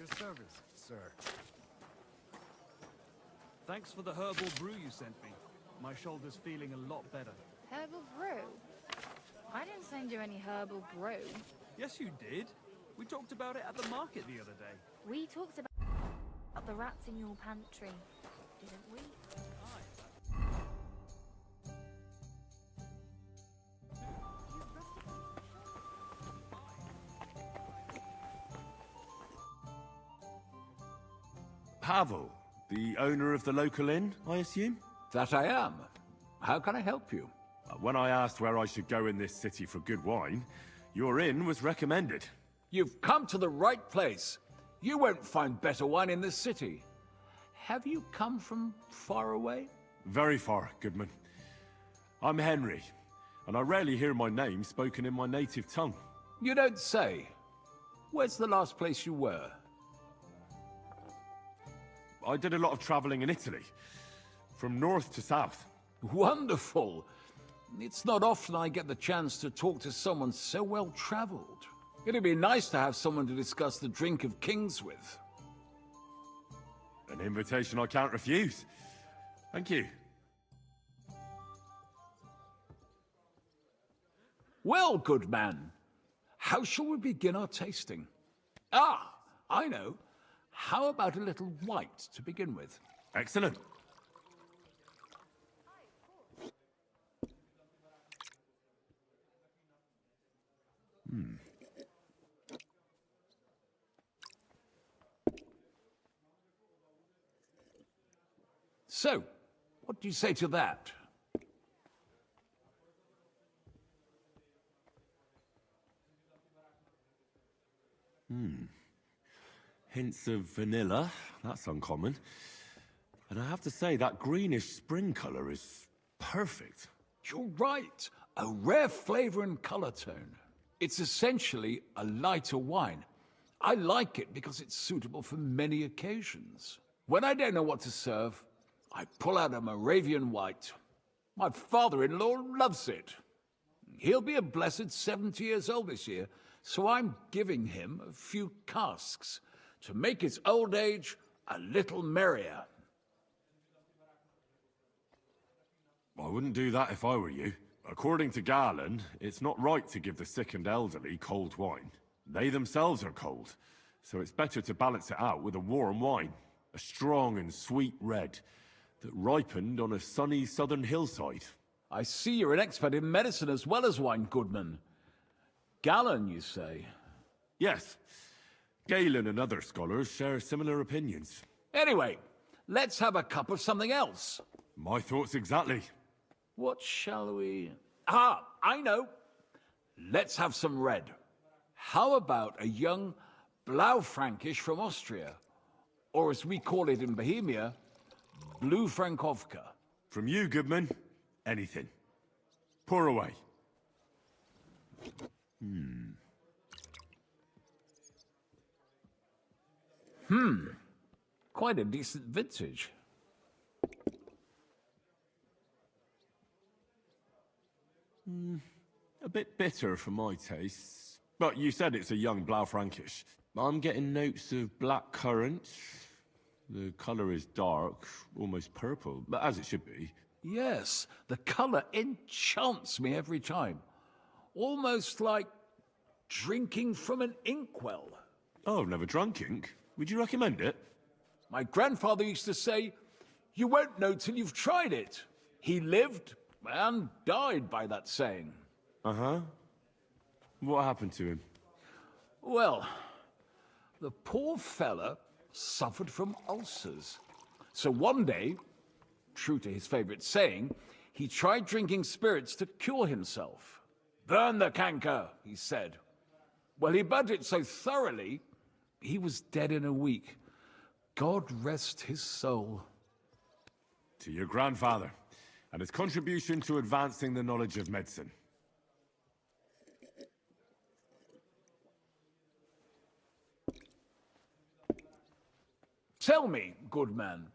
your service, sir. Thanks for the herbal brew you sent me. My shoulder's feeling a lot better. Herbal brew? I didn't send you any herbal brew. Yes, you did. We talked about it at the market the other day. We talked about the rats in your pantry, didn't we? Pavel, the owner of the local inn, I assume? That I am. How can I help you? When I asked where I should go in this city for good wine, your inn was recommended. You've come to the right place. You won't find better wine in this city. Have you come from far away? Very far, Goodman. I'm Henry, and I rarely hear my name spoken in my native tongue. You don't say. Where's the last place you were? I did a lot of traveling in Italy, from north to south. Wonderful. It's not often I get the chance to talk to someone so well-traveled. It'd be nice to have someone to discuss the drink of kings with. An invitation I can't refuse. Thank you. Well, good man, how shall we begin our tasting? Ah, I know. How about a little white to begin with? Excellent. So, what do you say to that? Hints of vanilla, that's uncommon. And I have to say, that greenish spring color is perfect. You're right. A rare flavor and color tone. It's essentially a lighter wine. I like it because it's suitable for many occasions. When I don't know what to serve, I pull out a Moravian white. My father-in-law loves it. He'll be a blessed 70 years old this year, so I'm giving him a few casks to make his old age a little merrier. I wouldn't do that if I were you. According to Garland, it's not right to give the sick and elderly cold wine. They themselves are cold, so it's better to balance it out with a warm wine. A strong and sweet red that ripened on a sunny southern hillside. I see you're an expert in medicine as well as wine, Goodman. Gallon, you say? Yes. Galen and other scholars share similar opinions. Anyway, let's have a cup of something else. My thoughts exactly. What shall we... Ah, I know. Let's have some red. How about a young Blaufränkisch from Austria? Or as we call it in Bohemia, Blue Frankovka. From you, Goodman, anything. Pour away. Quite a decent vintage. A bit bitter for my taste. But you said it's a young Blaufränkisch. I'm getting notes of black currant. The color is dark, almost purple, but as it should be. Yes, the color enchants me every time. Almost like drinking from an inkwell. Oh, I've never drunk ink. Would you recommend it? My grandfather used to say, you won't know till you've tried it. He lived and died by that saying. Uh-huh. What happened to him? Well, the poor fella suffered from ulcers. So one day, true to his favorite saying, he tried drinking spirits to cure himself. Burn the canker, he said. Well, he burnt it so thoroughly, he was dead in a week. God rest his soul. To your grandfather, and his contribution to advancing the knowledge of medicine. Tell me, good man,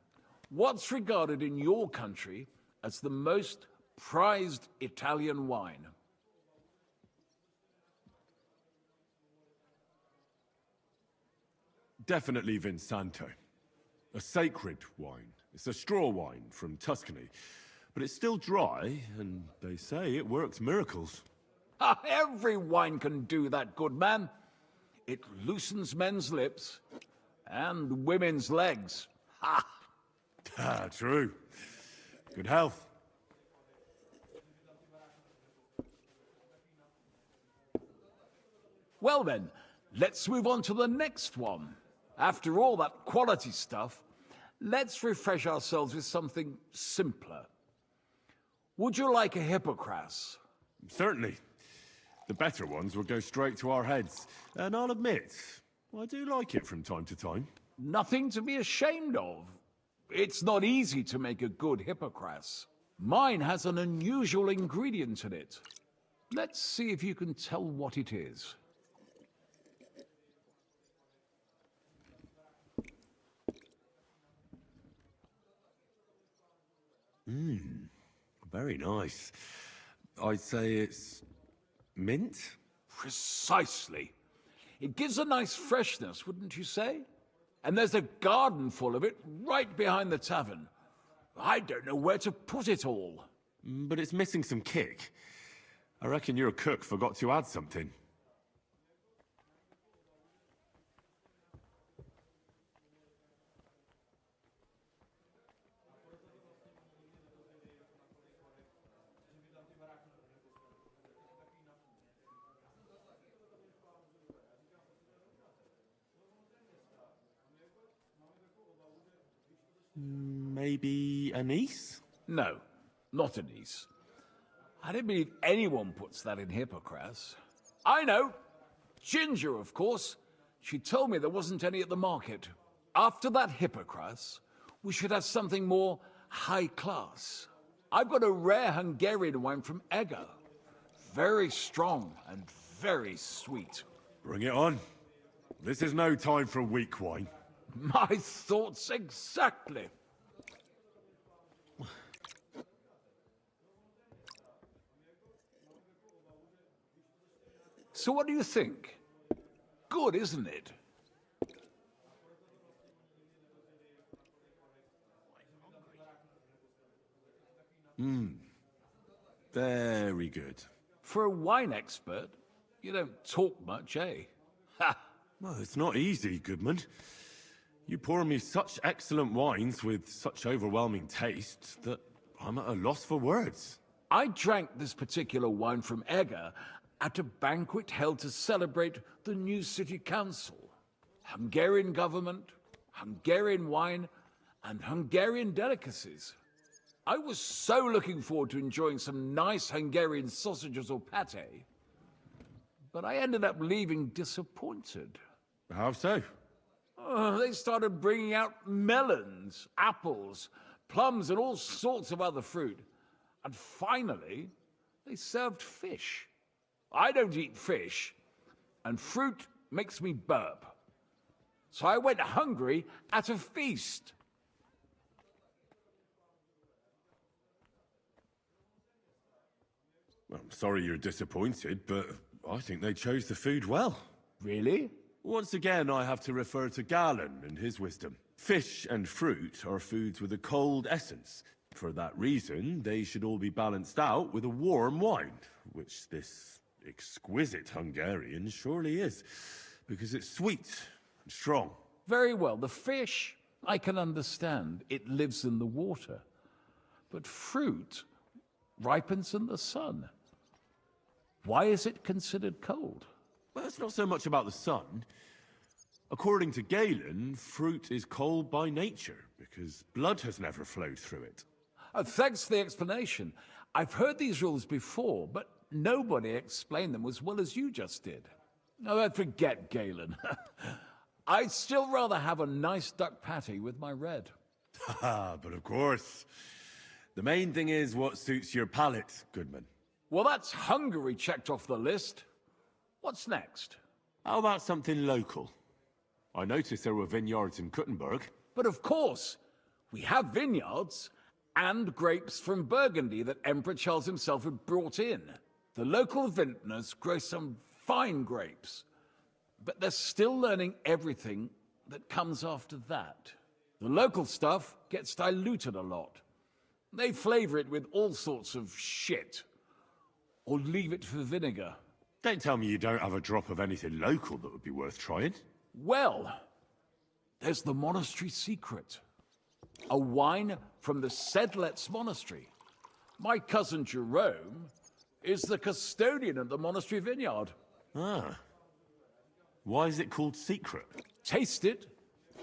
what's regarded in your country as the most prized Italian wine? Definitely Vinsanto. A sacred wine. It's a straw wine from Tuscany. But it's still dry, and they say it works miracles. Every wine can do that, good man. It loosens men's lips and women's legs. Ha! Ah, true. Good health. Well then, let's move on to the next one. After all that quality stuff, let's refresh ourselves with something simpler. Would you like a Hippocras? Certainly. The better ones will go straight to our heads. And I'll admit, I do like it from time to time. Nothing to be ashamed of. It's not easy to make a good Hippocras. Mine has an unusual ingredient in it. Let's see if you can tell what it is. Very nice. I'd say it's mint? Precisely. It gives a nice freshness, wouldn't you say? And there's a garden full of it right behind the tavern. I don't know where to put it all. But it's missing some kick. I reckon your cook forgot to add something. Maybe anise? No, not anise. I don't believe anyone puts that in Hippocras. I know. Ginger, of course. She told me there wasn't any at the market. After that Hippocras, we should have something more high class. I've got a rare Hungarian wine from Eger. Very strong and very sweet. Bring it on. This is no time for weak wine. My thoughts exactly. So what do you think? Good, isn't it? Very good. For a wine expert, you don't talk much, eh? Ha! Well, it's not easy, Goodman. You pour me such excellent wines with such overwhelming taste that I'm at a loss for words. I drank this particular wine from Eger at a banquet held to celebrate the new city council. Hungarian government, Hungarian wine, and Hungarian delicacies. I was so looking forward to enjoying some nice Hungarian sausages or pate, but I ended up leaving disappointed. How so? They started bringing out melons, apples, plums, and all sorts of other fruit. And finally, they served fish. I don't eat fish, and fruit makes me burp. So I went hungry at a feast. I'm sorry you're disappointed, but I think they chose the food well. Really? Once again, I have to refer to Galen and his wisdom. Fish and fruit are foods with a cold essence. For that reason, they should all be balanced out with a warm wine, which this exquisite Hungarian surely is, because it's sweet and strong. Very well. The fish, I can understand. It lives in the water. But fruit ripens in the sun. Why is it considered cold? Well, it's not so much about the sun. According to Galen, fruit is cold by nature, because blood has never flowed through it. Thanks for the explanation. I've heard these rules before, but nobody explained them as well as you just did. Oh, forget Galen. I'd still rather have a nice duck patty with my red. But of course. The main thing is what suits your palate, Goodman. Well, that's Hungary checked off the list. What's next? How about something local? I noticed there were vineyards in Kuttenberg. But of course, we have vineyards and grapes from Burgundy that Emperor Charles himself had brought in. The local vintners grow some fine grapes, but they're still learning everything that comes after that. The local stuff gets diluted a lot. They flavor it with all sorts of shit. Or leave it for vinegar. Don't tell me you don't have a drop of anything local that would be worth trying. Well, there's the monastery secret. A wine from the Sedlets Monastery. My cousin Jerome is the custodian of the monastery vineyard. Ah. Why is it called secret? Taste it,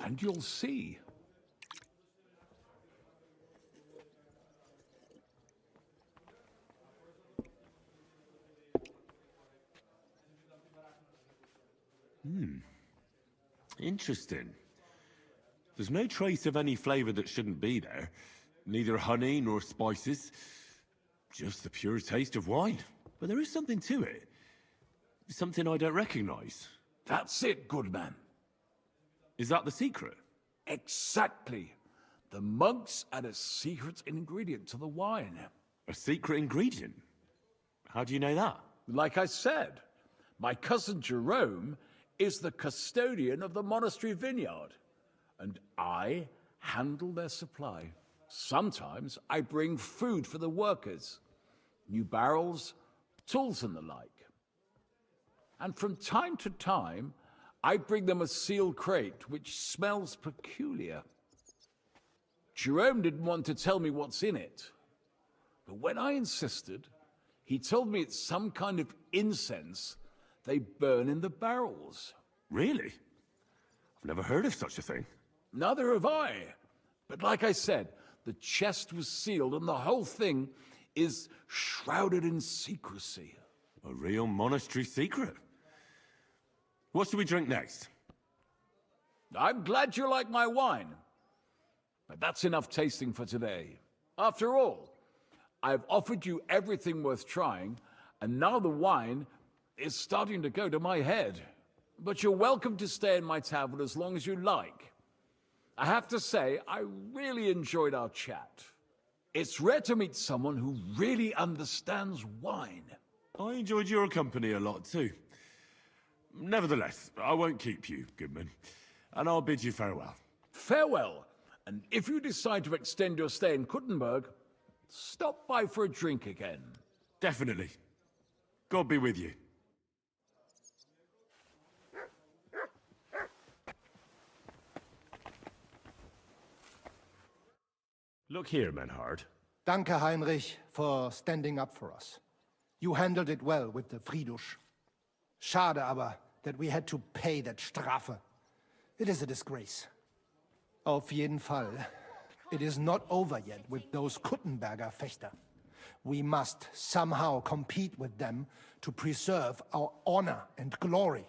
and you'll see. Interesting. There's no trace of any flavor that shouldn't be there. Neither honey nor spices. Just the pure taste of wine. But there is something to it. Something I don't recognize. That's it, good man. Is that the secret? Exactly. The monks add a secret ingredient to the wine. A secret ingredient? How do you know that? Like I said, my cousin Jerome is the custodian of the monastery vineyard, and I handle their supply. Sometimes I bring food for the workers, new barrels, tools and the like. And from time to time, I bring them a sealed crate which smells peculiar. Jerome didn't want to tell me what's in it, but when I insisted, he told me it's some kind of incense they burn in the barrels. Really? I've never heard of such a thing. Neither have I. But like I said, the chest was sealed and the whole thing is shrouded in secrecy. A real monastery secret. What should we drink next? I'm glad you like my wine. But that's enough tasting for today. After all, I've offered you everything worth trying, and now the wine is starting to go to my head. But you're welcome to stay in my tavern as long as you like. I have to say, I really enjoyed our chat. It's rare to meet someone who really understands wine. I enjoyed your company a lot too. Nevertheless, I won't keep you, Goodman, and I'll bid you farewell. Farewell, and if you decide to extend your stay in Kuttenberg, stop by for a drink again. Definitely. God be with you. Look here, Menhard. Danke, Heinrich, for standing up for us. You handled it well with the Friedusch. Schade aber, that we had to pay that Strafe. It is a disgrace. Auf jeden Fall, it is not over yet with those Kuttenberger Fechter. We must somehow compete with them to preserve our honor and glory.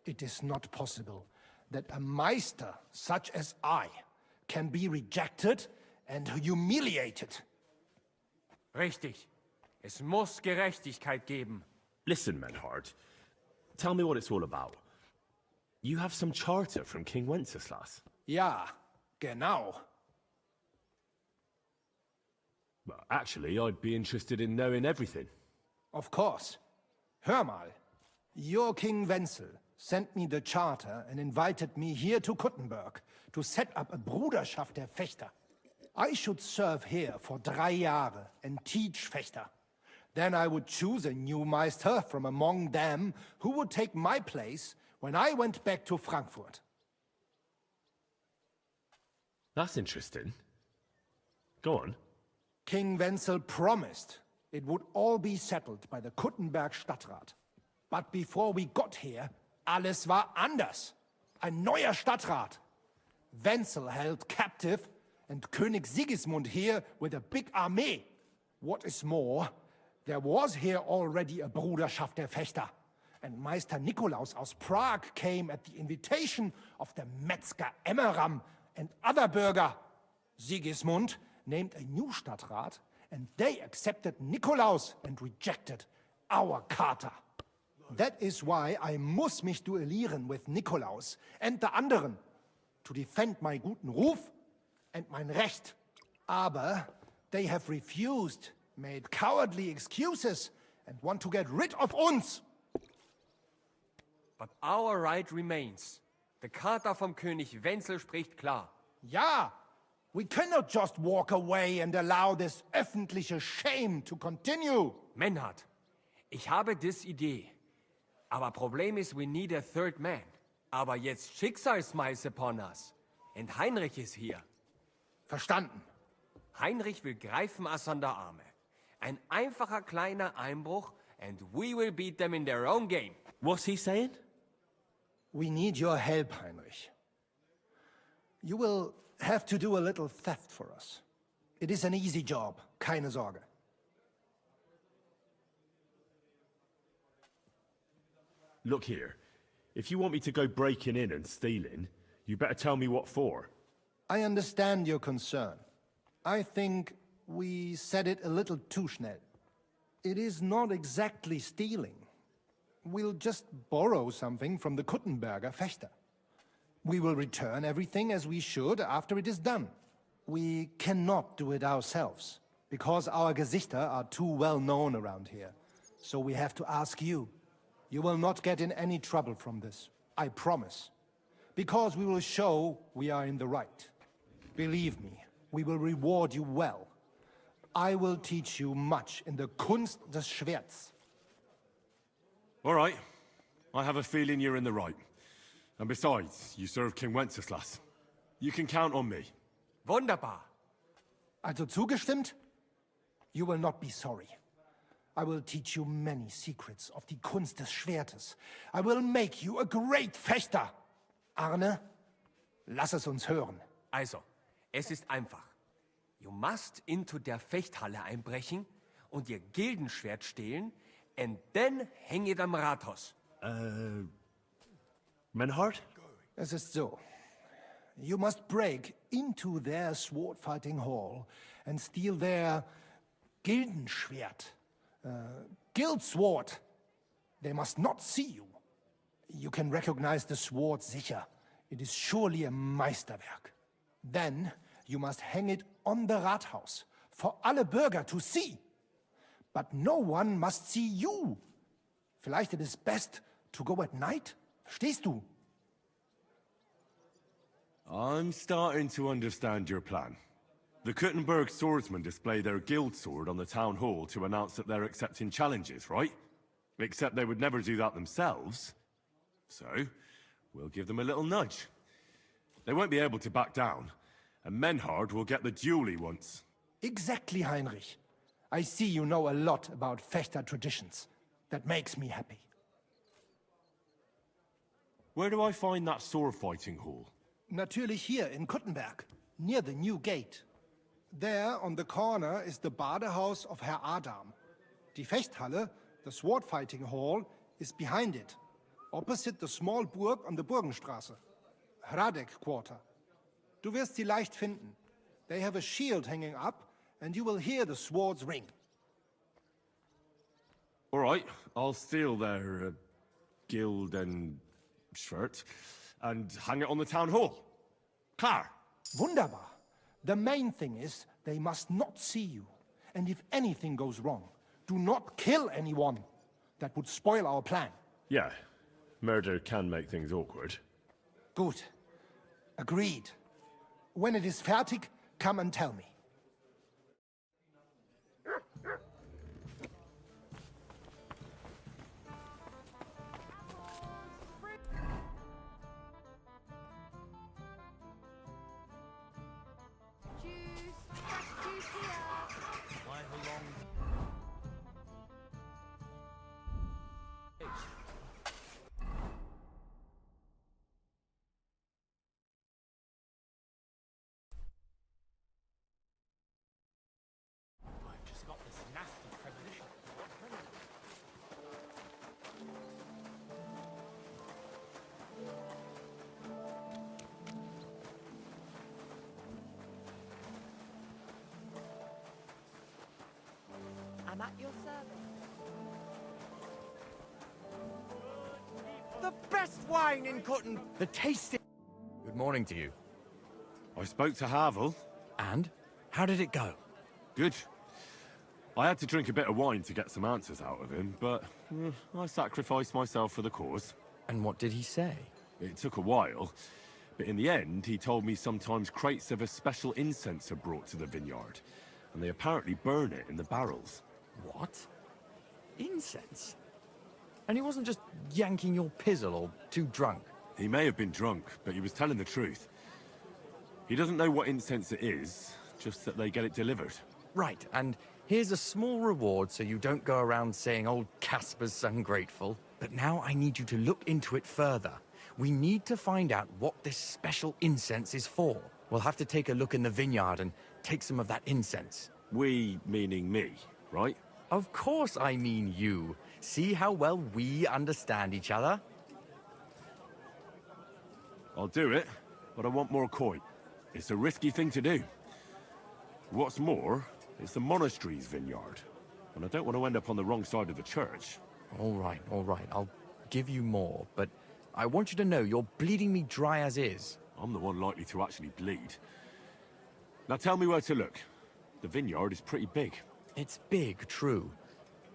It is not possible that a Meister such as I can be rejected and humiliated. Richtig. Es muss Gerechtigkeit geben. Listen, Menhard. Tell me what it's all about. You have some charter from King Wenceslas. Ja, genau. Well, actually, I'd be interested in knowing everything. Of course. Hör mal. Your King Wenzel sent me the charter and invited me here to Kuttenberg to set up a Bruderschaft der Fechter. I should serve here for 3 Jahre and teach Fechter. Then I would choose a new Meister from among them who would take my place when I went back to Frankfurt. That's interesting. Go on. King Wenzel promised it would all be settled by the Kuttenberg Stadtrat. But before we got here, alles war anders. Ein neuer Stadtrat. Wenzel held captive and König Sigismund here with a big army. What is more, there was here already a Bruderschaft der Fechter. And Meister Nikolaus aus Prague came at the invitation of the Metzger Emmeram and other Bürger. Sigismund named a new Stadtrat, and they accepted Nikolaus and rejected our Charter. That is why I muss mich duellieren with Nikolaus and the anderen, to defend my guten Ruf and mein Recht. Aber they have refused, made cowardly excuses, and want to get rid of uns. But our right remains. Der Kater vom König Wenzel spricht klar. Ja, we cannot just walk away and allow this öffentliche shame to continue. Menhard, ich habe dis Idee. Aber Problem ist, we need a third man. Aber jetzt Schicksal smiles upon us. Und Heinrich ist hier. Verstanden. Heinrich will greifen us an der Arme. Ein einfacher kleiner Einbruch and we will beat them in their own game. What's he saying? We need your help, Heinrich. You will have to do a little theft for us. It is an easy job, keine Sorge. Look here. If you want me to go breaking in and stealing, you better tell me what for. I understand your concern. I think we said it a little too schnell. It is not exactly stealing. We'll just borrow something from the Kuttenberger Fechter. We will return everything as we should after it is done. We cannot do it ourselves, because our Gesichter are too well known around here. So we have to ask you. You will not get in any trouble from this, I promise. Because we will show we are in the right. Believe me, we will reward you well. I will teach you much in the Kunst des Schwerts. All right. I have a feeling you're in the right. And besides, you serve King Wenceslas. You can count on me. Wunderbar. Also zugestimmt? You will not be sorry. I will teach you many secrets of die Kunst des Schwertes. I will make you a great Fechter. Arne, lass es uns hören. Also, es ist einfach. You must into der Fechthalle einbrechen und ihr Gildenschwert stehlen and then hang it am Rathaus. Menhard? Es ist so. You must break into their sword fighting hall and steal their Gildenschwert. Guild sword. They must not see you. You can recognize the sword sicher. It is surely a Meisterwerk. Then you must hang it on the Rathaus for alle Bürger to see. But no one must see you. Vielleicht it is best to go at night? Verstehst du? I'm starting to understand your plan. The Kuttenberg swordsmen display their guild sword on the town hall to announce that they're accepting challenges, right? Except they would never do that themselves. So, we'll give them a little nudge. They won't be able to back down, and Menhard will get the duel he wants. Exactly, Heinrich. I see you know a lot about Fechter traditions. That makes me happy. Where do I find that sword fighting hall? Natürlich hier in Kuttenberg, near the new gate. There, on the corner, is the Badehaus of Herr Adam. Die Fechthalle, the sword fighting hall, is behind it, opposite the small Burg on the Burgenstraße. Hradek Quarter. Du wirst sie leicht finden. They have a shield hanging up, and you will hear the swords ring. All right, I'll steal their guild and shirt and hang it on the town hall. Klar. Wunderbar. The main thing is, they must not see you. And if anything goes wrong, do not kill anyone. That would spoil our plan. Yeah, murder can make things awkward. Gut. Agreed. When it is fertig, come and tell me. I'm at your service. The best wine in Cotton. The tasty. Good morning to you. I spoke to Havel. And? How did it go? Good. I had to drink a bit of wine to get some answers out of him, but I sacrificed myself for the cause. And what did he say? It took a while, but in the end, he told me sometimes crates of a special incense are brought to the vineyard, and they apparently burn it in the barrels. What? Incense? And he wasn't just yanking your pizzle or too drunk? He may have been drunk, but he was telling the truth. He doesn't know what incense it is, just that they get it delivered. Right, and here's a small reward so you don't go around saying old Casper's ungrateful. But now I need you to look into it further. We need to find out what this special incense is for. We'll have to take a look in the vineyard and take some of that incense. We, meaning me, right? Of course I mean you. See how well we understand each other? I'll do it, but I want more coin. It's a risky thing to do. What's more, it's the monastery's vineyard, and I don't want to end up on the wrong side of the church. All right. I'll give you more, but I want you to know you're bleeding me dry as is. I'm the one likely to actually bleed. Now tell me where to look. The vineyard is pretty big. It's big, true.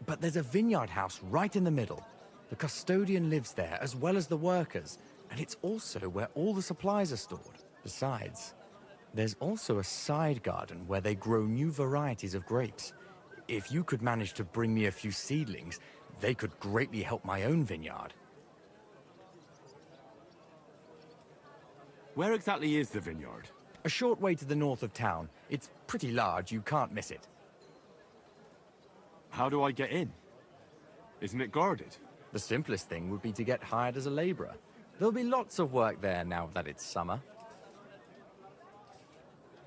But there's a vineyard house right in the middle. The custodian lives there, as well as the workers, and it's also where all the supplies are stored. Besides, there's also a side garden where they grow new varieties of grapes. If you could manage to bring me a few seedlings, they could greatly help my own vineyard. Where exactly is the vineyard? A short way to the north of town. It's pretty large, you can't miss it. How do I get in? Isn't it guarded? The simplest thing would be to get hired as a laborer. There'll be lots of work there now that it's summer.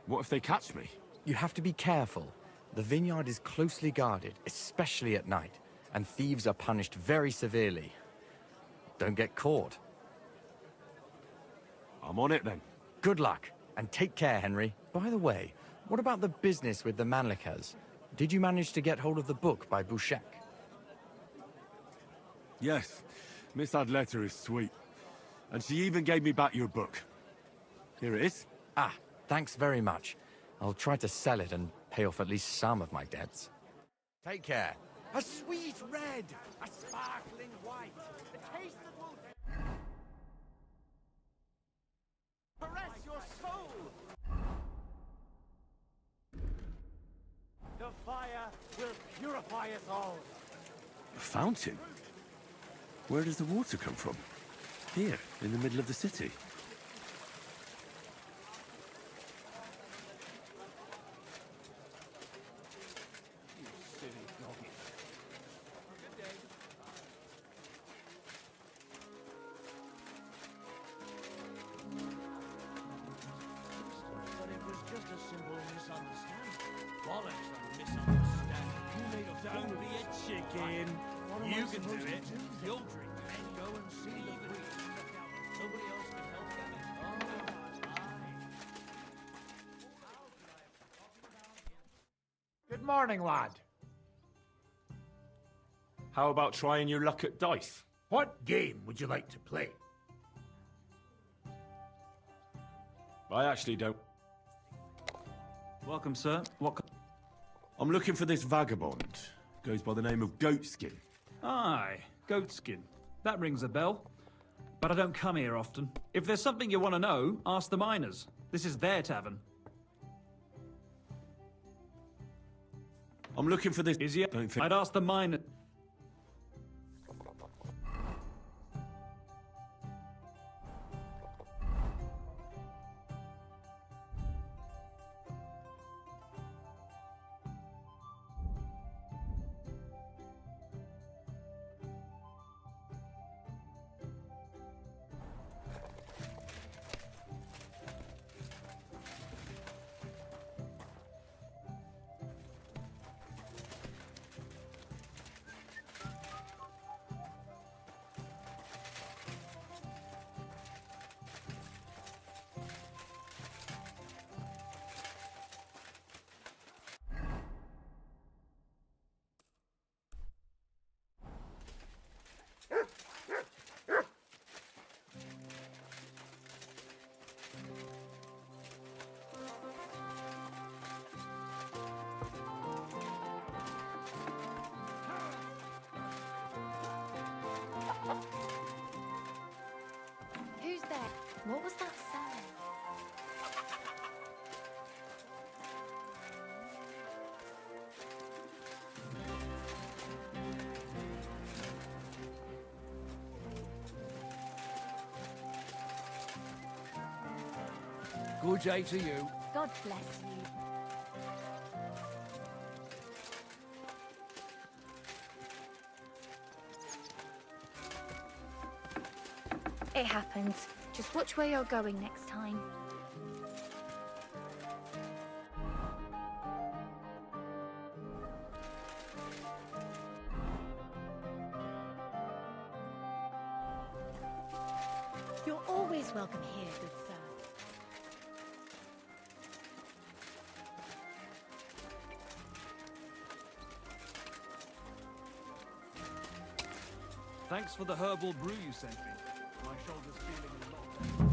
What if they catch me? You have to be careful. The vineyard is closely guarded, especially at night, and thieves are punished very severely. Don't get caught. I'm on it then. Good luck, and take care, Henry. By the way, what about the business with the Manlikas? Did you manage to get hold of the book by Bouchek? Yes, Miss Adletter is sweet. And she even gave me back your book. Here it is. Ah, thanks very much. I'll try to sell it and pay off at least some of my debts. Take care. A sweet red, a sparkling white, a taste that will caress your soul. The fire will purify us all. A fountain? Where does the water come from? Here, in the middle of the city. But it was just a simple misunderstanding. Bollocks for misunderstanding. Don't be a chicken. You can do it. You'll drink and go and see the priest. Nobody else can help them. Good morning, lad. How about trying your luck at dice? What game would you like to play? I actually don't. Welcome, sir. I'm looking for this vagabond. Goes by the name of Goatskin. Aye, goatskin. That rings a bell. But I don't come here often. If there's something you want to know, ask the miners. This is their tavern. I'm looking for this... Is he? Don't think... I'd ask the miner. Good day to you. God bless you. It happens. Just watch where you're going next time. You're always welcome here, good sir. Thanks for the herbal brew you sent me. My shoulder's feeling a lot better.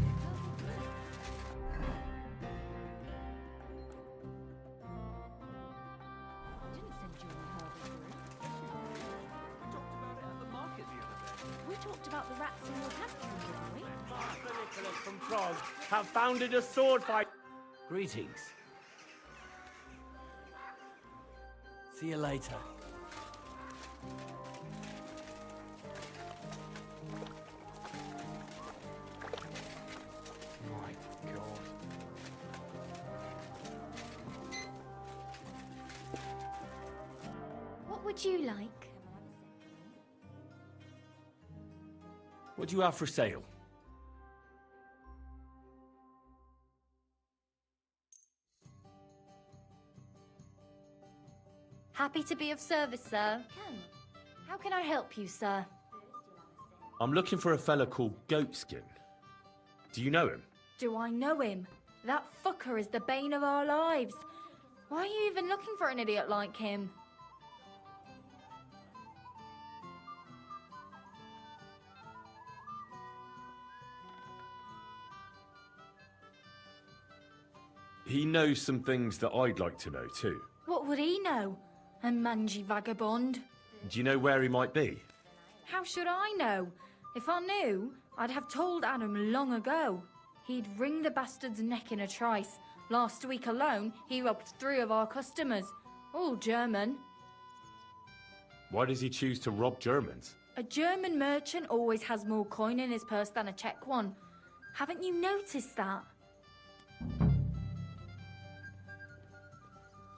Didn't send you any herbal brew. We talked about it at the market the other day. We talked about the rats in your pantry, didn't we? Master Nicholas from Prague have founded a sword fight. Greetings. See you later. My God. What would you like? What do you have for sale? Happy to be of service, sir. How can I help you, sir? I'm looking for a fella called Goatskin. Do you know him? Do I know him? That fucker is the bane of our lives. Why are you even looking for an idiot like him? He knows some things that I'd like to know too. What would he know? A mangy vagabond? Do you know where he might be? How should I know? If I knew, I'd have told Adam long ago. He'd wring the bastard's neck in a trice. Last week alone, he robbed 3 of our customers. All German. Why does he choose to rob Germans? A German merchant always has more coin in his purse than a Czech one. Haven't you noticed that?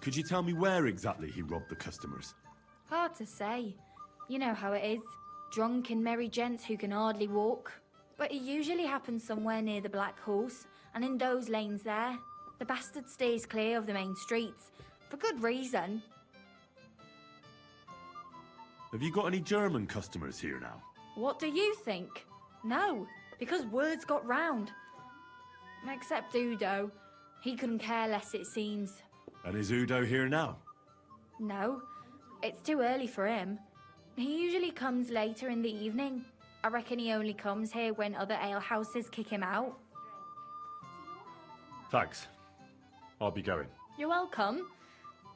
Could you tell me where exactly he robbed the customers? Hard to say. You know how it is. Drunk and merry gents who can hardly walk. But it usually happens somewhere near the Black Horse, and in those lanes there. The bastard stays clear of the main streets. For good reason. Have you got any German customers here now? What do you think? No, because words got round. Except Udo. He couldn't care less, it seems. And is Udo here now? No, it's too early for him. He usually comes later in the evening. I reckon he only comes here when other alehouses kick him out. Thanks. I'll be going. You're welcome.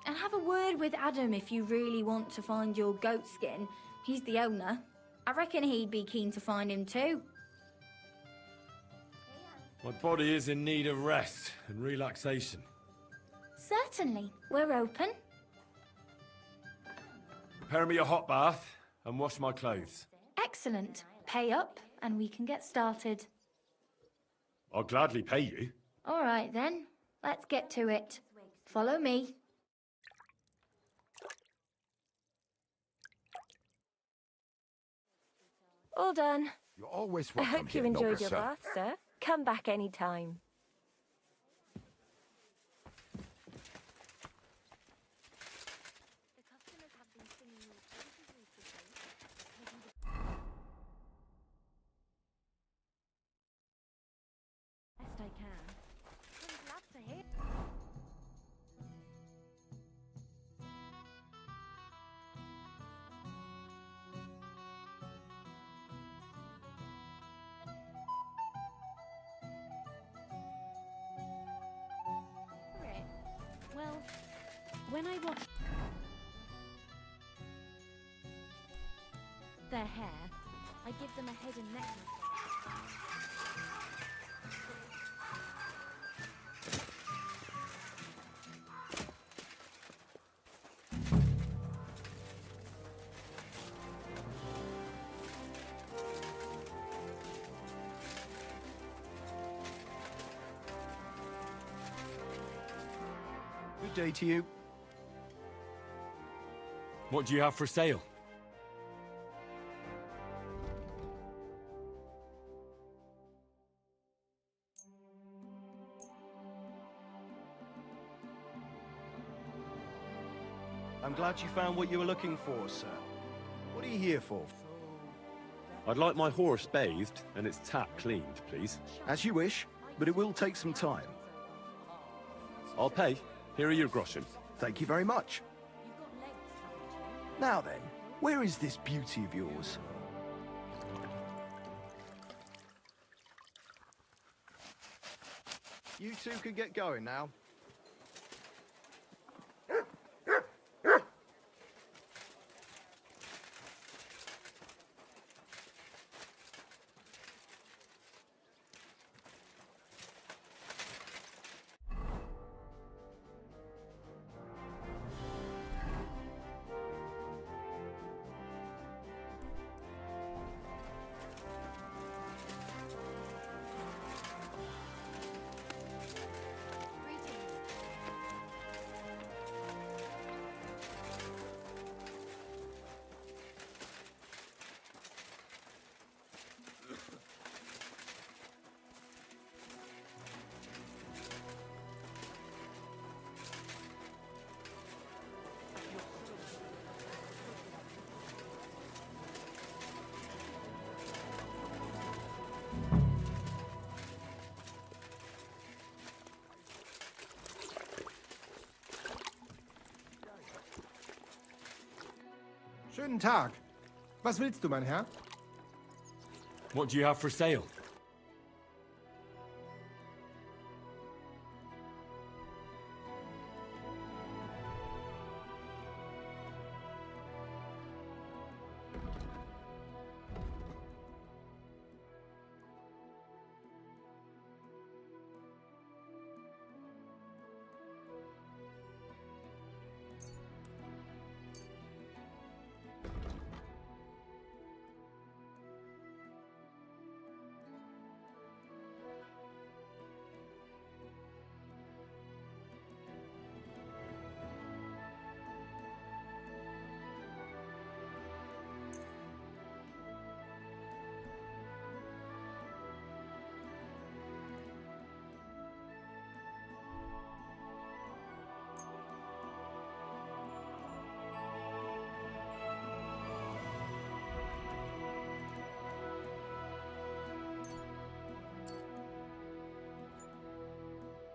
And have a word with Adam if you really want to find your goat skin. He's the owner. I reckon he'd be keen to find him too. My body is in need of rest and relaxation. Certainly. We're open. Prepare me a hot bath and wash my clothes. Excellent. Pay up and we can get started. I'll gladly pay you. All right then. Let's get to it. Follow me. All done. You're always I welcome hope you here, enjoyed noble your sir. bath, sir. Come back any time. Best I can. I'm glad to hear. Well, when I wash their hair, I give them a head and neck massage. Good day to you. What do you have for sale? I'm glad you found what you were looking for, sir. What are you here for? I'd like my horse bathed and its tap cleaned, please. As you wish, but it will take some time. I'll pay. Here are your groschen. Thank you very much. Now then, where is this beauty of yours? You two can get going now. Schönen Tag. Was willst du, mein Herr? What do you have for sale?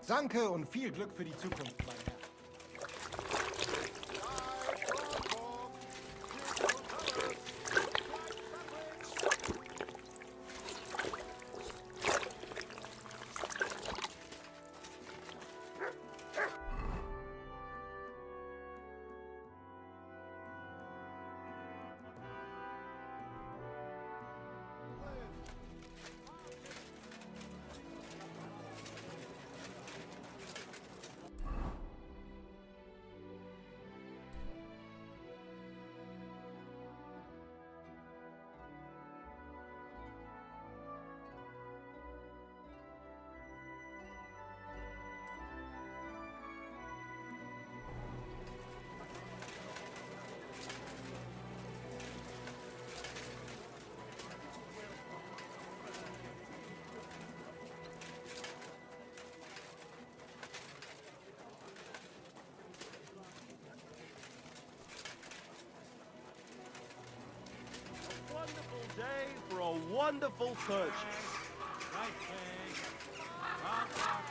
Danke und viel Glück für die Zukunft, mein Herr. Wonderful day for a wonderful purchase. Right way. Rock, rock, rock.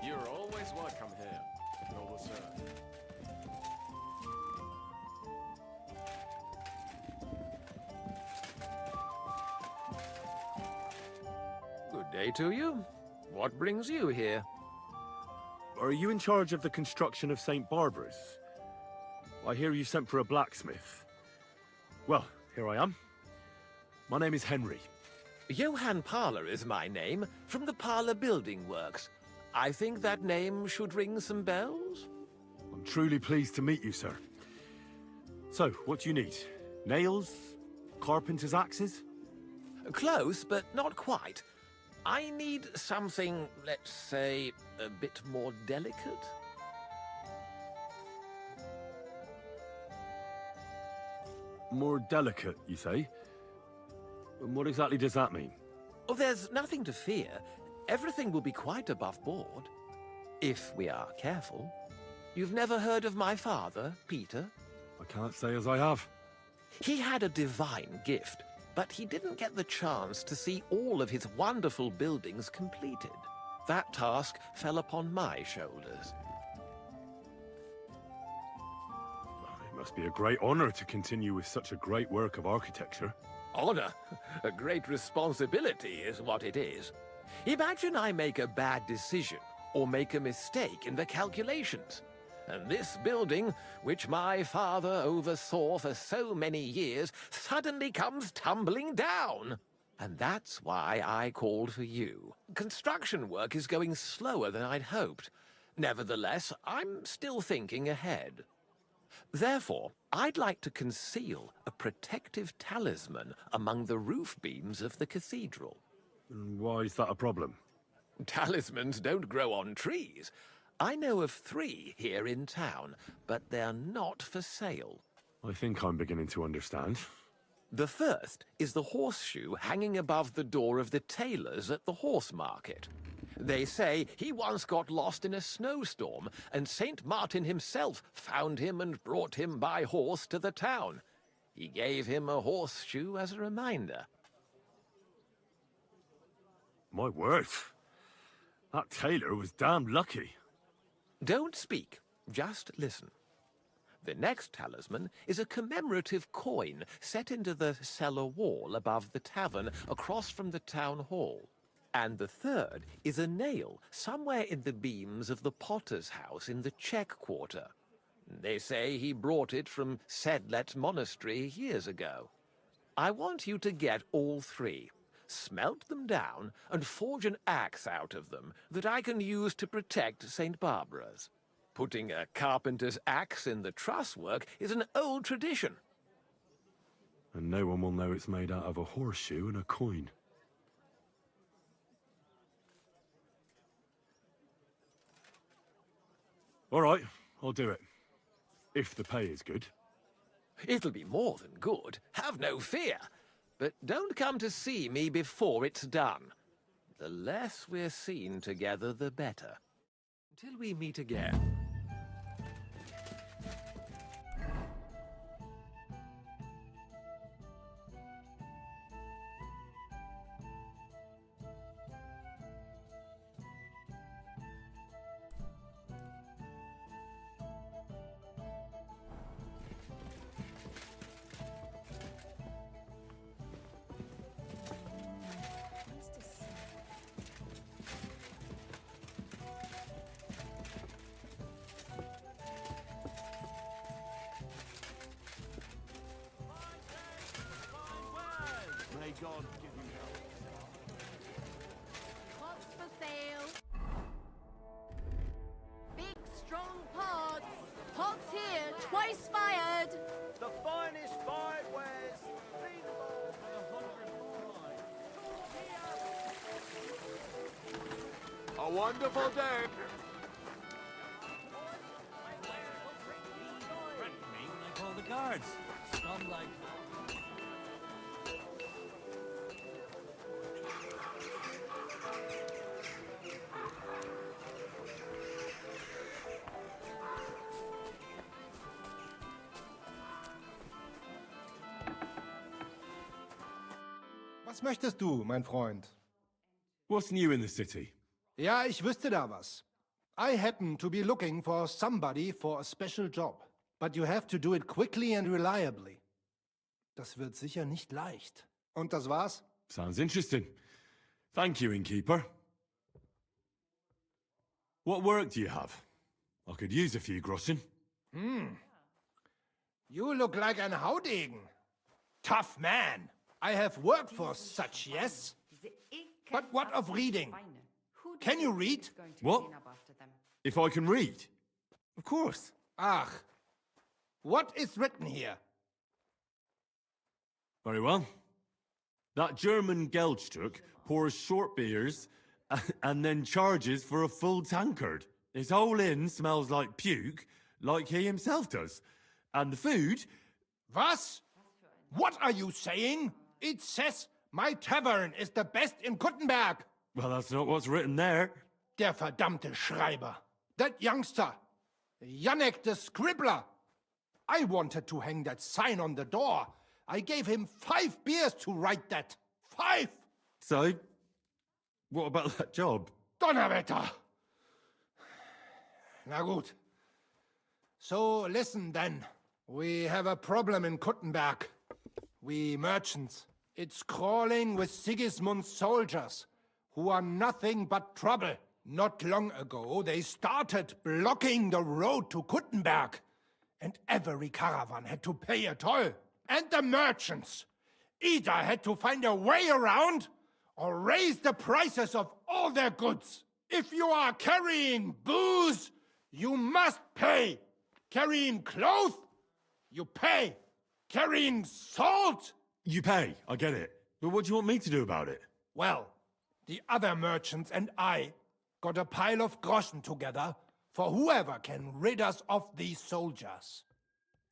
You're always welcome here, noble sir. Good day to you. What brings you here? Are you in charge of the construction of St. Barbara's? I hear you sent for a blacksmith. Well, here I am. My name is Henry. Johann Parler is my name, from the Parler Building Works. I think that name should ring some bells. I'm truly pleased to meet you, sir. So, what do you need? Nails? Carpenter's axes? Close, but not quite. I need something, let's say, a bit more delicate. More delicate, you say? And what exactly does that mean? Oh, there's nothing to fear. Everything will be quite above board. If we are careful. You've never heard of my father, Peter? I can't say as I have. He had a divine gift, but he didn't get the chance to see all of his wonderful buildings completed. That task fell upon my shoulders. It must be a great honor to continue with such a great work of architecture. Honor? A great responsibility is what it is. Imagine I make a bad decision or make a mistake in the calculations. And this building, which my father oversaw for so many years, suddenly comes tumbling down. And that's why I called for you. Construction work is going slower than I'd hoped. Nevertheless, I'm still thinking ahead. Therefore, I'd like to conceal a protective talisman among the roof beams of the cathedral. Why is that a problem? Talismans don't grow on trees. I know of 3 here in town, but they're not for sale. I think I'm beginning to understand. The first is the horseshoe hanging above the door of the tailors at the horse market. They say he once got lost in a snowstorm, and Saint Martin himself found him and brought him by horse to the town. He gave him a horseshoe as a reminder. My word. That tailor was damn lucky. Don't speak, just listen. The next talisman is a commemorative coin set into the cellar wall above the tavern across from the town hall. And the third is a nail somewhere in the beams of the potter's house in the Czech Quarter. They say he brought it from Sedlet Monastery years ago. I want you to get all 3, smelt them down, and forge an axe out of them that I can use to protect St. Barbara's. Putting a carpenter's axe in the truss work is an old tradition. And no one will know it's made out of a horseshoe and a coin. All right, I'll do it. If the pay is good. It'll be more than good, have no fear. But don't come to see me before it's done. The less we're seen together, the better. Until we meet again. May God give you help. Pots for sale. Big, strong pots. Pots here, twice fired. The finest fired wares. Feasible for the 105. A wonderful day. Threaten me when I call the guards. Scum like... Was möchtest du, mein Freund? What's new in the city? Ja, ich wüsste da was. I happen to be looking for somebody for a special job. But you have to do it quickly and reliably. Das wird sicher nicht leicht. Und das war's? Sounds interesting. Thank you, innkeeper. What work do you have? I could use a few groschen. You look like an Haudegen. Tough man. I have worked for such, yes? But what of reading? Can you read? What? If I can read? Of course. Ach. What is written here? Very well. That German Geldstück pours short beers and then charges for a full tankard. His whole inn smells like puke, like he himself does. And the food... Was? What are you saying? It says my tavern is the best in Kuttenberg. Well, that's not what's written there. Der verdammte Schreiber. That youngster. Janek the scribbler. I wanted to hang that sign on the door. I gave him 5 beers to write that. 5! So, what about that job? Donnerwetter! Na gut. So, listen then. We have a problem in Kuttenberg. We merchants. It's crawling with Sigismund's soldiers, who are nothing but trouble. Not long ago, they started blocking the road to Kuttenberg, and every caravan had to pay a toll. And the merchants either had to find a way around or raise the prices of all their goods. If you are carrying booze, you must pay. Carrying clothes, you pay. Carrying salt, You pay, I get it. But what do you want me to do about it? well, the other merchants and I got a pile of groschen together for whoever can rid us of these soldiers.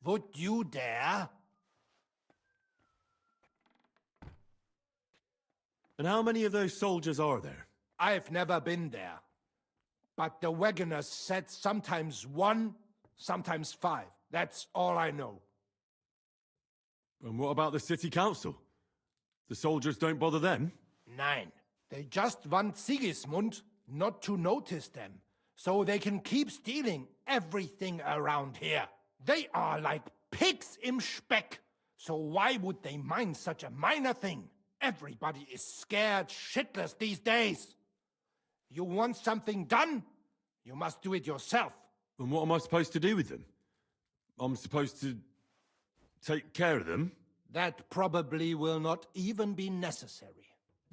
Would you dare? And how many of those soldiers are there? I've never been there. But the wagoners said sometimes 1, sometimes 5. That's all I know. And what about the city council? The soldiers don't bother them? Nein. They just want Sigismund not to notice them, so they can keep stealing everything around here. They are like pigs im Speck, so why would they mind such a minor thing? Everybody is scared shitless these days. You want something done? You must do it yourself. And what am I supposed to do with them? I'm supposed to take care of them? That probably will not even be necessary.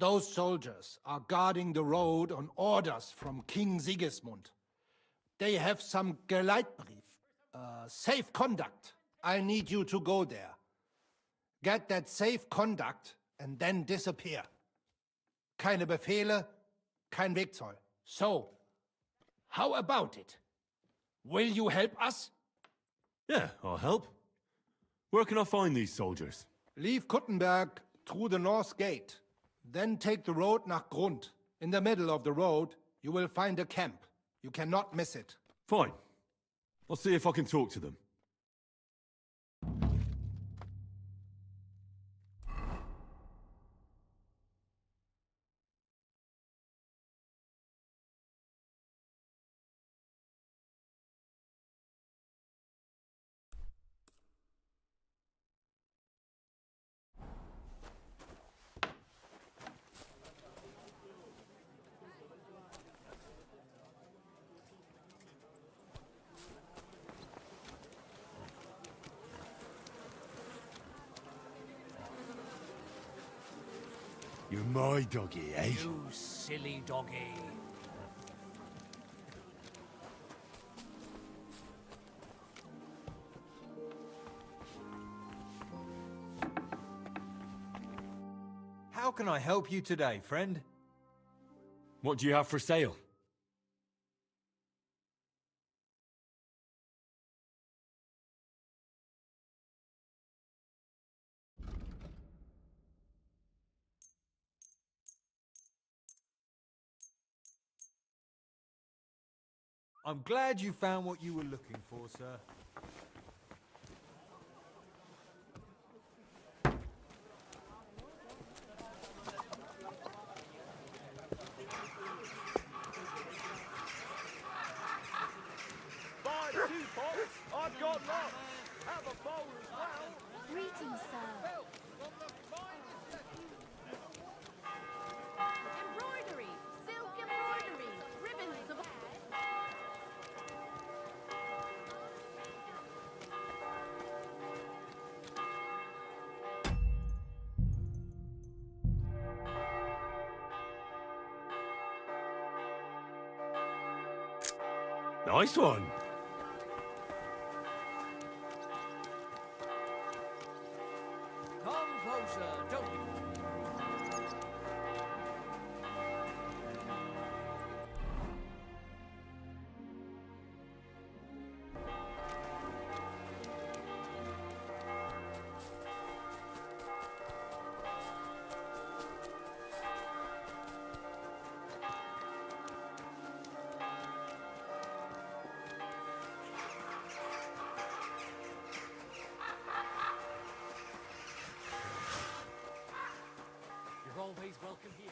Those soldiers are guarding the road on orders from King Sigismund. They have some Geleitbrief, safe conduct. I need you to go there. Get that safe conduct and then disappear. Keine Befehle, kein Wegzoll. So, how about it? Will you help us? Yeah, I'll help. Where can I find these soldiers? Leave Kuttenberg through the north gate. Then take the road nach Grund. In the middle of the road, you will find a camp. You cannot miss it. Fine. I'll see if I can talk to them. You're my doggy, eh? You silly doggy. How can I help you today, friend? What do you have for sale? I'm glad you found what you were looking for, sir. Buy 2 pots. I've got lots. Have a bowl as well. Greetings, sir. Embroidery, silk embroidery, ribbons of... Nice one. Come closer, don't be... You're always welcome here.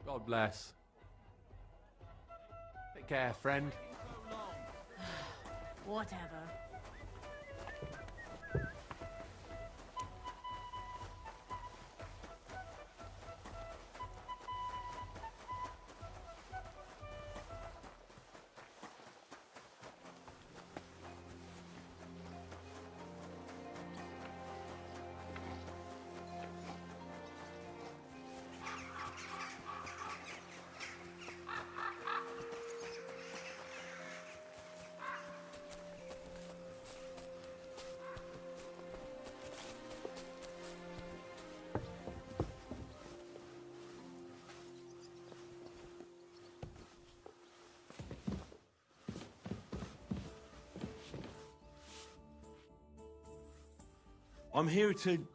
God bless. Take care, friend. Whatever. I'm here to...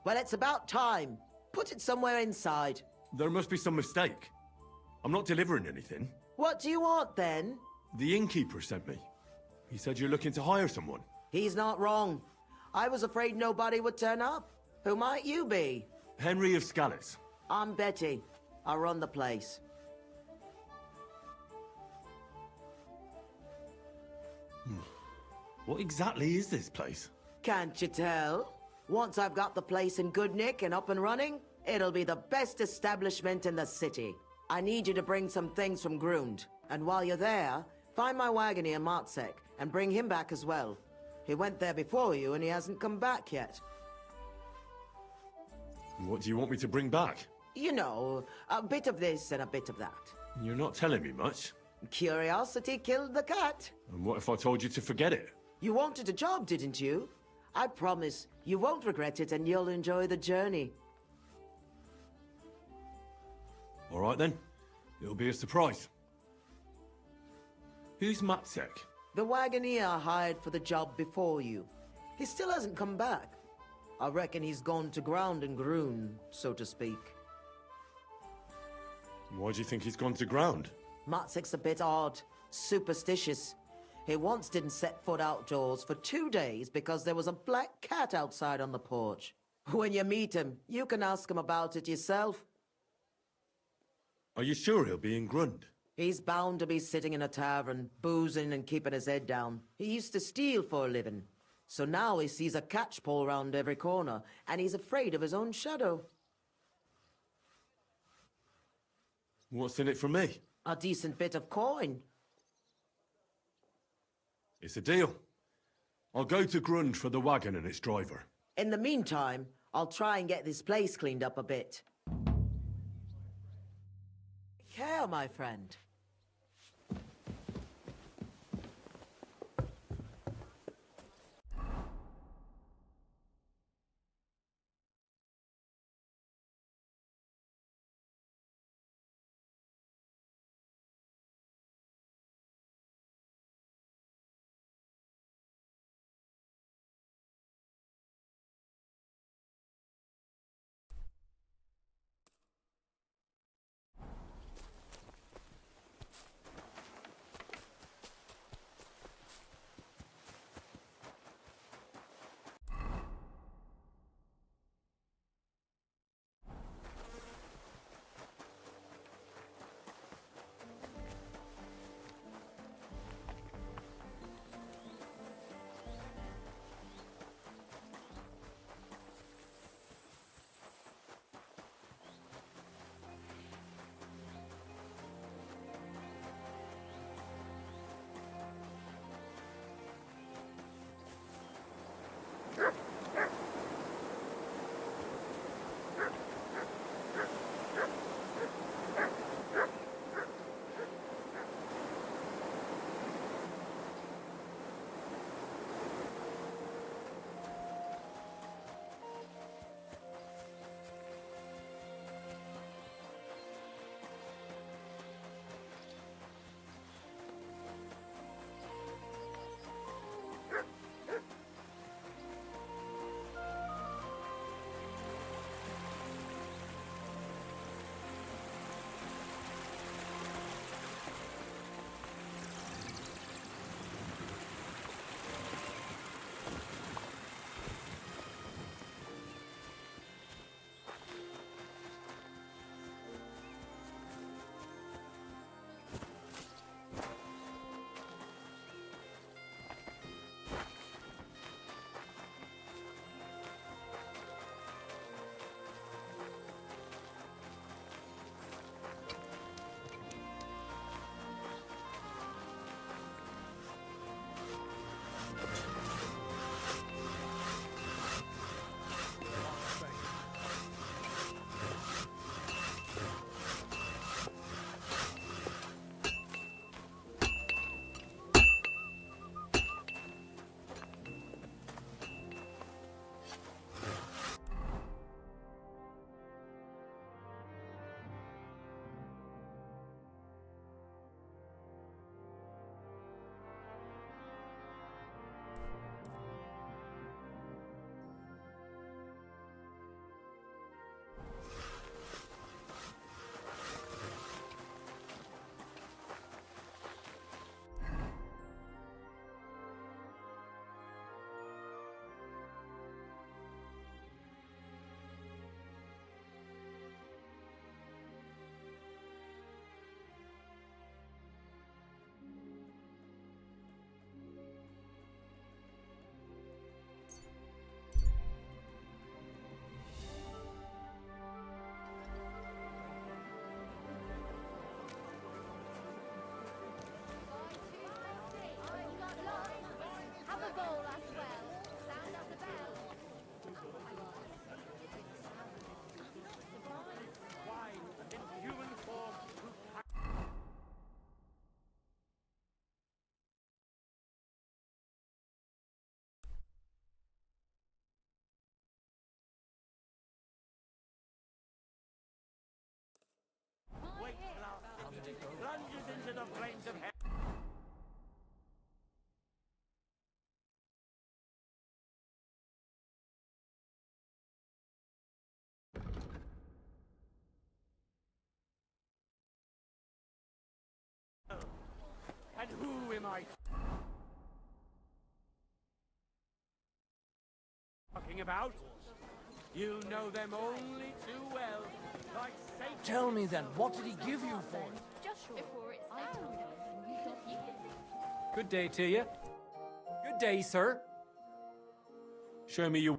Well, it's about time. Put it somewhere inside. There must be some mistake. I'm not delivering anything. What do you want, then? The innkeeper sent me. He said you're looking to hire someone. He's not wrong. I was afraid nobody would turn up. Who might you be? Henry of Scallis. I'm Betty. I run the place. What exactly is this place? Can't you tell? Once I've got the place in good nick and up and running, it'll be the best establishment in the city. I need you to bring some things from Grund. And while you're there, find my wagoner Martzek and bring him back as well. He went there before you and he hasn't come back yet. What do you want me to bring back? You know, a bit of this and a bit of that. You're not telling me much. Curiosity killed the cat. And what if I told you to forget it? You wanted a job, didn't you? I promise you won't regret it and you'll enjoy the journey. All right then. It'll be a surprise. Who's Matzek? The wagoner I hired for the job before you. He still hasn't come back. I reckon he's gone to ground and Grun, so to speak. Why do you think he's gone to ground? Matzek's a bit odd, superstitious. He once didn't set foot outdoors for 2 days because there was a black cat outside on the porch. When you meet him, you can ask him about it yourself. Are you sure he'll be in Grund? He's bound to be sitting in a tavern, boozing and keeping his head down. He used to steal for a living. So now he sees a catchpole round every corner, and he's afraid of his own shadow. What's in it for me? A decent bit of coin. It's a deal. I'll go to Grund for the wagon and its driver. In the meantime, I'll try and get this place cleaned up a bit. Take care, my friend. the flames of hell. And who am I talking about? You know them only too well. Like Satan. Tell me then, what did he give you for it? Just before it's down. Good day to you. Good day, sir. Show me your...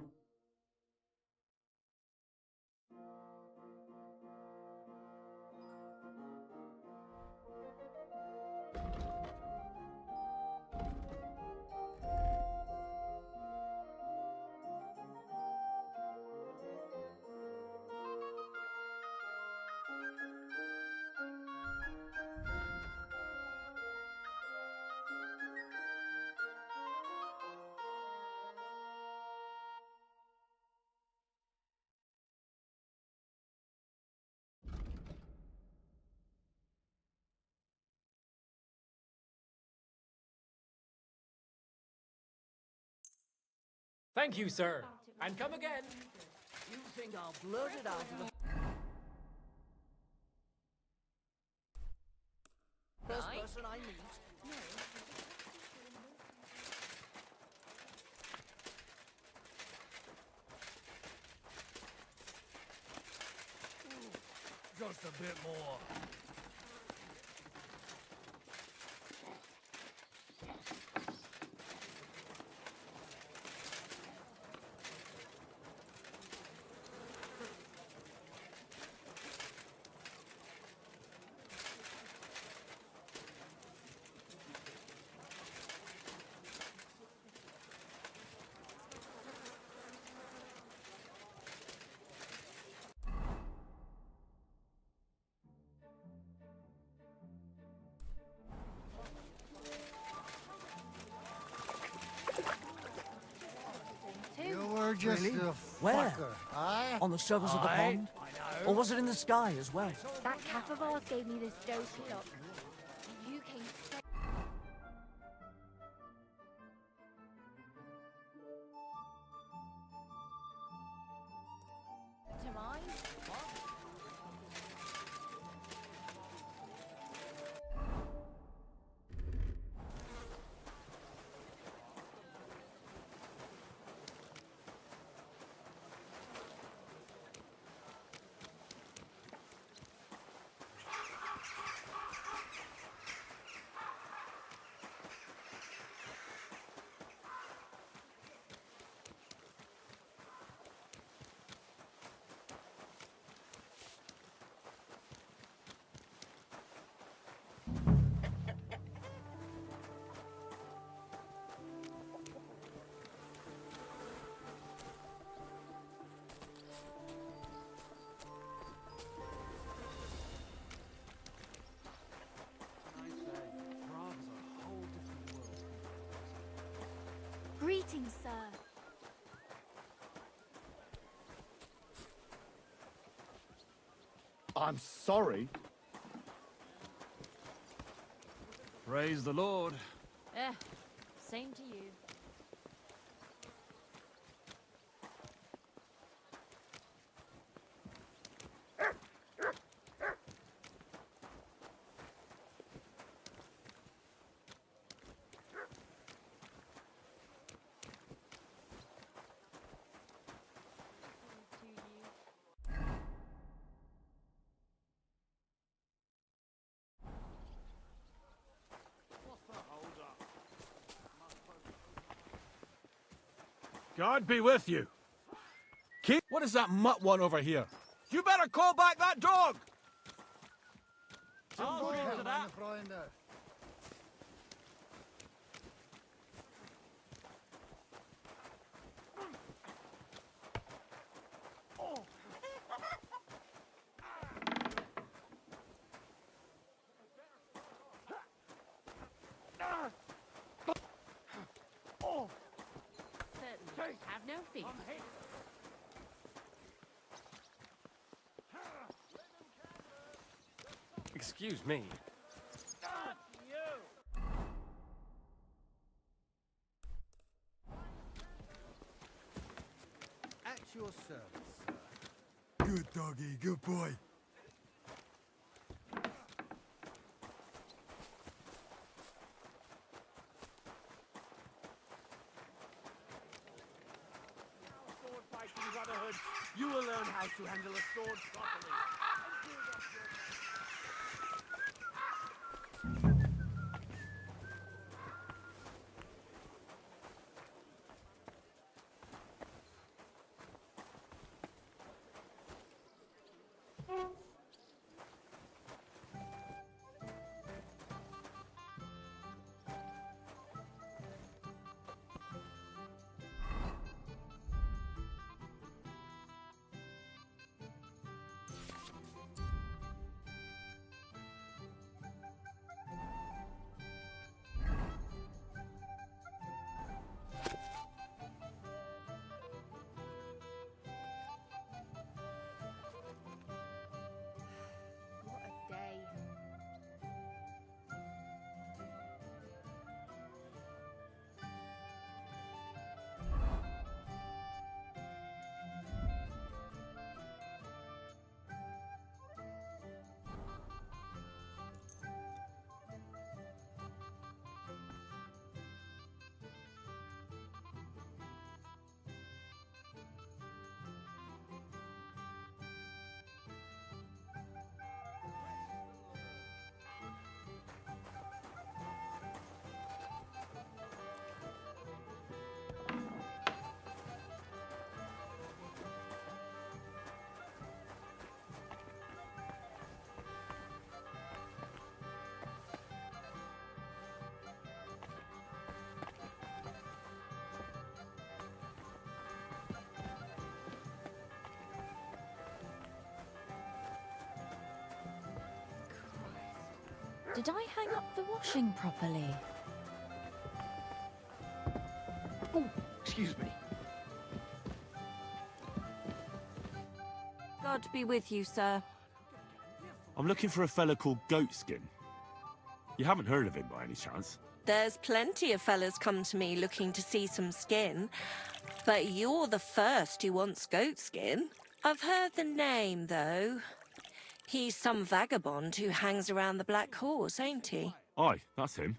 Thank you, sir. And come again. You think I'll blurt it out of the... First person I meet. Just a bit more. You were just Really? a Where? fucker, aye? On the surface of the pond? Or was it in the sky as well? That calf of ours gave me this dopey look. You came straight... to mine? Greetings, sir. I'm sorry. Praise the Lord. Same to you. God be with you. Keep. What is that mutt want over here? You better call back that dog! I'll see to that. Certainly. Have no fear. Excuse me. doggy, good boy. Sword fighting brotherhood, you will learn how to handle a sword properly. What a day. Did I hang up the washing properly? Oh, excuse me. God be with you, sir. I'm looking for a fella called Goatskin. You haven't heard of him by any chance? There's plenty of fellas come to me looking to see some skin, but you're the first who wants goat skin. I've heard the name, though. He's some vagabond who hangs around the Black Horse, ain't he? Aye, that's him.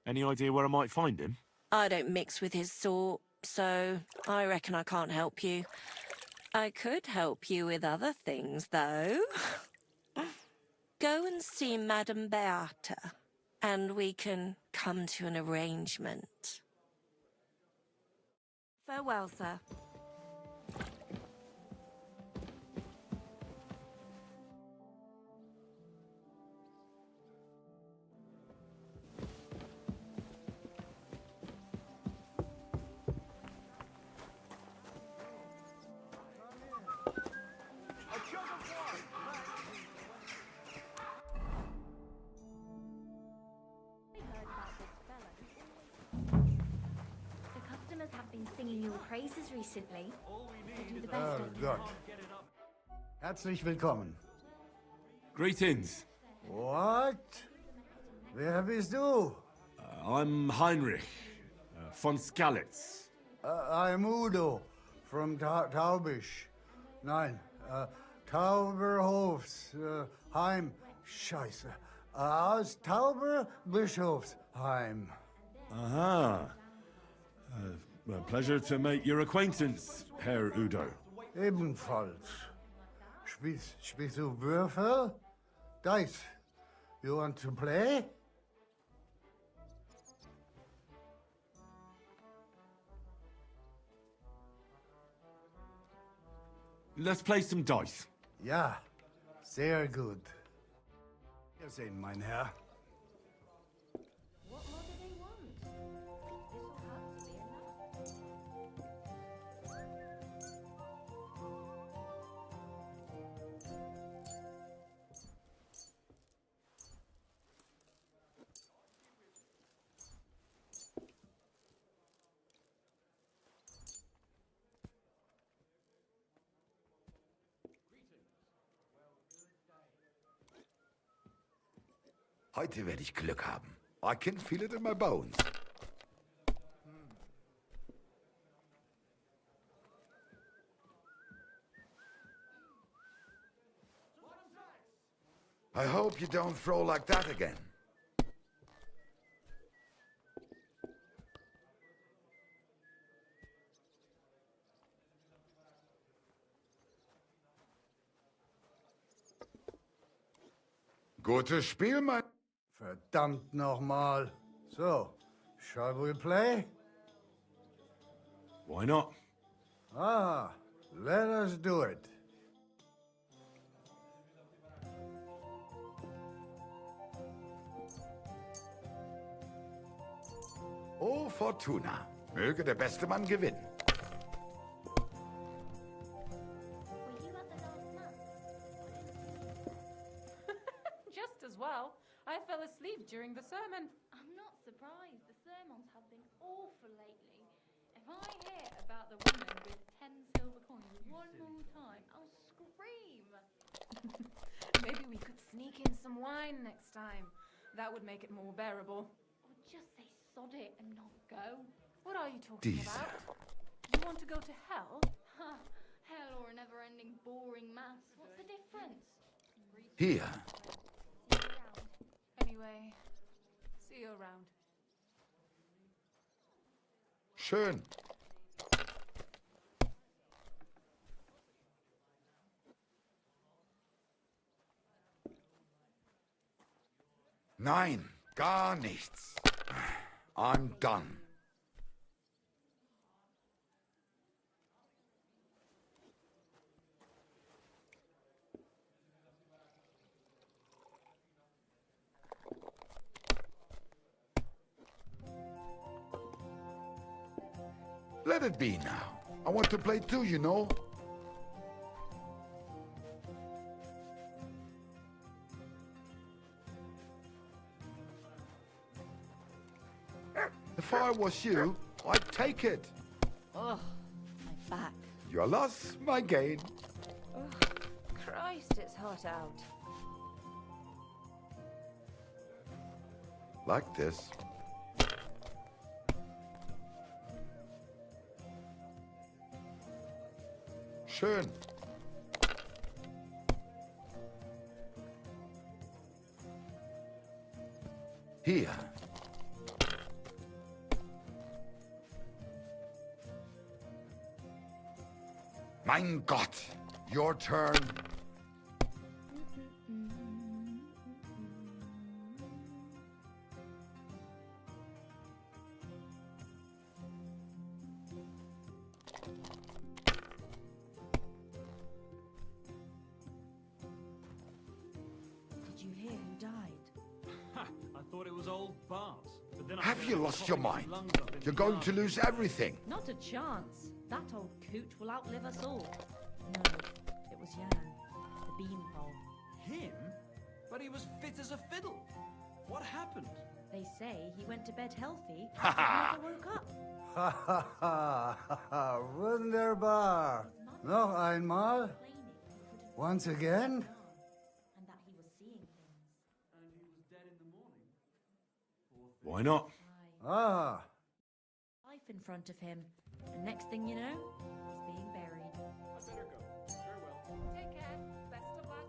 Any idea where I might find him? I don't mix with his sort, so I reckon I can't help you. I could help you with other things, though. Go and see Madame Beata, and we can come to an arrangement. Farewell, sir. The customers have been singing your praises recently. They do the best Oh they can. Gott. Herzlich willkommen. Greetings. What? Wer bist du? I'm Heinrich, von Skalitz. I'm Udo from Taubisch. Nein, Tauberhofs, Heim. Scheiße. Aus Tauberbischofsheim. Aha. A pleasure to make your acquaintance, Herr Udo. Ebenfalls. Spielst du Würfel? Dice. You want to play? Let's play some dice. Ja, sehr gut. Wiedersehen, mein Herr. What more do they want? This will have to be enough. Heute werde ich Glück haben. I can feel it in my bones. hope you don't throw like that again. Gutes Spiel, mein... Verdammt nochmal. So, shall we play? Why not? Ah, let us do it. Oh, Fortuna. Möge der beste Mann gewinnen. Just as well. I fell asleep during the sermon. I'm not surprised. The sermons have been awful lately. If I hear about the woman with 10 silver coins one more time, I'll scream. Maybe we could sneak in some wine next time. That would make it more bearable. Or just say sod it and not go. What are you talking about? You want to go to hell? Ha! Hell or a never-ending boring mass. What's the difference? Hier. Anyway, see you around. Schön. Nein, gar nichts. I'm done. Let it be now. I want to play too, you know. If I was you, I'd take it. Ugh, my back. Your loss, my gain. Ugh, Christ, it's hot out. Like this. Schön. Hier. Mein Gott, your turn. Did you hear who died? Ha! I thought it was old Bart. But then I Have heard you him lost your coughing his mind? lungs up in You're the going to garden. lose everything. Not a chance. That old coot will outlive us all. No, it was Jan, the beanpole. Him? But he was fit as a fiddle. What happened? They say he went to bed healthy Ha ha! and never woke up. Ha ha ha ha ha! Wunderbar! Noch einmal? Once again? And that he was seeing things. And he was dead in the morning. Why not? Ah, Life in front of him. And next thing you know, he's being buried. I better go. Farewell. Take care. Best of luck.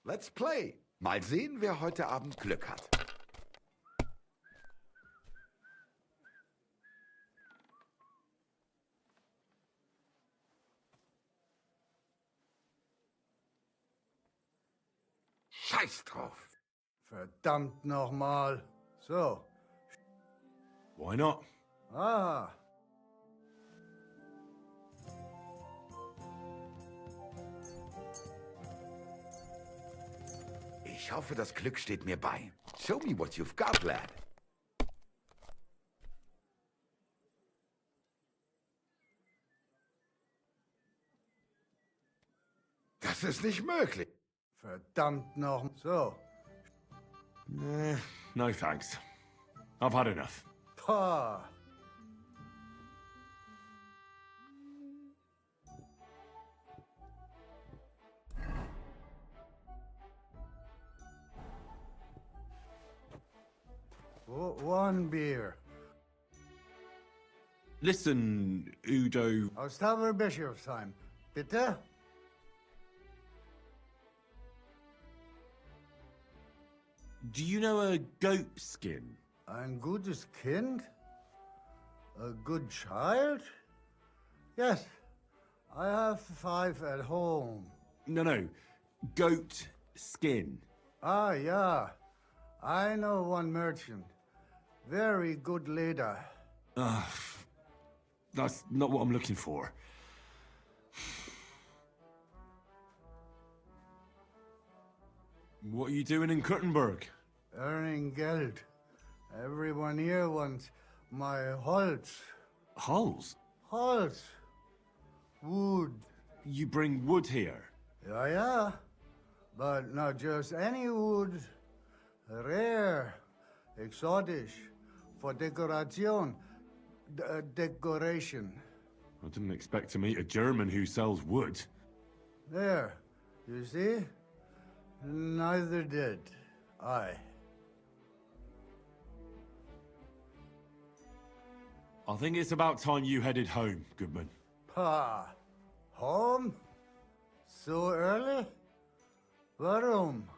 Let's play. Mal sehen, wer heute Abend Glück hat. Scheiß drauf. verdammt nochmal. So. Why not? Ah. Ich hoffe, das Glück steht mir bei. Show me what you've got, lad. Das ist nicht möglich. Verdammt noch. So. No thanks. I've had enough. Pah. One beer. Listen, Udo. Aus Tauberbischofsheim. Bitte? Do you know a goat skin? Ein gutes Kind? A good child? Yes. I have 5 at home. No. Goat skin. Ah, yeah. I know one merchant. Very good leader. That's not what I'm looking for. What are you doing in Kuttenberg? Earning Geld. Everyone here wants my Holz. Hulls? Holz. Wood. You bring wood here? Yeah. But not just any wood. Rare. Exotic. For decoration. Decoration. I didn't expect to meet a German who sells wood. There. You see? Neither did I. I think it's about time you headed home, Goodman. Pa. Home? So early? Warum?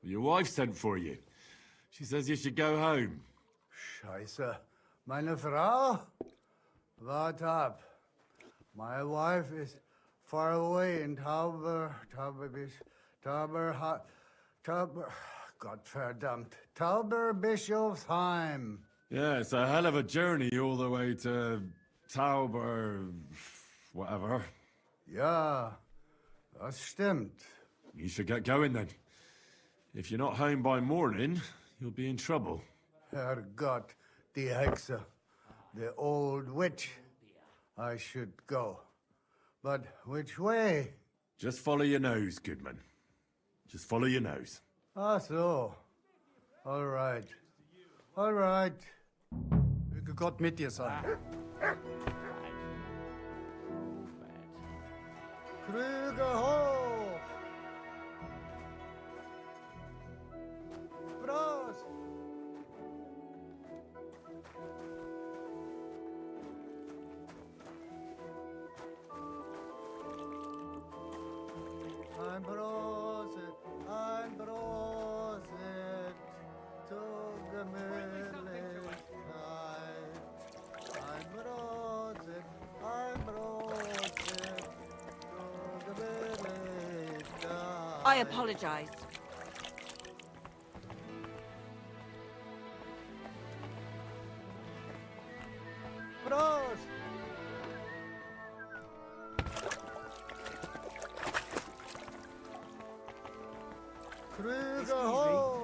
Your wife sent for you. She says you should go home. Scheiße. Meine Frau? Wart up. My wife is far away in Tauberbischofsheim. Yeah, it's a hell of a journey all the way to Tauber... whatever. Ja, das stimmt. You should get going then. If you're not home by morning, you'll be in trouble. Herrgott, die Hexe. The old witch. I should go. But which way? Just follow your nose, Goodman. Just follow your nose. Ah, so. All right. All right. Möge Gott mit dir sein. Krüge hoch! Prost! Ein Prosit zur Gemütlichkeit. Ein Prosit zur Gemütlichkeit. I apologize. Prost! Krüge hoch!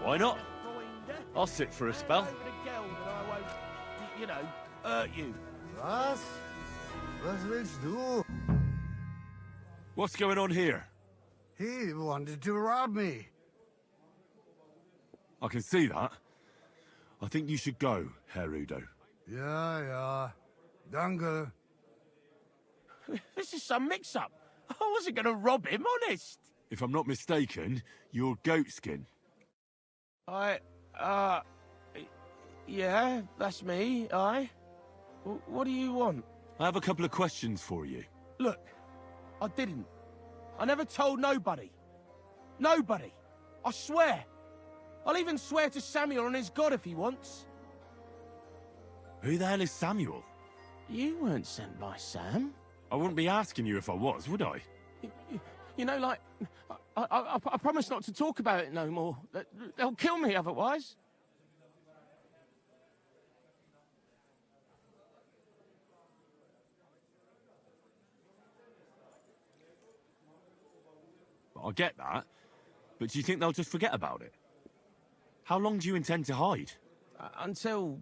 Why not? I'll sit for a spell. You know, hurt you. Was? Was willst du? What's going on here? He wanted to rob me. I can see that. I think you should go, Herr Udo. Ja. Danke. This is some mix-up. I wasn't going to rob him, honest. If I'm not mistaken, you're Goatskin. Yeah, that's me, What do you want? I have a couple of questions for you. Look, I didn't. I never told nobody. Nobody. I swear. I'll even swear to Samuel on his god if he wants. Who the hell is Samuel? You weren't sent by Sam. I wouldn't be asking you if I was, would I? You know, like, I promise not to talk about it no more. They'll kill me otherwise. I get that, but do you think they'll just forget about it? How long do you intend to hide? Until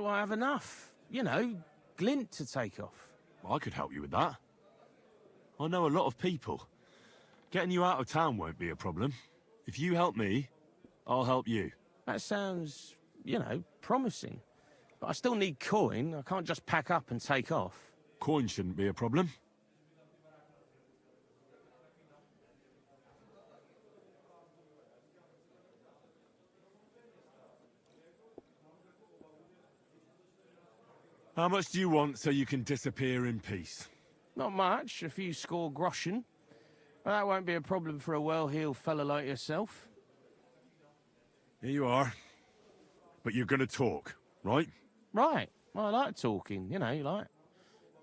I have enough. You know, glint to take off. I could help you with that. I know a lot of people. Getting you out of town won't be a problem. If you help me, I'll help you. That sounds, you know, promising. But I still need coin. I can't just pack up and take off. Coin shouldn't be a problem. How much do you want so you can disappear in peace? Not much, a few score groschen. But that won't be a problem for a well-heeled fella like yourself. Here you are. But you're gonna talk, right? Right. Well, I like talking, you know, like...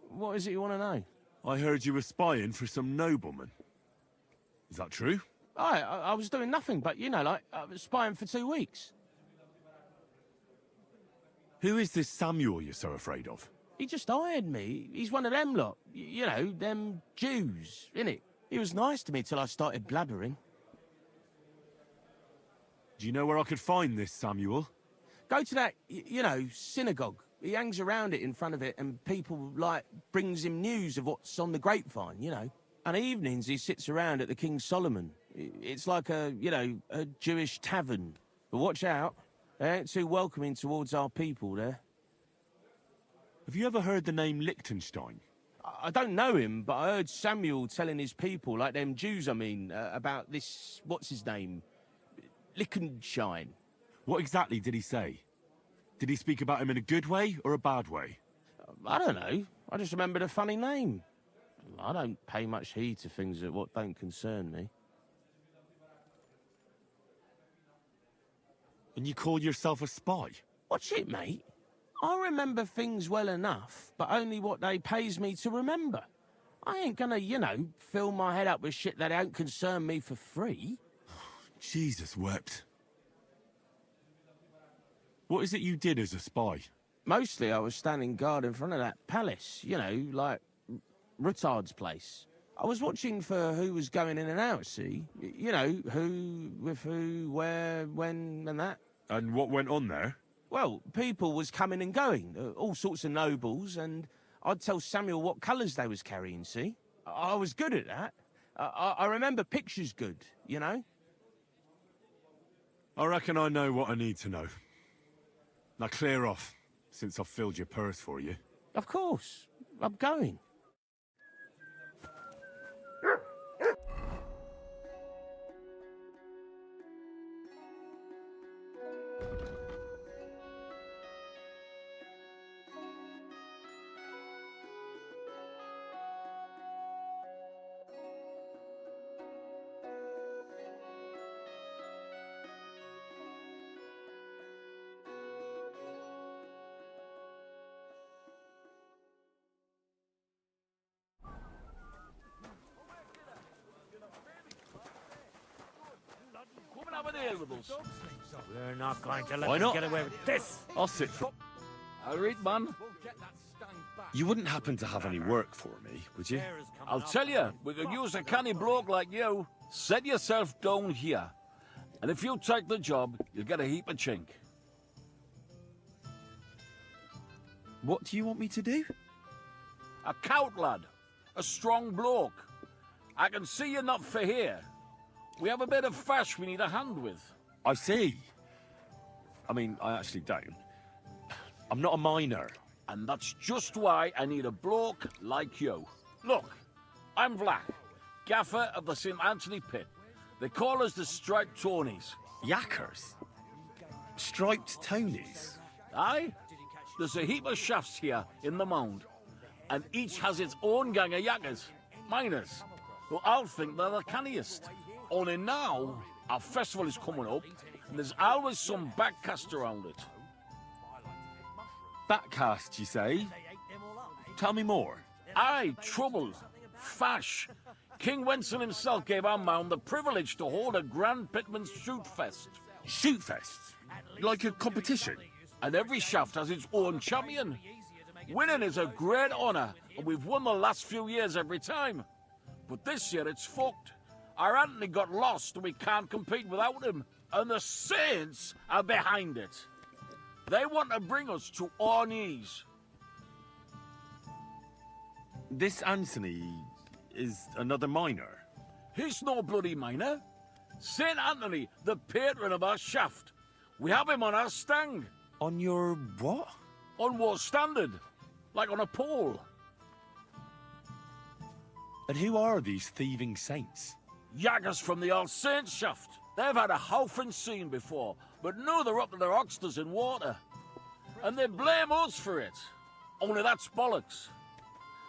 What is it you want to know? I heard you were spying for some nobleman. Is that true? I was doing nothing but, you know, like, I was spying for 2 weeks. Who is this Samuel you're so afraid of? He just hired me. He's one of them lot. You know, them Jews, innit? He was nice to me till I started blabbering. Do you know where I could find this Samuel? Go to that, you know, synagogue. He hangs around it in front of it and people, like, brings him news of what's on the grapevine, you know. And evenings he sits around at the King Solomon. It's like a, you know, a Jewish tavern. But watch out. They ain't too welcoming towards our people there. Have you ever heard the name Liechtenstein? I don't know him, but I heard Samuel telling his people, like them Jews, I mean, about this, what's his name? Liechtenstein. What exactly did he say? Did he speak about him in a good way or a bad way? I don't know. I just remembered a funny name. I don't pay much heed to things that what don't concern me. And you call yourself a spy? Watch it, mate. I remember things well enough, but only what they pays me to remember. I ain't gonna, you know, fill my head up with shit that don't concern me for free. Jesus wept. What is it you did as a spy? Mostly I was standing guard in front of that palace, you know, like Rutard's place. I was watching for who was going in and out, see? You know, who, with who, where, when, and that. And what went on there? Well, people was coming and going, all sorts of nobles, and I'd tell Samuel what colours they was carrying, see? I was good at that. I remember pictures good, you know? I reckon I know what I need to know. Now clear off, since I've filled your purse for you. Of course. I'm going. We're not going to let Why them not? get away with this. I'll sit for... I'll read, man. You wouldn't happen to have any work for me, would you? I'll tell you, we could use a canny bloke like you. Set yourself down here. And if you take the job, you'll get a heap of chink. What do you want me to do? A cout lad. A strong bloke. I can see you're not for here. We have a bit of fash we need a hand with. I see. I mean, I actually don't. I'm not a miner. And that's just why I need a bloke like you. Look, I'm Vlach, gaffer of the St. Anthony Pit. They call us the Striped Tonys. Yakkers? Striped Tonys? Aye? There's a heap of shafts here in the mound, and each has its own gang of yakkers, miners, who all think they're the canniest. Only now, our festival is coming up, and there's always some backcast around it. Backcast, you say? Tell me more. Aye, trouble. Fash. King Wenzel himself gave our mound the privilege to hold a Grand Pitman's Shoot Fest. Shoot Fest? Like a competition? And every shaft has its own champion. Winning is a great honour, and we've won the last few years every time. But this year it's fucked. Our Anthony got lost and we can't compete without him. And the Saints are behind it. They want to bring us to our knees. This Anthony is another minor. He's no bloody minor. Saint Anthony, the patron of our shaft. We have him on our stang. On your what? On what standard? Like on a pole. And who are these thieving saints? Yaggers from the All Saints shaft. They've had a howfing scene before, but now they're up to their oxters in water. And they blame us for it. Only that's bollocks.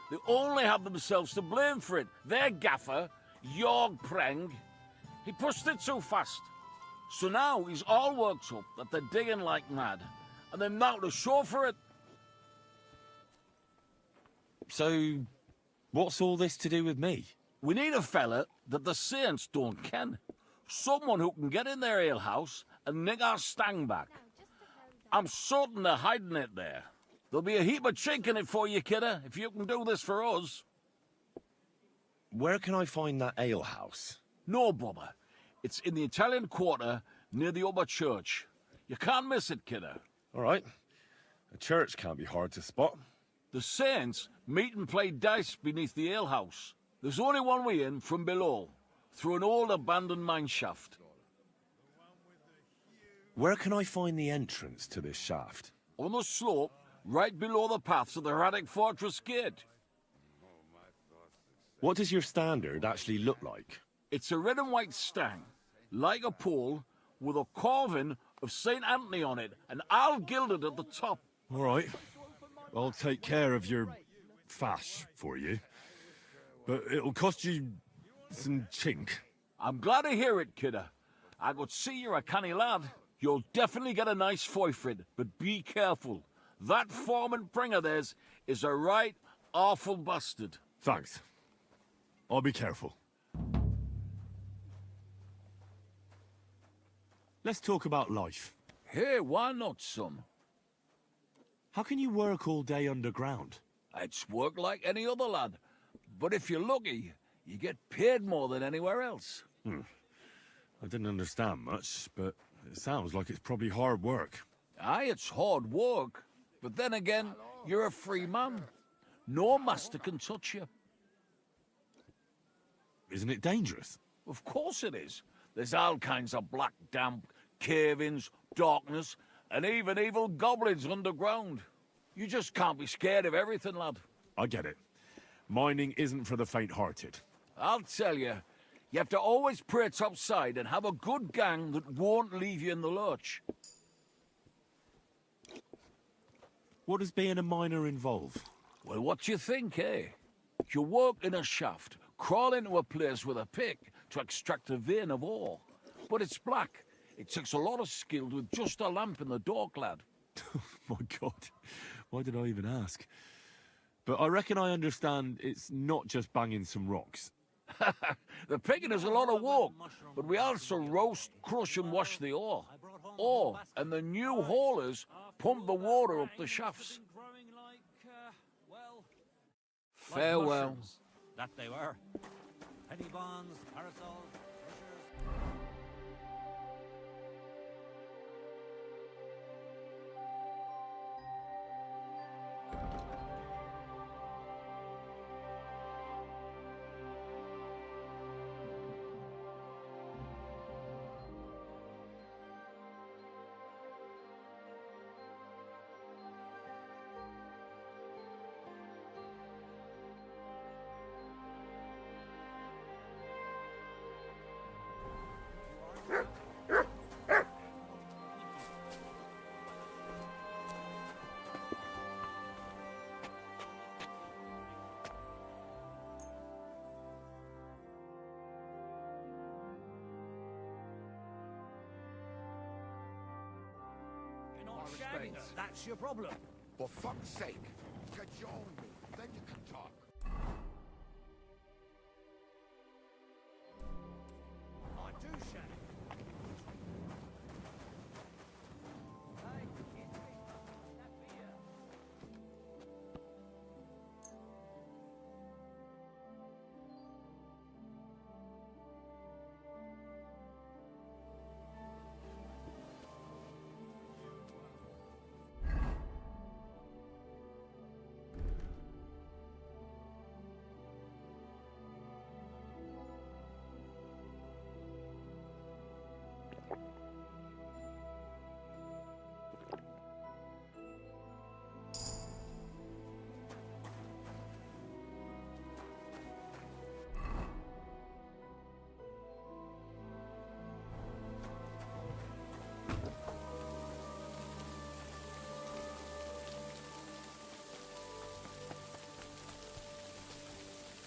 They only have themselves to blame for it. Their gaffer, Jorg Preng, he pushed it too fast. So now he's all worked up that they're digging like mad, and they're now to show for it. So, what's all this to do with me? We need a fella that the Saints don't ken. Someone who can get in their alehouse and nick our stang back. I'm certain they're hiding it there. There'll be a heap of chink in it for you, kidder, if you can do this for us. Where can I find that alehouse? No bother. It's in the Italian Quarter near the upper church. You can't miss it, kidder. All right. A church can't be hard to spot. The Saints meet and play dice beneath the alehouse. There's only one way in from below, through an old abandoned mine shaft. Where can I find the entrance to this shaft? On the slope, right below the paths of the Radic Fortress Gate. What does your standard actually look like? It's a red and white stang, like a pole, with a carving of St. Anthony on it, and all gilded at the top. All right. I'll take care of your fash for you. But it'll cost you some chink. I'm glad to hear it, kidder. I could see you're a canny lad. You'll definitely get a nice foy for it, but be careful. That foreman Pring of theirs is a right awful bastard. Thanks. I'll be careful. Let's talk about life. Hey, why not, son? How can you work all day underground? It's work like any other lad. But if you're lucky, you get paid more than anywhere else. I didn't understand much, but it sounds like it's probably hard work. Aye, it's hard work. But then again, you're a free man. No master can touch you. Isn't it dangerous? Of course it is. There's all kinds of black damp, cave-ins, darkness, and even evil goblins underground. You just can't be scared of everything, lad. I get it. Mining isn't for the faint-hearted. I'll tell you, you have to always pray topside and have a good gang that won't leave you in the lurch. What does being a miner involve? Well, what do you think, eh? You work in a shaft, crawl into a place with a pick to extract a vein of ore. But it's black. It takes a lot of skill with just a lamp in the dark, lad. My God, why did I even ask? But I reckon I understand it's not just banging some rocks. The picking is a lot of work, but we also roast, crush and wash the ore. Ore, and the new haulers pump the water up the shafts. Farewell. That they were. Penny bonds, parasols, shagging her. That's your problem. For fuck's sake, cajole me, then you can talk. I do shag.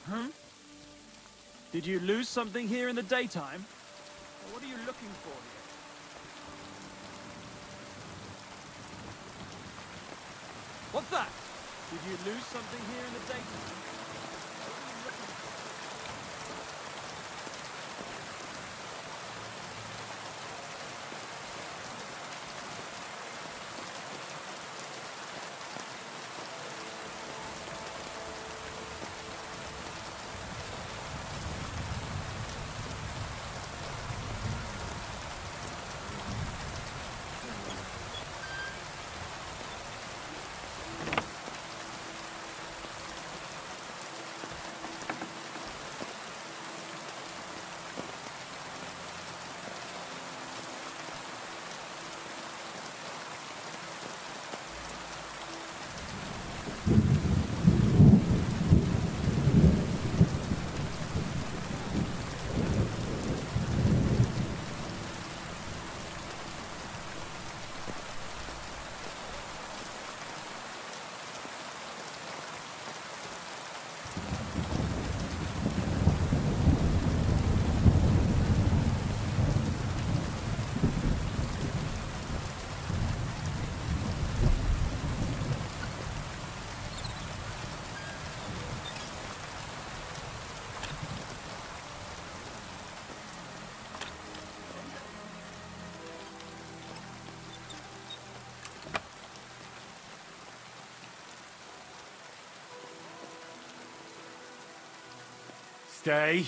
Huh? Did you lose something here in the daytime? Or what are you looking for here? What's that? Did you lose something here in the daytime? What are you looking for? Stay.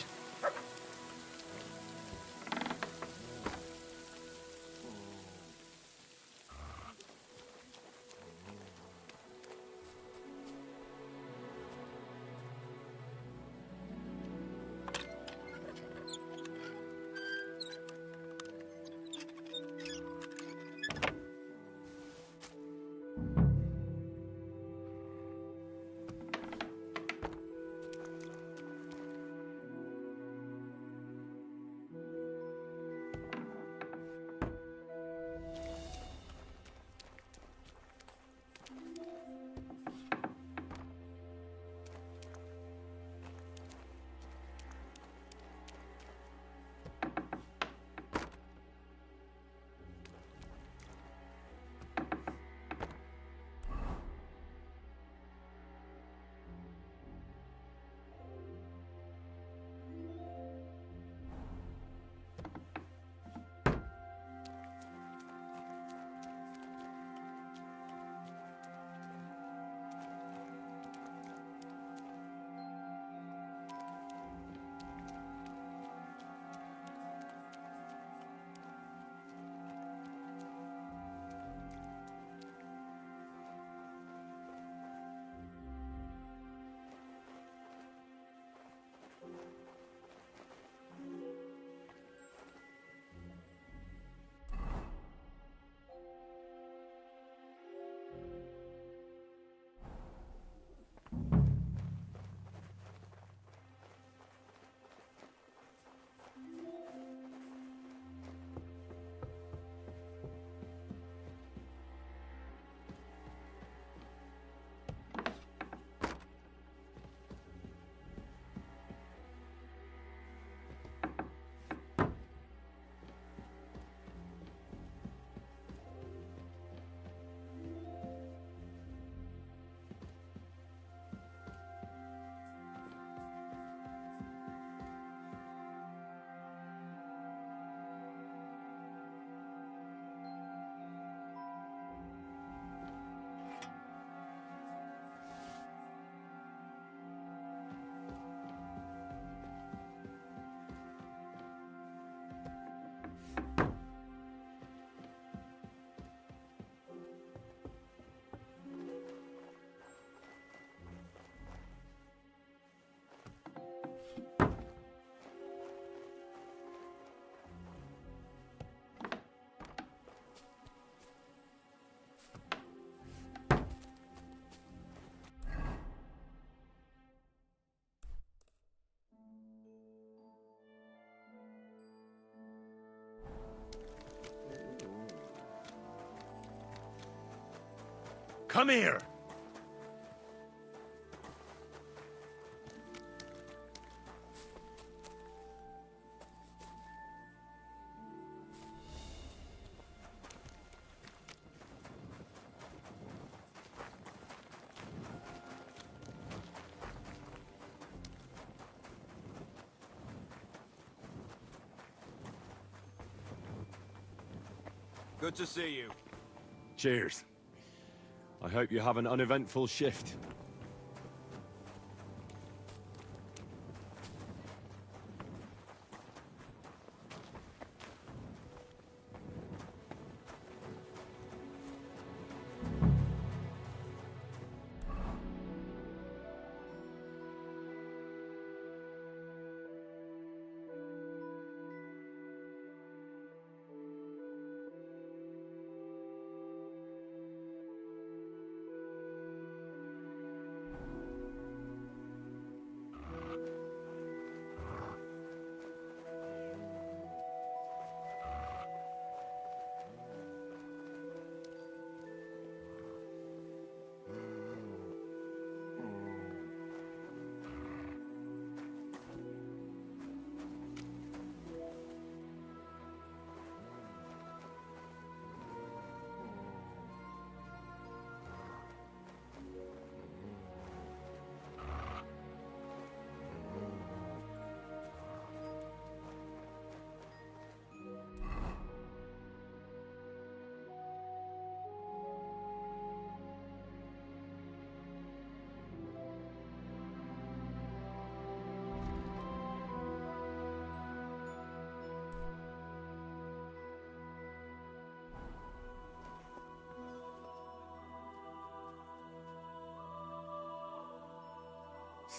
Come here! Good to see you. Cheers. I hope you have an uneventful shift.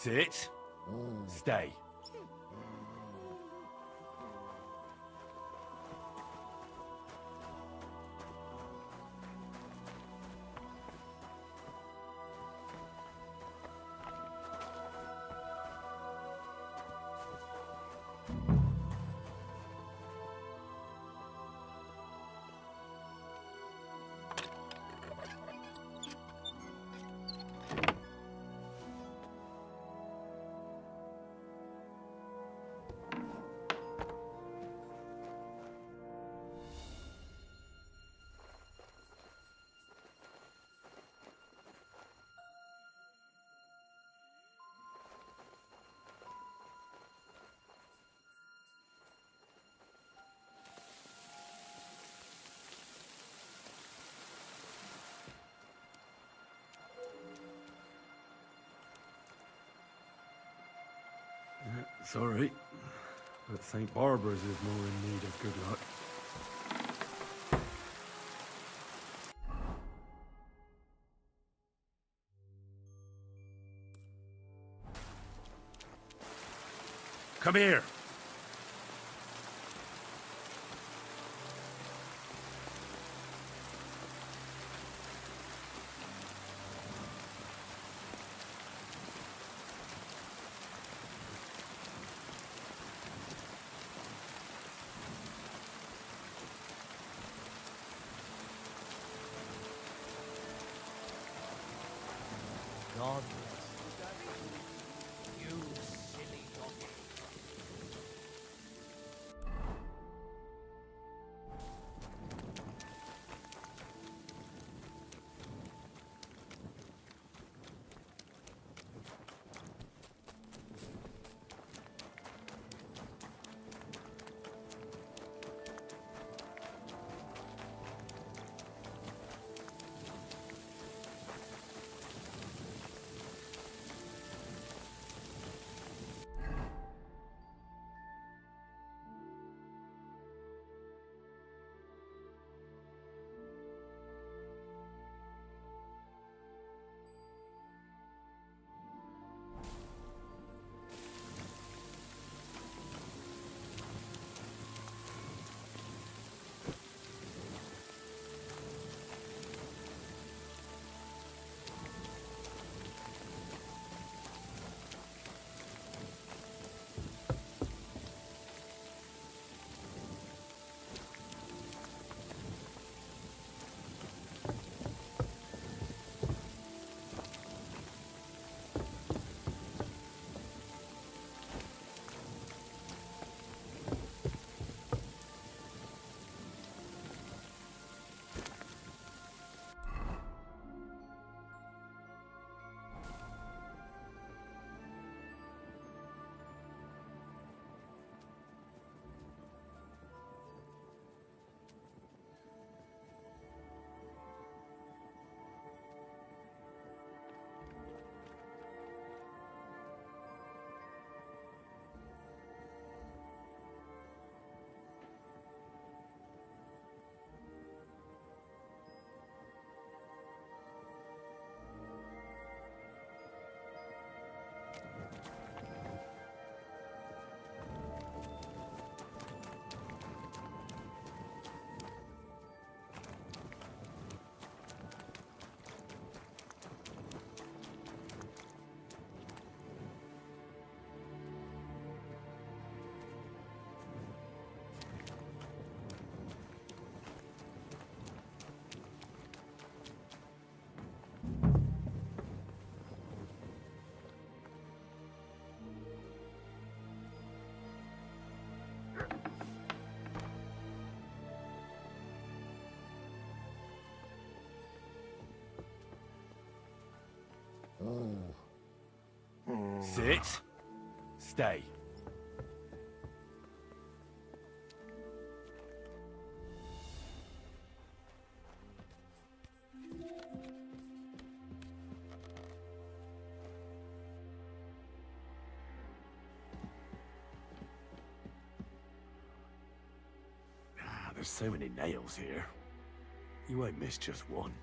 Sit. Stay. Sorry, but St. Barbara's is more in need of good luck. Come here! God you silly donkey. Sit. Stay. There's so many nails here. You won't miss just one.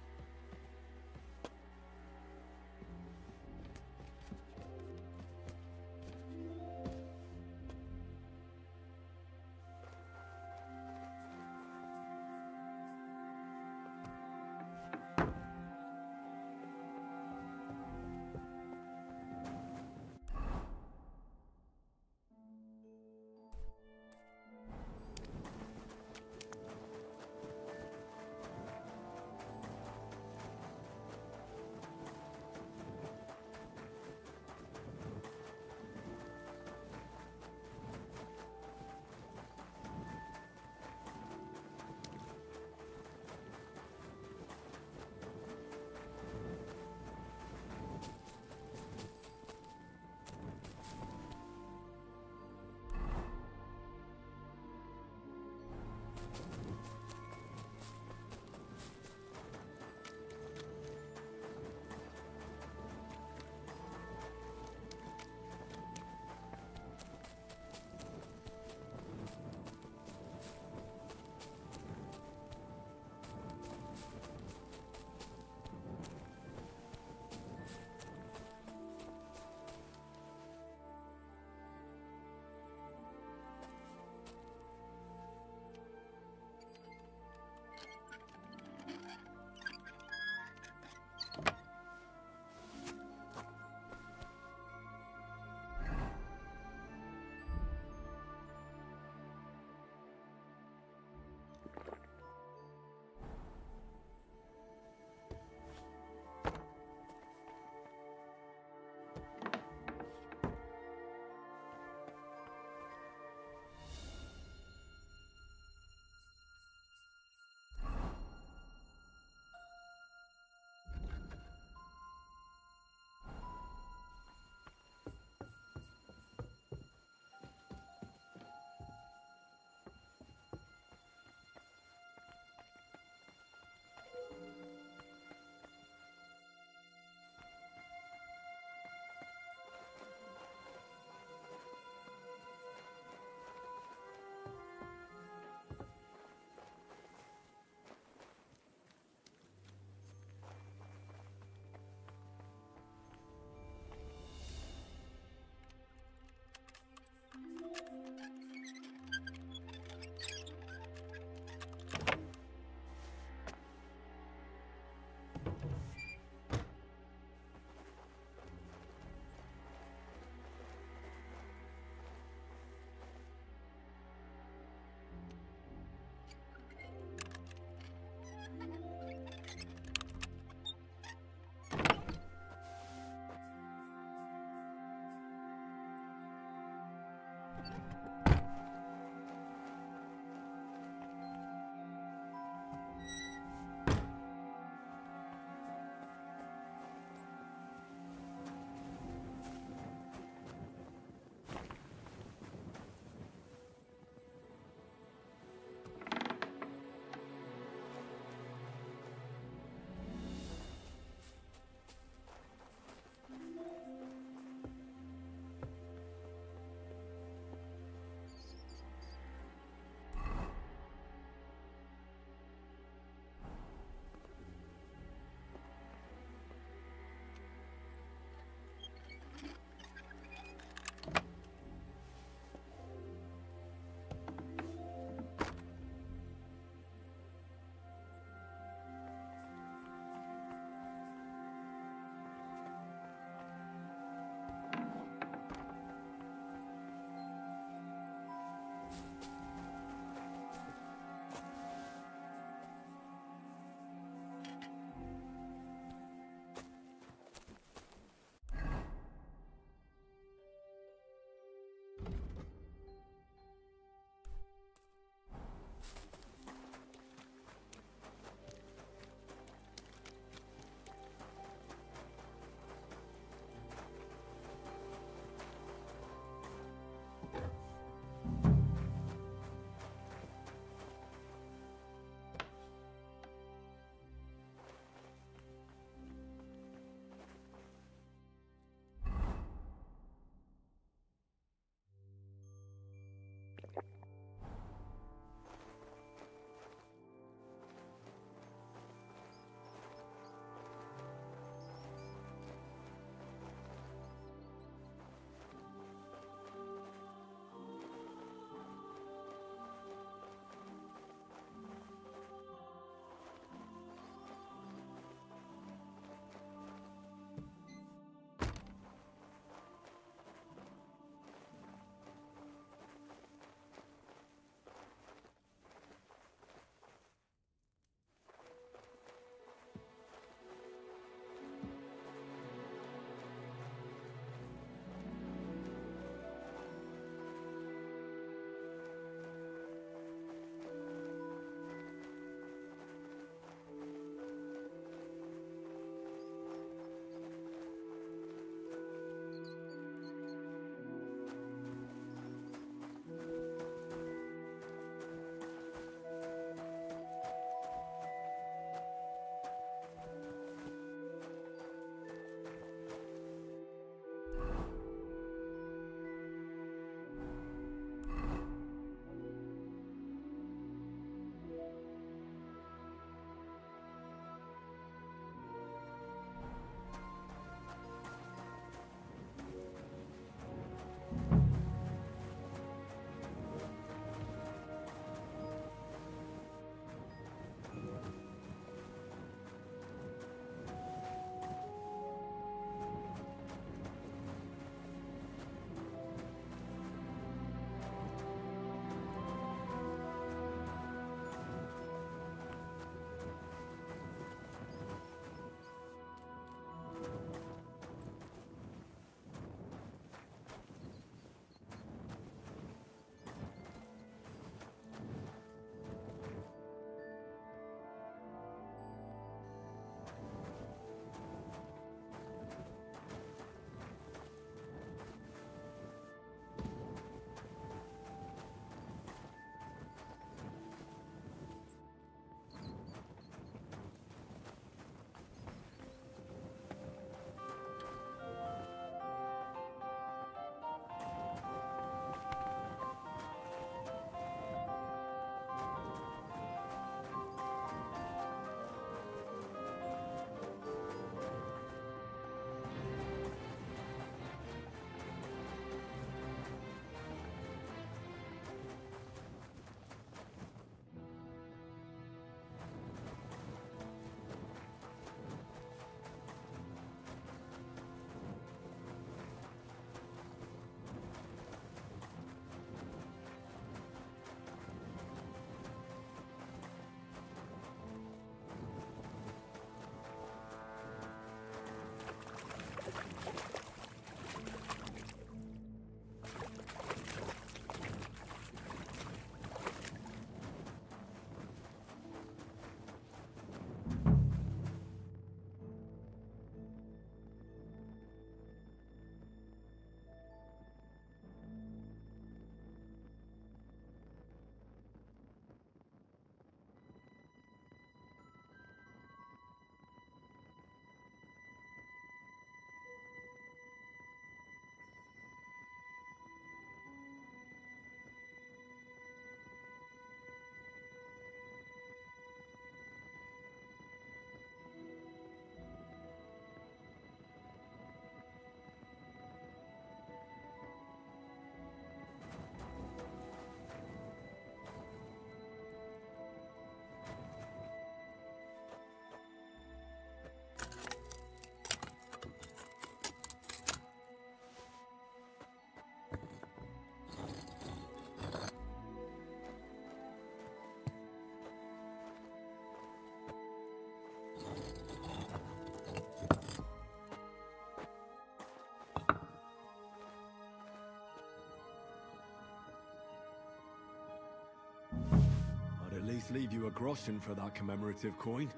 least leave you a groschen for that commemorative coin.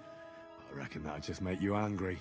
I reckon that'd just make you angry.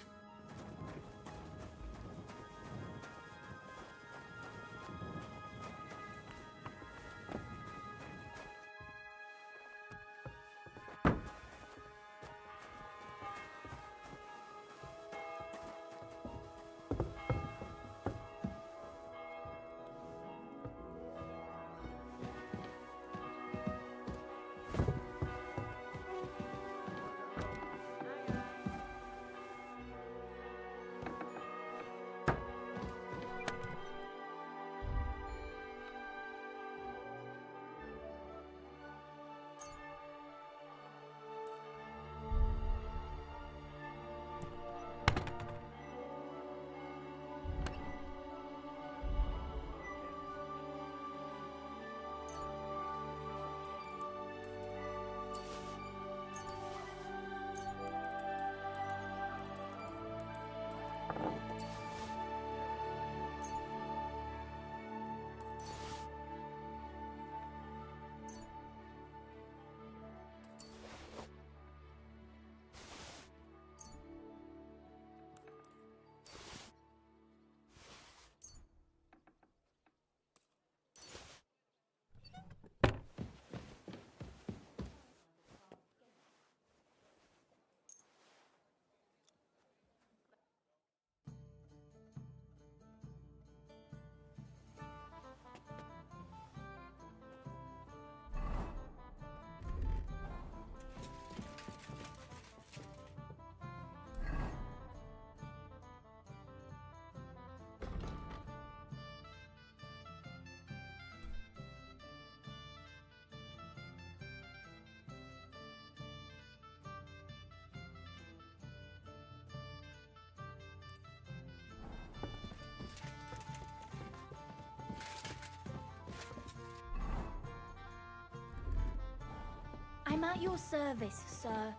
I'm at your service, sir.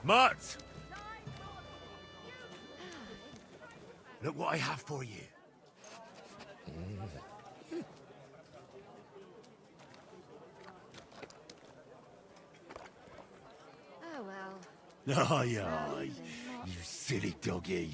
Mutt! Look what I have for you. Oh well. Aye, aye, you silly doggy.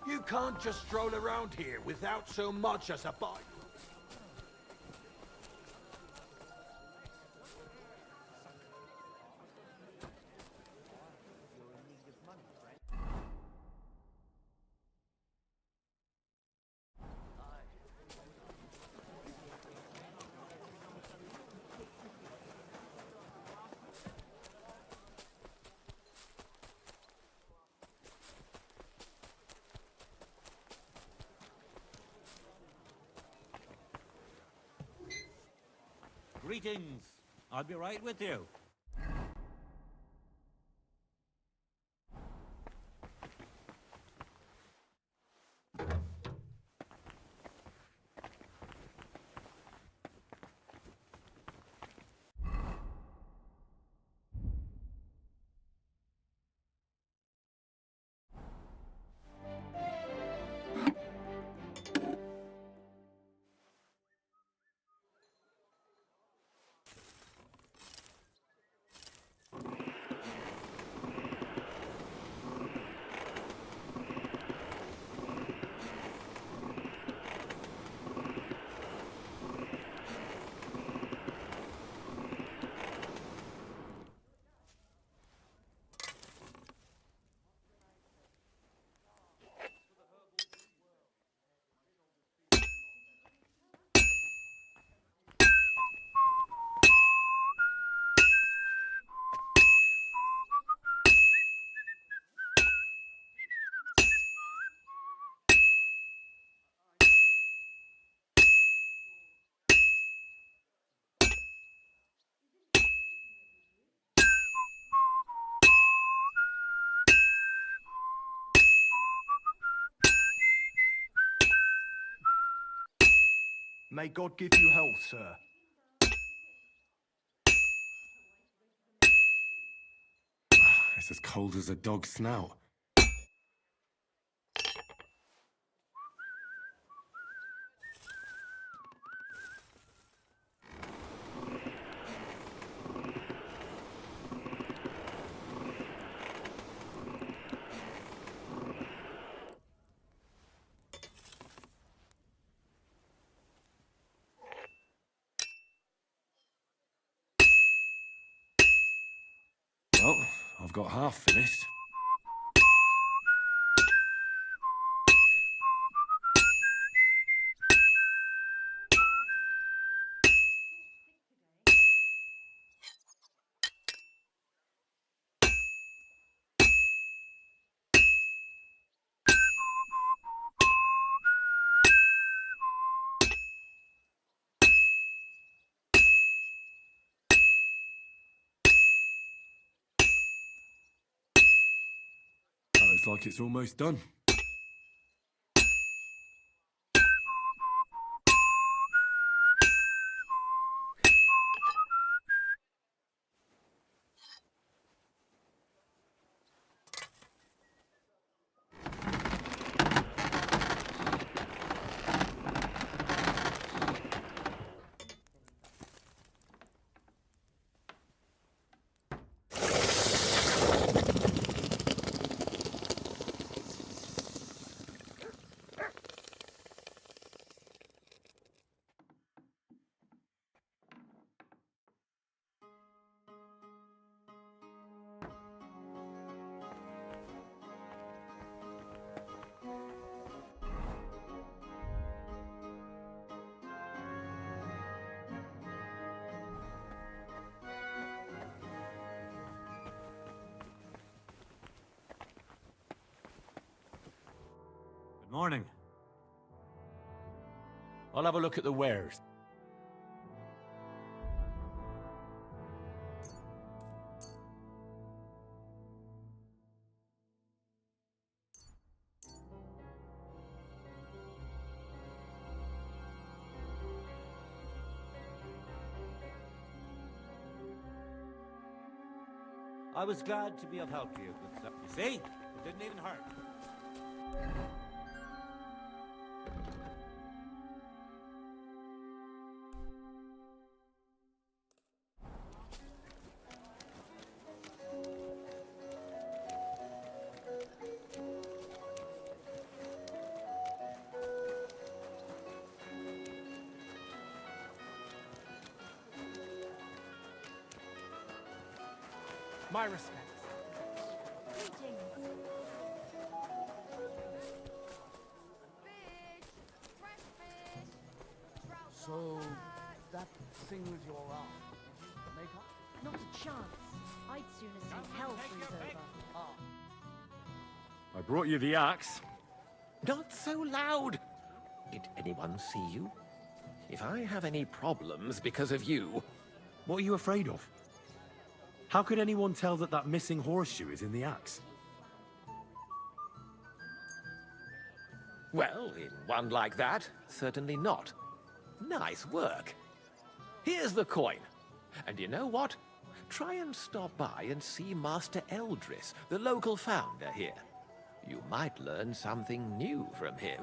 You can't just stroll around here without so much as a bite. Greetings. I'll be right with you. May God give you health, sir. It's as cold as a dog's snout. Well, I've got half finished. Looks like it's almost done. Good morning. I'll have a look at the wares. I was glad to be of help to you, good sir. You see? It didn't even hurt. My respects. So, that thing with your arm, make up? Not a chance. I'd sooner see hell freeze over. I brought you the axe. Not so loud! Did anyone see you? If I have any problems because of you, What are you afraid of? How could anyone tell that that missing horseshoe is in the axe? Well, in one like that, certainly not. Nice work. Here's the coin. And you know what? Try and stop by and see Master Eldris, the local founder here. You might learn something new from him.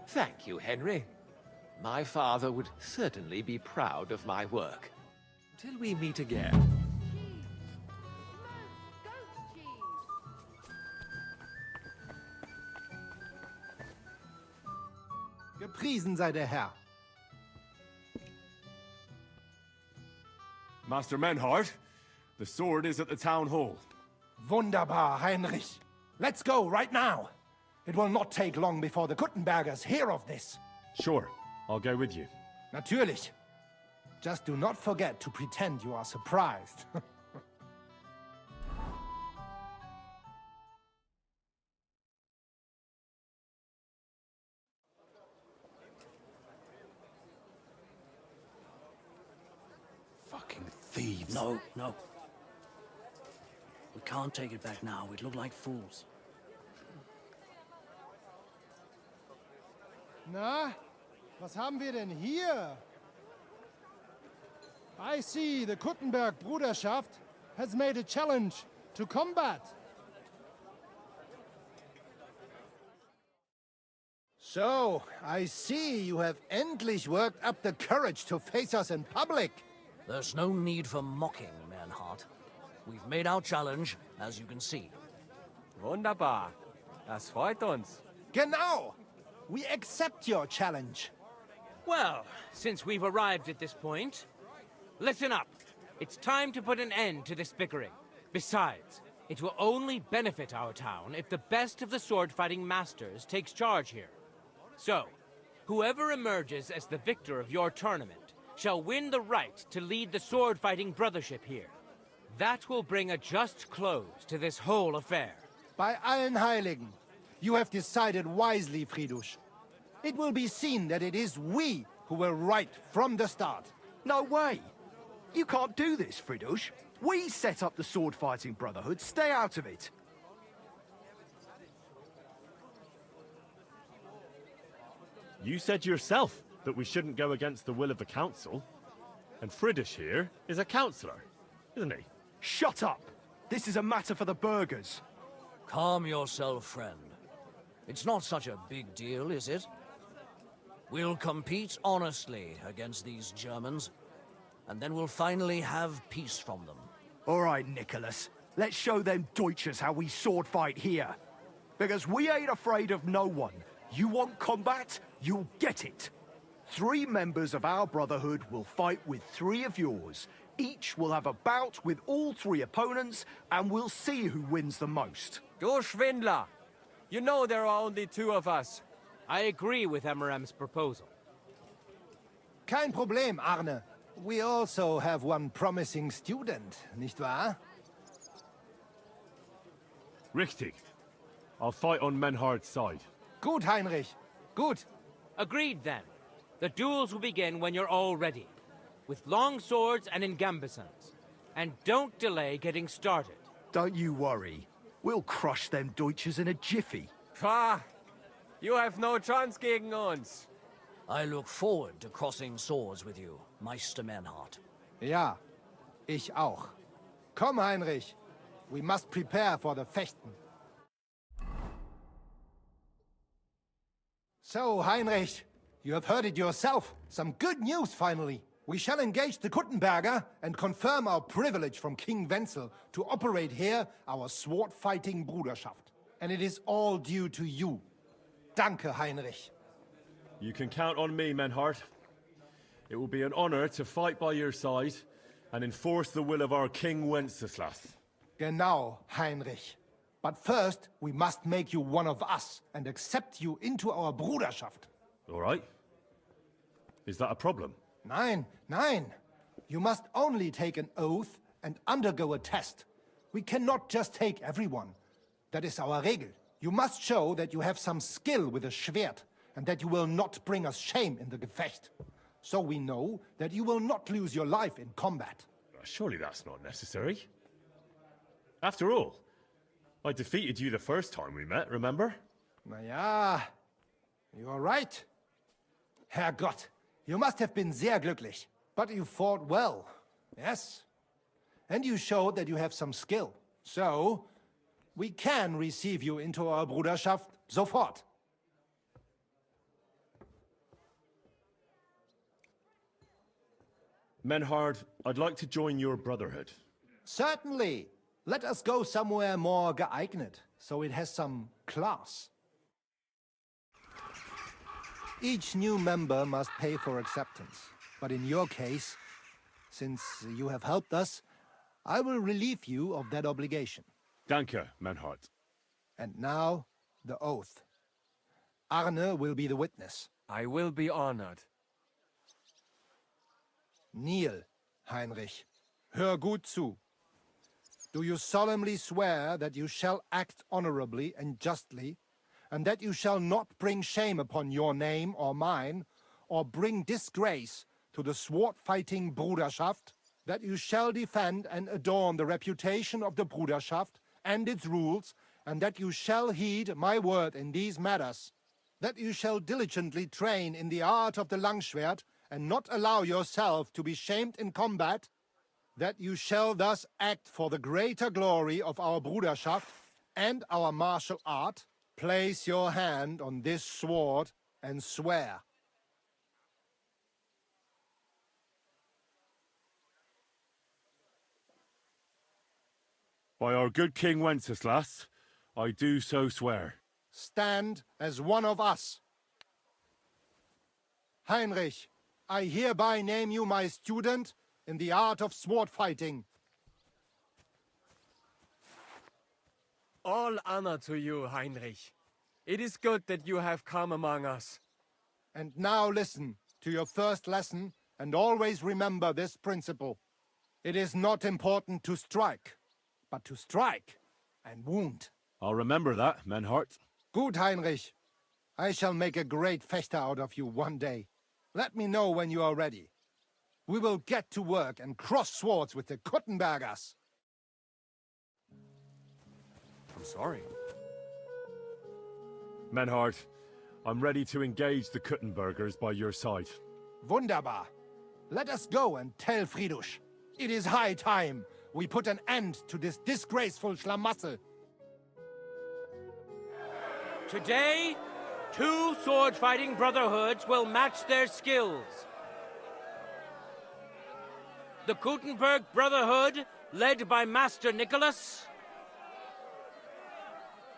Thank you, Henry. My father would certainly be proud of my work. Till we meet again. Gepriesen sei der Herr. Master Menhart, the sword is at the town hall. Wunderbar, Heinrich. Let's go right now. It will not take long before the Kuttenbergers hear of this. Sure, I'll go with you. Natürlich. Just do not forget to pretend you are surprised. Fucking thieves. No, no. We can't take it back now. We'd look like fools. Na, was haben wir denn hier? I see the Kuttenberg Bruderschaft has made a challenge to combat. So, I see you have endlich worked up the courage to face us in public. There's no need for mocking, Manhart. We've made our challenge, as you can see. Wunderbar. Das freut uns. Genau. We accept your challenge. Well, since we've arrived at this point, listen up. It's time to put an end to this bickering. Besides, it will only benefit our town if the best of the sword-fighting masters takes charge here. So, whoever emerges as the victor of your tournament shall win the right to lead the sword-fighting brothership here. That will bring a just close to this whole affair. Bei allen Heiligen, you have decided wisely, Fridush. It will be seen that it is we who were right from the start. No way! You can't do this, Fridush. We set up the sword-fighting brotherhood. Stay out of it. You said yourself that we shouldn't go against the will of the council. And Fridish here is a councillor, isn't he? Shut up! This is a matter for the burghers. Calm yourself, friend. It's not such a big deal, is it? We'll compete honestly against these Germans, and then we'll finally have peace from them. All right, Nicholas. Let's show them Deutschers how we sword fight here. Because we ain't afraid of no one. You want combat? You'll get it. 3 members of our brotherhood will fight with 3 of yours. Each will have a bout with all 3 opponents, and we'll see who wins the most. Du Schwindler! You know there are only 2 of us. I agree with Emerem's proposal. Kein Problem, Arne. We also have one promising student, nicht wahr? Richtig. I'll fight on Menhard's side. Gut, Heinrich. Gut. Agreed, then. The duels will begin when you're all ready, with long swords and in gambesons. And don't delay getting started. Don't you worry. We'll crush them Deutschers in a jiffy. Pah! You have no chance gegen uns. I look forward to crossing swords with you, Meister Manhart. Ja, ich auch. Komm, Heinrich. We must prepare for the Fechten. So, Heinrich, you have heard it yourself. Some good news, finally. We shall engage the Kuttenberger and confirm our privilege from King Wenzel to operate here our sword-fighting Bruderschaft. And it is all due to you. Danke, Heinrich. You can count on me, Menhart. It will be an honor to fight by your side and enforce the will of our King Wenceslas. Genau, Heinrich. But first, we must make you one of us and accept you into our Bruderschaft. All right. Is that a problem? Nein, nein. You must only take an oath and undergo a test. We cannot just take everyone. That is our Regel. You must show that you have some skill with a Schwert and that you will not bring us shame in the Gefecht. so we know that you will not lose your life in combat. Surely that's not necessary. After all, I defeated you the first time we met, remember? Na ja, you are right. Herrgott, you must have been sehr glücklich. But you fought well, yes? And you showed that you have some skill. So, we can receive you into our Bruderschaft sofort. Menhard, I'd like to join your brotherhood. Certainly. Let us go somewhere more geeignet, so it has some class. Each new member must pay for acceptance. But in your case, since you have helped us, I will relieve you of that obligation. Danke, Menhard. And now, the oath. Arne will be the witness. I will be honored. Kneel, Heinrich. Hör gut zu. Do you solemnly swear that you shall act honorably and justly, and that you shall not bring shame upon your name or mine, or bring disgrace to the sword-fighting Bruderschaft, that you shall defend and adorn the reputation of the Bruderschaft and its rules, and that you shall heed my word in these matters, that you shall diligently train in the art of the Langschwert, and not allow yourself to be shamed in combat, that you shall thus act for the greater glory of our Bruderschaft and our martial art, place your hand on this sword and swear. By our good King Wenceslas, I do so swear. Stand as one of us. Heinrich, I hereby name you my student in the art of sword fighting. All honor to you, Heinrich. It is good that you have come among us. And now listen to your first lesson, and always remember this principle. It is not important to strike, but to strike and wound. I'll remember that, Menhard. Gut, Heinrich. I shall make a great fechter out of you one day. Let me know when you are ready. We will get to work and cross swords with the Kuttenbergers. I'm sorry. Menhard, I'm ready to engage the Kuttenbergers by your side. Wunderbar. Let us go and tell Fridusch. It is high time we put an end to this disgraceful schlamassel. Today, 2 sword-fighting brotherhoods will match their skills. The Gutenberg Brotherhood, led by Master Nicholas.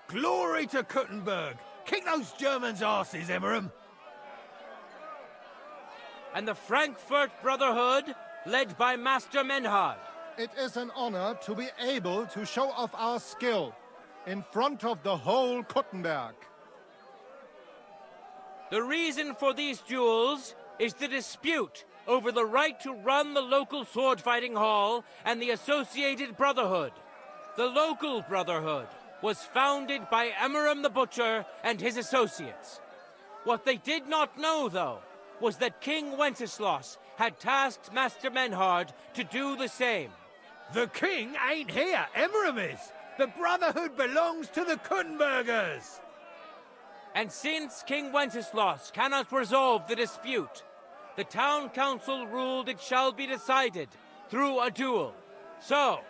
Glory to Kuttenberg! Kick those Germans' asses, Emmeram! And the Frankfurt Brotherhood, led by Master Menhard. It is an honor to be able to show off our skill in front of the whole Kuttenberg. The reason for these duels is the dispute over the right to run the local sword-fighting hall and the associated brotherhood. The local brotherhood was founded by Emmeram the Butcher and his associates. What they did not know, though, was that King Wenceslas had tasked Master Menhard to do the same. The king ain't here, Emmeram is! The Brotherhood belongs to the Kuttenbergers! And since King Wenceslas cannot resolve the dispute, the town council ruled it shall be decided through a duel. So,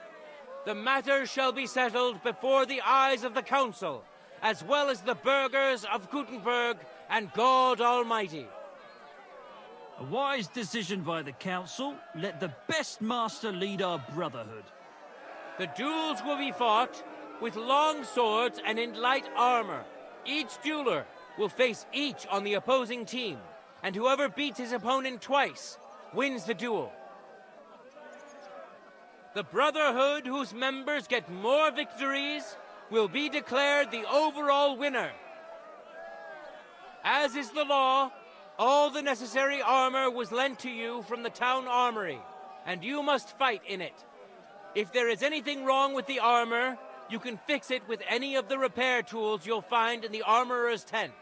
the matter shall be settled before the eyes of the council, as well as the burghers of Gutenberg and God Almighty. A wise decision by the council. Let the best master lead our brotherhood. The duels will be fought with long swords and in light armor. Each dueler will face each on the opposing team, and whoever beats his opponent twice wins the duel. The brotherhood whose members get more victories will be declared the overall winner. As is the law, all the necessary armor was lent to you from the town armory, and you must fight in it. If there is anything wrong with the armor, you can fix it with any of the repair tools you'll find in the armorer's tent.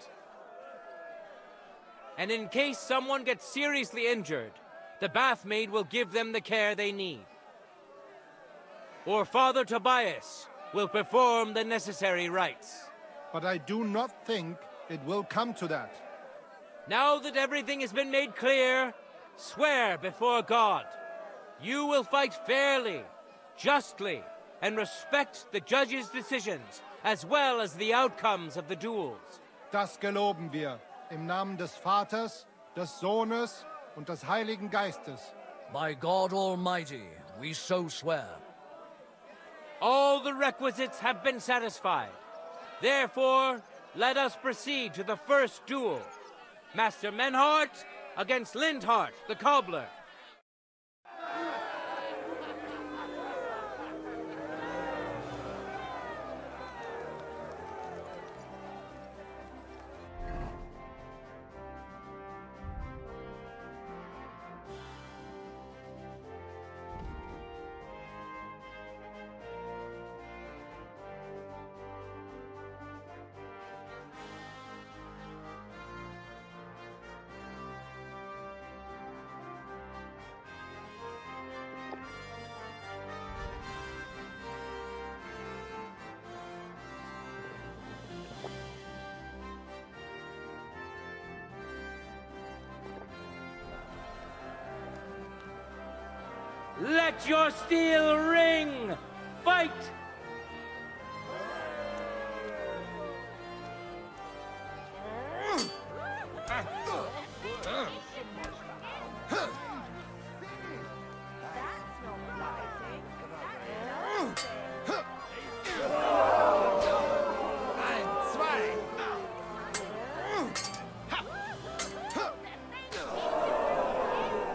And in case someone gets seriously injured, the bathmaid will give them the care they need. Or Father Tobias will perform the necessary rites. But I do not think it will come to that. Now that everything has been made clear, swear before God. You will fight fairly, justly, and respect the judge's decisions, as well as the outcomes of the duels. Das geloben wir im Namen des Vaters, des Sohnes und des Heiligen Geistes. By God Almighty, we so swear. All the requisites have been satisfied. Therefore, let us proceed to the first duel. Master Menhart against Lindhart, the cobbler. Let your steel ring! Fight!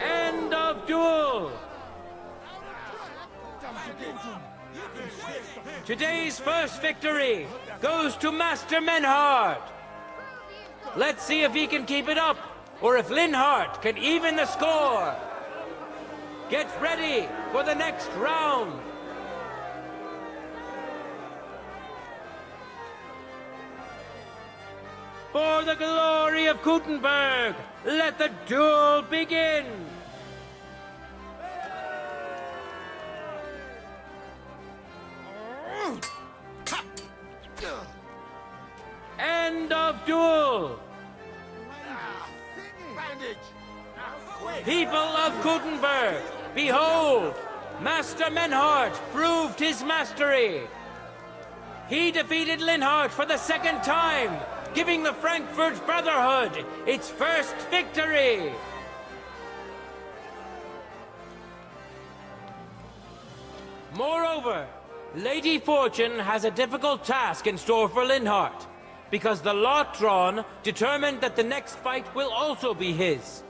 End of duel! Today's first victory goes to Master Menhart. Let's see if he can keep it up, or if Linhart can even the score. Get ready for the next round. For the glory of Gutenberg, let the duel begin. End of duel! People of Gutenberg, behold! Master Menhart proved his mastery. He defeated Linhart for the second time, giving the Frankfurt Brotherhood its first victory. Moreover, Lady Fortune has a difficult task in store for Linhart, because the lot drawn determined that the next fight will also be his.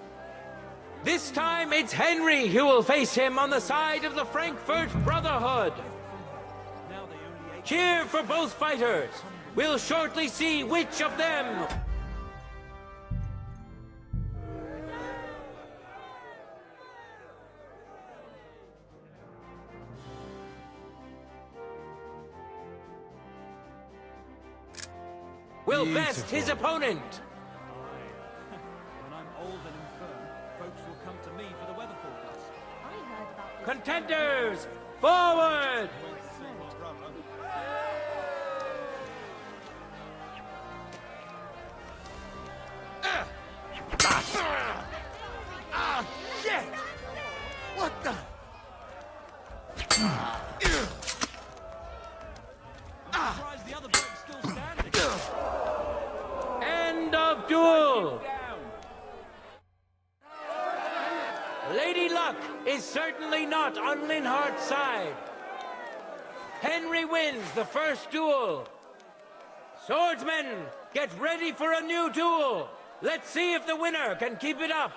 This time it's Henry who will face him on the side of the Frankfurt Brotherhood. Cheer for both fighters. We'll shortly see which of them will best his opponent. When I'm old and infirm, folks will come to me for the weather forecast. Contenders, forward! Ah, shit! What the? Surprised the other bloke's still standing. End of duel! Lady Luck is certainly not on Linhart's side. Henry wins the first duel. Swordsmen, get ready for a new duel. Let's see if the winner can keep it up.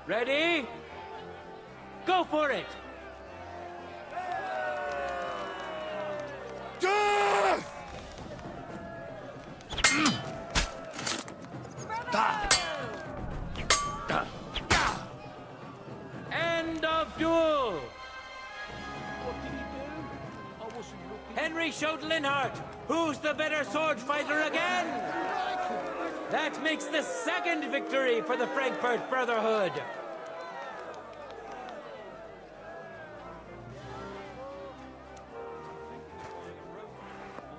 Ready? Go for it! End of duel! What did he do? I wasn't looking. Henry showed Linhart who's the better sword fighter again. That makes the second victory for the Frankfurt Brotherhood. Or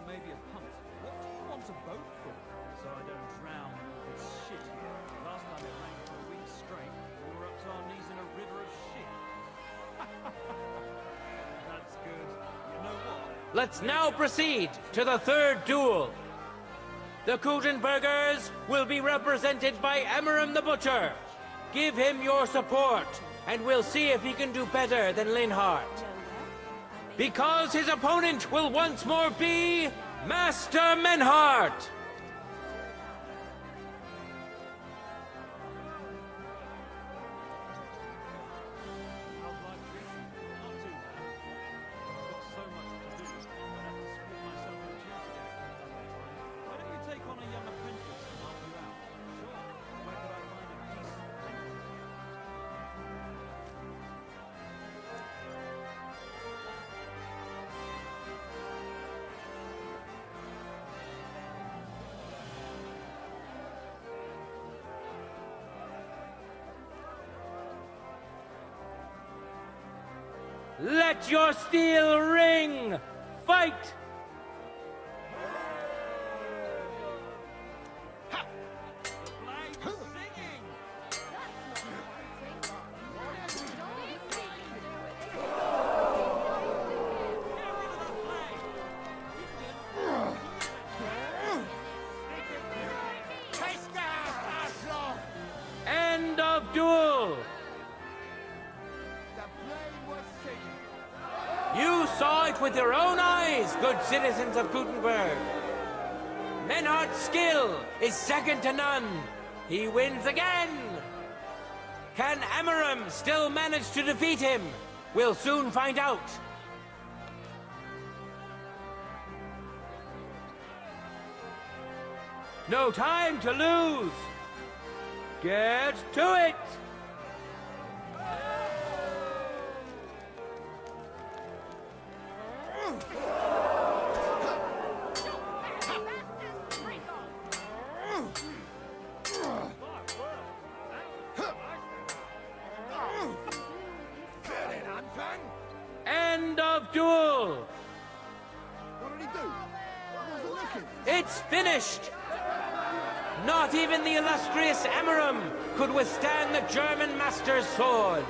maybe a punt. What do you want a boat for? So I don't drown with shit here. Last time it rained for a week straight, we were up to our knees in a river of shit. That's good. You know what? Let's now proceed to the third duel. The Kuttenbergers will be represented by Emmeram the Butcher. Give him your support, and we'll see if he can do better than Linhart. Because his opponent will once more be Master Menhart. Let your steel ring! Fight! End of duel! You saw it with your own eyes, good citizens of Kuttenberg. Menhart's skill is second to none. He wins again. Can Emmeram still manage to defeat him? We'll soon find out. No time to lose. Get to it. End of duel! What did he do? Wasn't looking. It's finished! Not even the illustrious Emmeram could withstand the German master's sword.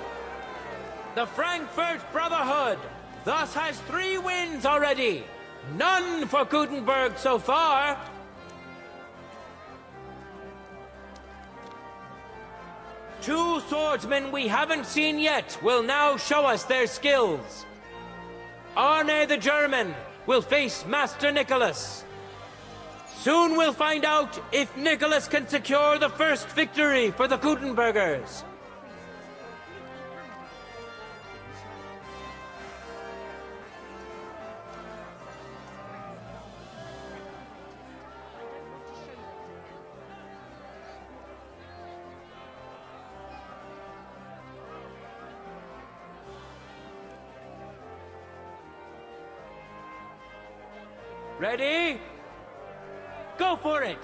The Frankfurt Brotherhood thus has 3 wins already. None for Kuttenberg so far. Two swordsmen we haven't seen yet will now show us their skills. Arne the German will face Master Nicholas. Soon we'll find out if Nicholas can secure the first victory for the Kuttenbergers. Ready? Go for it!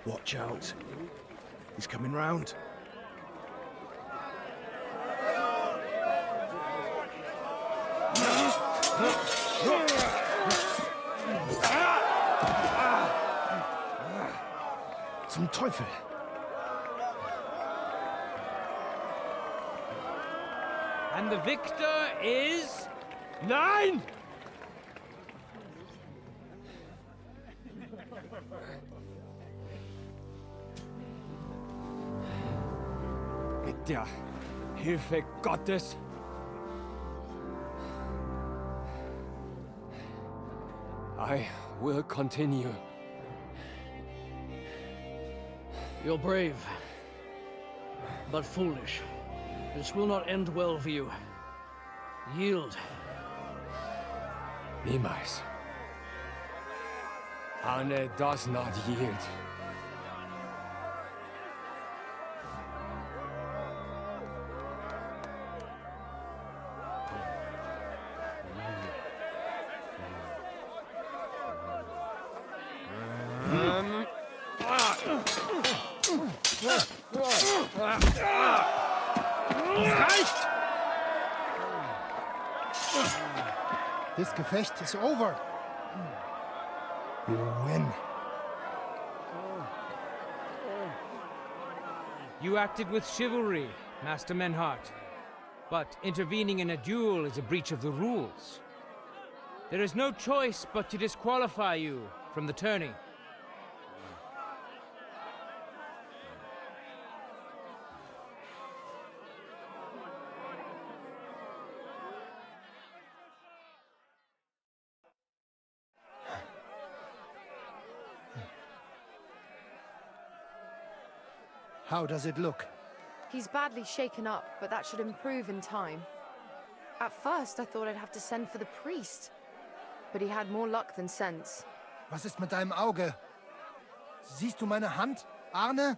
Watch out. He's coming round. Zum Teufel. And the victor is... Nein! der Hilfe Gottes. I will continue. You're brave, but foolish. This will not end well for you. Yield. Niemals. Arne does not yield. This Gefecht is over. You win. You acted with chivalry, Master Menhart. But intervening in a duel is a breach of the rules. There is no choice but to disqualify you from the tourney. How does it look? He's badly shaken up, but that should improve in time. At first, I thought I'd have to send for the priest. But he had more luck than sense. Was ist mit deinem Auge? Siehst du meine Hand, Arne?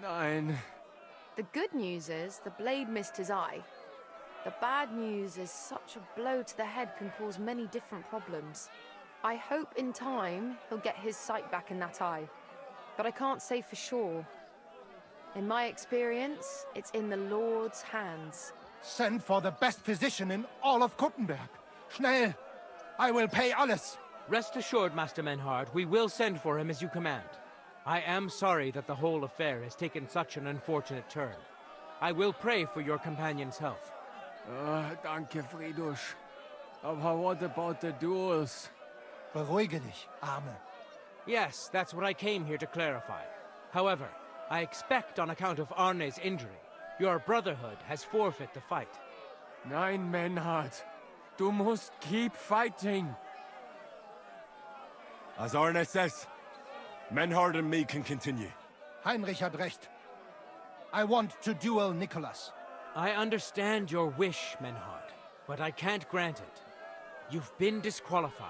Nein. The good news is the blade missed his eye. The bad news is such a blow to the head can cause many different problems. I hope in time he'll get his sight back in that eye. But I can't say for sure. In my experience, it's in the Lord's hands. Send for the best physician in all of Kuttenberg. Schnell! I will pay alles. Rest assured, Master Menhart, we will send for him as you command. I am sorry that the whole affair has taken such an unfortunate turn. I will pray for your companion's health. Danke, Friedrich. But what about the duels? Beruhige dich, Arne. Yes, that's what I came here to clarify. However, I expect on account of Arne's injury, your brotherhood has forfeit the fight. Nein, Menhart. Du musst keep fighting. As Arne says, Menhard and me can continue. Heinrich had recht. I want to duel Nicholas. I understand your wish, Menhard, but I can't grant it. You've been disqualified.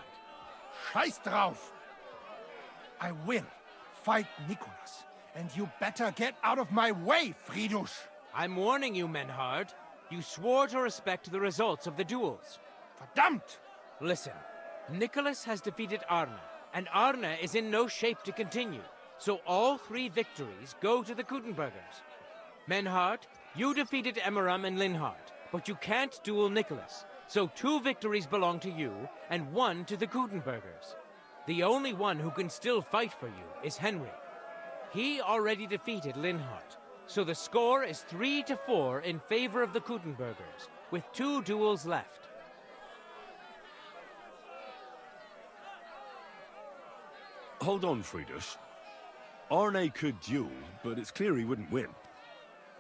Scheiß drauf! I will fight Nicholas, and you better get out of my way, Friedrich! I'm warning you, Menhard. You swore to respect the results of the duels. Verdammt! Listen, Nicholas has defeated Arne, and Arne is in no shape to continue. So all 3 victories go to the Kuttenbergers. Menhard, you defeated Emmeram and Linhard, but you can't duel Nicholas. So 2 victories belong to you, and 1 to the Kuttenbergers. The only one who can still fight for you is Henry. He already defeated Linhart, so the score is 3-4 in favor of the Kuttenbergers, with 2 duels left. Hold on, Friedrich. Arne could duel, but it's clear he wouldn't win.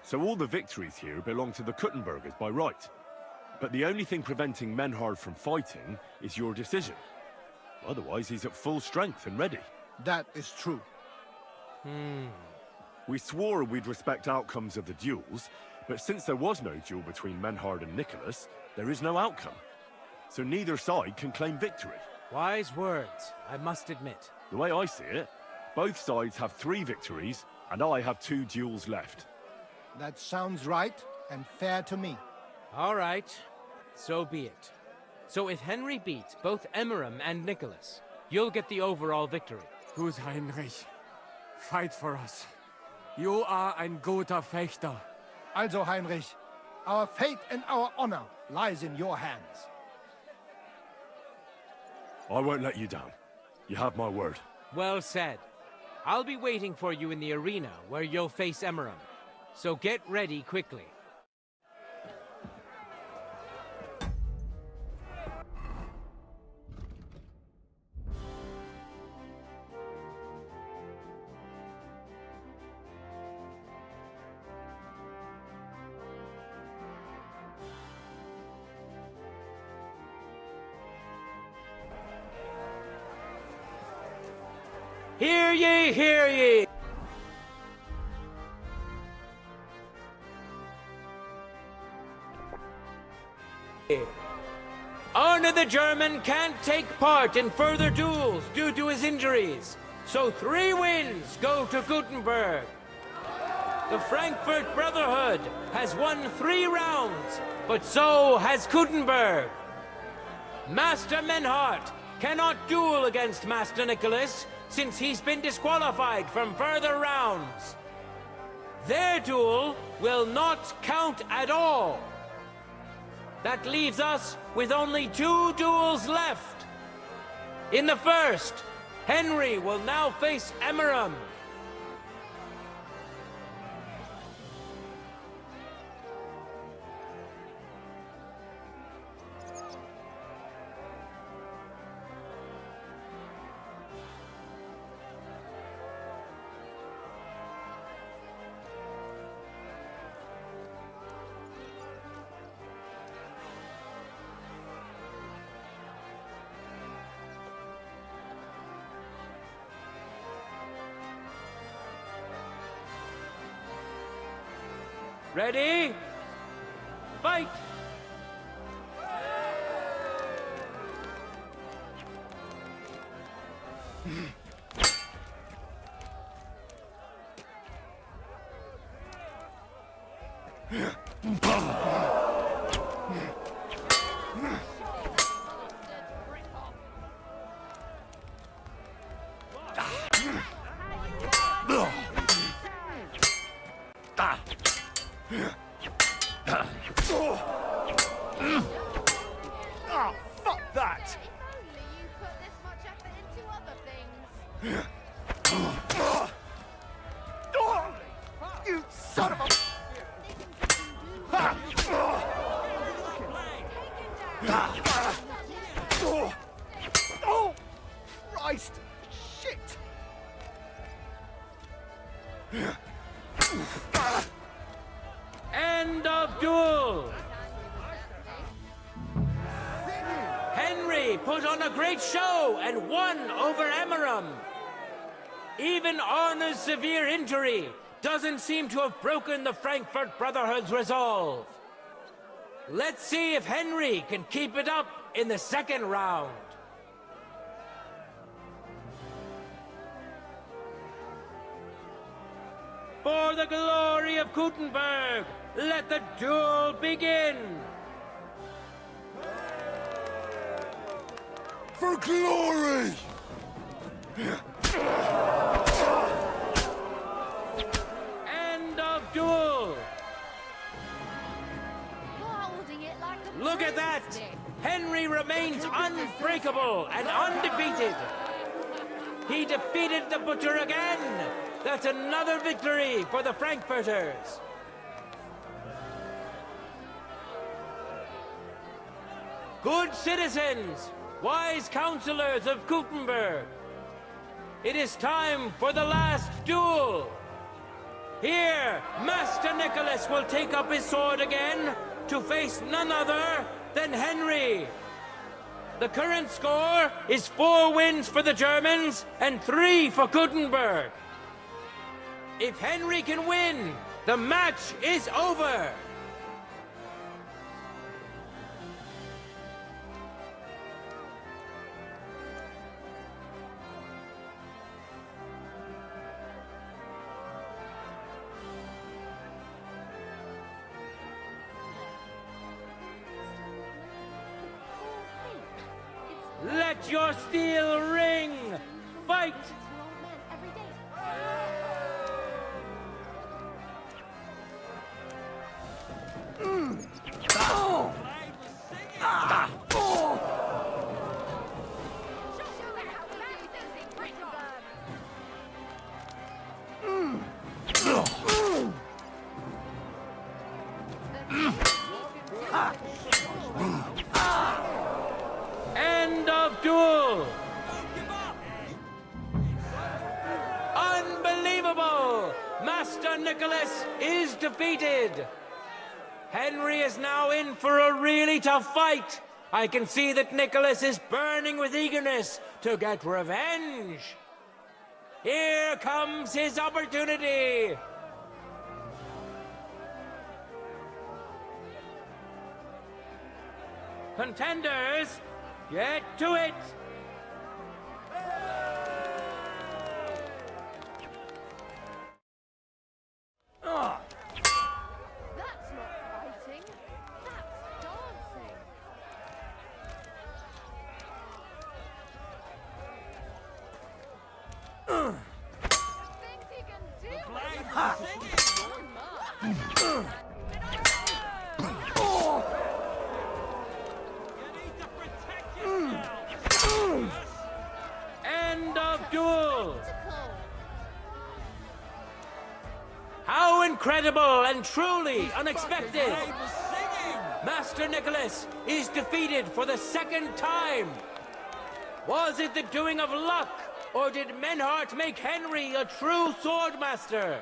So all the victories here belong to the Kuttenbergers by right. But the only thing preventing Menhard from fighting is your decision. Otherwise, he's at full strength and ready. That is true. We swore we'd respect outcomes of the duels, but since there was no duel between Menhard and Nicholas, there is no outcome. So neither side can claim victory. Wise words, I must admit. The way I see it, both sides have 3 victories, and I have 2 duels left. That sounds right and fair to me. All right, so be it. So if Henry beats both Emmeram and Nicholas, you'll get the overall victory. Gut, Heinrich. Fight for us. You are ein guter Fechter. Also, Heinrich, our fate and our honor lies in your hands. I won't let you down. You have my word. Well said. I'll be waiting for you in the arena where you'll face Emmeram. So get ready quickly. Hear ye, hear ye! Arne the German can't take part in further duels due to his injuries, so 3 wins go to Gutenberg. The Frankfurt Brotherhood has won 3 rounds, but so has Gutenberg. Master Menhart cannot duel against Master Nicholas since he's been disqualified from further rounds. Their duel will not count at all. That leaves us with only 2 duels left. In the first, Henry will now face Emmeram. Ready? Fight! Oh, fuck that! You son of a... Oh, Christ! Shit! End of duel! Henry put on a great show and won over Emmeram. Even Arne's severe injury doesn't seem to have broken the Frankfurt Brotherhood's resolve. Let's see if Henry can keep it up in the second round. For the glory of Gutenberg, let the duel begin! For glory! End of duel! Look at that! Henry remains unbreakable and undefeated! He defeated the Butcher again! That's another victory for the Frankfurters! Good citizens, wise counselors of Gutenberg, it is time for the last duel! Here, Master Nicholas will take up his sword again to face none other than Henry. The current score is 4 wins for the Germans and 3 for Gutenberg. If Henry can win, the match is over. Let your steel ring! Fight! End of duel! Unbelievable! Master Nicholas is defeated! Henry is now in for a really tough fight. I can see that Nicholas is burning with eagerness to get revenge. Here comes his opportunity! Contenders, get to it! That's not fighting. That's dancing. Thinks he can do End of duel! How incredible and truly unexpected! Master Nicholas is defeated for the second time! Was it the doing of luck, or did Menhart make Henry a true swordmaster?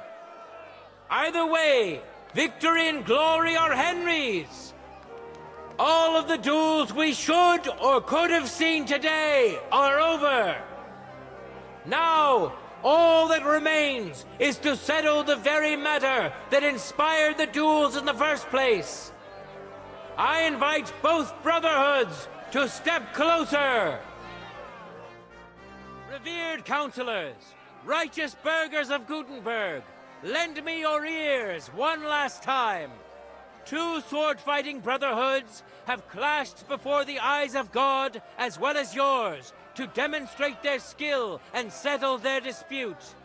Either way, victory and glory are Henry's! All of the duels we should or could have seen today are over! Now, all that remains is to settle the very matter that inspired the duels in the first place. I invite both brotherhoods to step closer. Revered counselors, righteous burghers of Gutenberg, lend me your ears one last time. Two sword-fighting brotherhoods have clashed before the eyes of God as well as yours to demonstrate their skill and settle their dispute.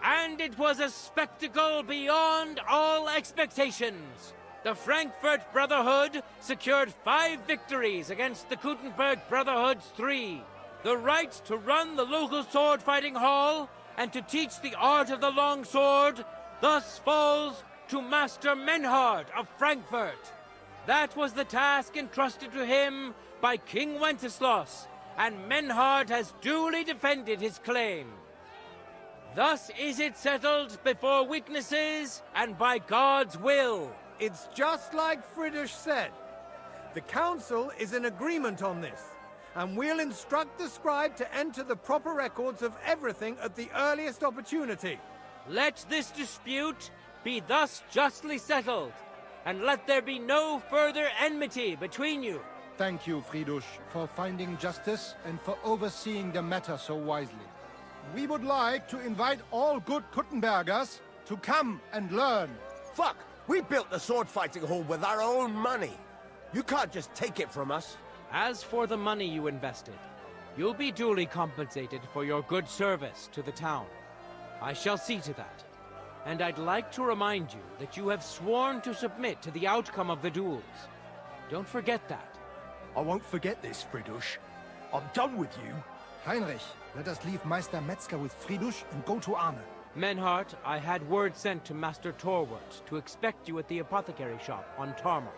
And it was a spectacle beyond all expectations. The Frankfurt Brotherhood secured 5 victories against the Gutenberg Brotherhood's 3. The right to run the local sword-fighting hall and to teach the art of the long sword thus falls to Master Menhart of Frankfurt. That was the task entrusted to him by King Wenceslas, and Menhart has duly defended his claim. Thus is it settled before witnesses and by God's will. It's just like Friedrich said. The council is in agreement on this, and we'll instruct the scribe to enter the proper records of everything at the earliest opportunity. Let this dispute be thus justly settled, and let there be no further enmity between you. Thank you, Friedrich, for finding justice and for overseeing the matter so wisely. We would like to invite all good Kuttenbergers to come and learn. Fuck! We built the sword-fighting hall with our own money. You can't just take it from us. As for the money you invested, you'll be duly compensated for your good service to the town. I shall see to that. And I'd like to remind you that you have sworn to submit to the outcome of the duels. Don't forget that. I won't forget this, Friedrich. I'm done with you. Heinrich, let us leave Meister Metzger with Friedrich and go to Arne. Menhart, I had word sent to Master Torwart to expect you at the apothecary shop on Tarmar.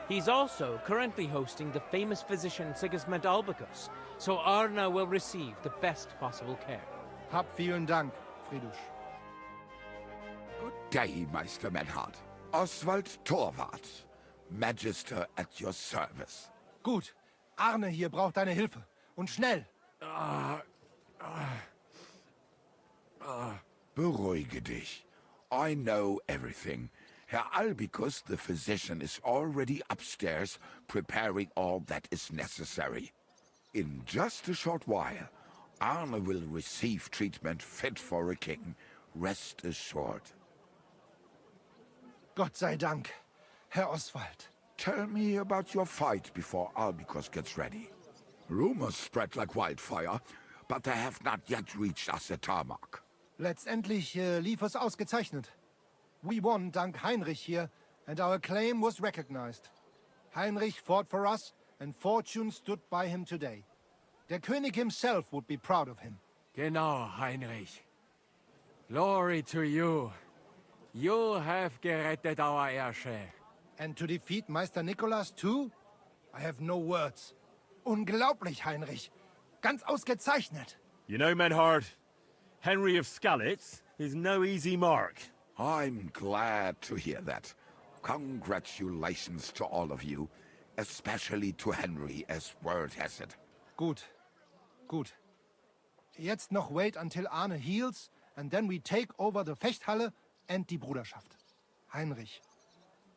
He's also currently hosting the famous physician Sigismund Albicus, so Arne will receive the best possible care. Hab vielen Dank, Friedrich. Good day, Meister Menhart. Oswald Torwart, Magister at your service. Gut. Arne hier braucht deine Hilfe. Und schnell. Beruhige dich. I know everything. Herr Albicus, the physician, is already upstairs preparing all that is necessary. In just a short while, Arne will receive treatment fit for a king. Rest assured. Gott sei Dank, Herr Oswald. Tell me about your fight before Albicus gets ready. Rumors spread like wildfire, but they have not yet reached us at Tarmac. Letztendlich lief es ausgezeichnet. We won dank Heinrich here, and our claim was recognized. Heinrich fought for us, and fortune stood by him today. Der König himself would be proud of him. Genau, Heinrich. Glory to you. You have gerettet our heir. And to defeat Meister Nicholas too? I have no words. Unglaublich, Heinrich. Ganz ausgezeichnet. You know, Menhart, Henry of Skalitz is no easy mark. I'm glad to hear that. Congratulations to all of you, especially to Henry, as word has it. Gut. Gut. Jetzt noch wait until Arne heals, and then we take over the Fechthalle and die Bruderschaft. Heinrich,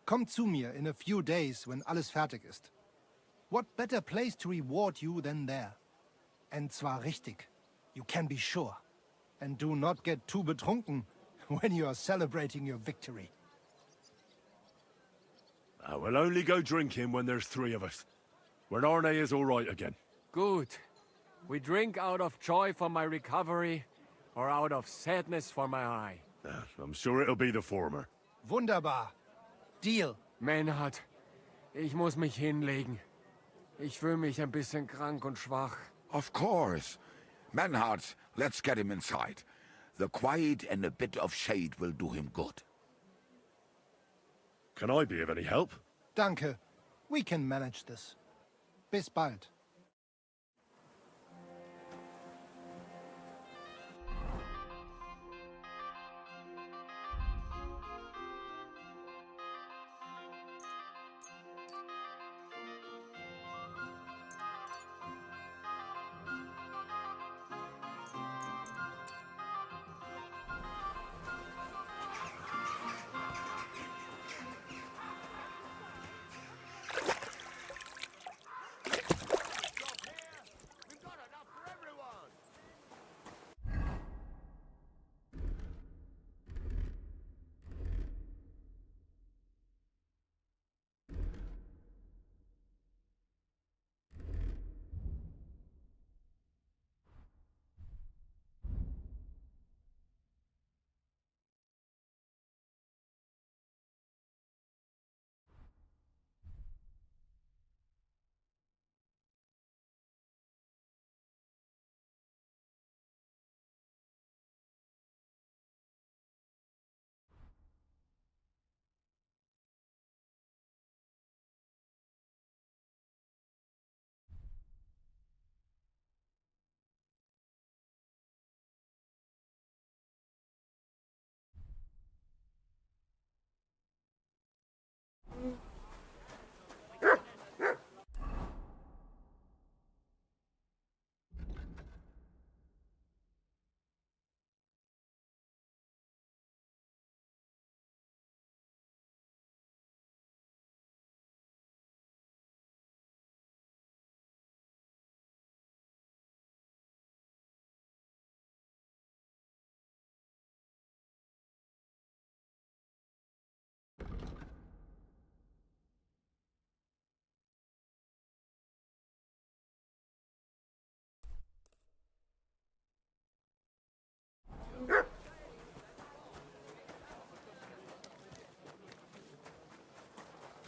komm zu mir in a few days when alles fertig ist. What better place to reward you than there? And zwar richtig. You can be sure. And do not get too betrunken when you are celebrating your victory. I will only go drinking when there's 3 of us. When Arne is all right again. Good. We drink out of joy for my recovery, or out of sadness for my eye. I'm sure it'll be the former. Wunderbar. Deal. Maynard, ich muss mich hinlegen. Ich fühle mich ein bisschen krank und schwach. Of course. Manhart, let's get him inside. The quiet and a bit of shade will do him good. Can I be of any help? Danke. We can manage this. Bis bald.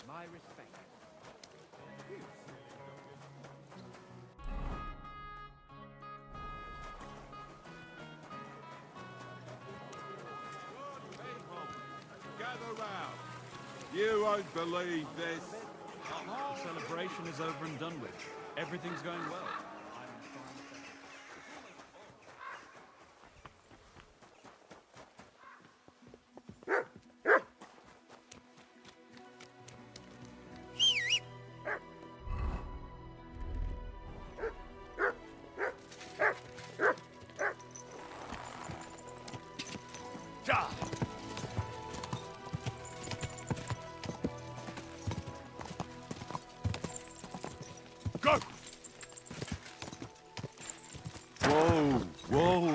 My respect. Gather round. You won't believe this. The celebration is over and done with. Everything's going well. Go! Whoa, whoa.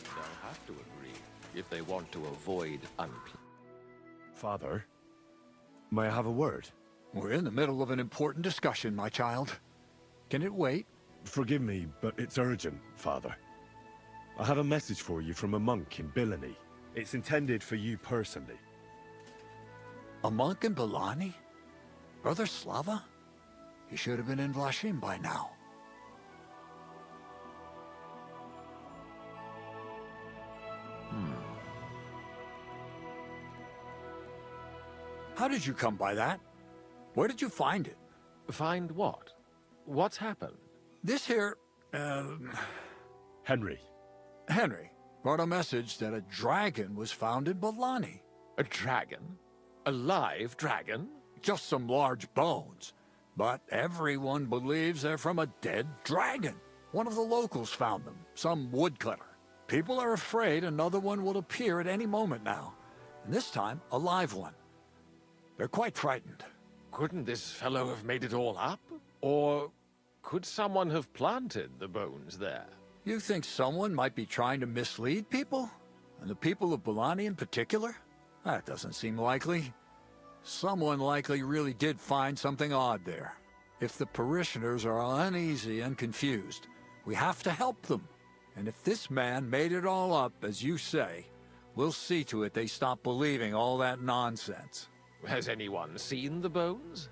They'll have to agree if they want to avoid Father, may I have a word? We're in the middle of an important discussion, my child. Can it wait? Forgive me, but it's urgent, Father. I have a message for you from a monk in Bilani. It's intended for you personally. A monk in Bilani? Brother Slava? He should have been in Vlashim by now. How did you come by that? Where did you find it? Find what? What's happened? This here, Henry. Henry brought a message that a dragon was found in Bilani. A dragon? A live dragon? Just some large bones. But everyone believes they're from a dead dragon. One of the locals found them, some woodcutter. People are afraid another one will appear at any moment now, and this time a live one. They're quite frightened. Couldn't this fellow have made it all up? Or could someone have planted the bones there? You think someone might be trying to mislead people? And the people of Bolani in particular? That doesn't seem likely. Someone likely really did find something odd there. If the parishioners are uneasy and confused, we have to help them. And if this man made it all up, as you say, we'll see to it they stop believing all that nonsense. Has anyone seen the bones?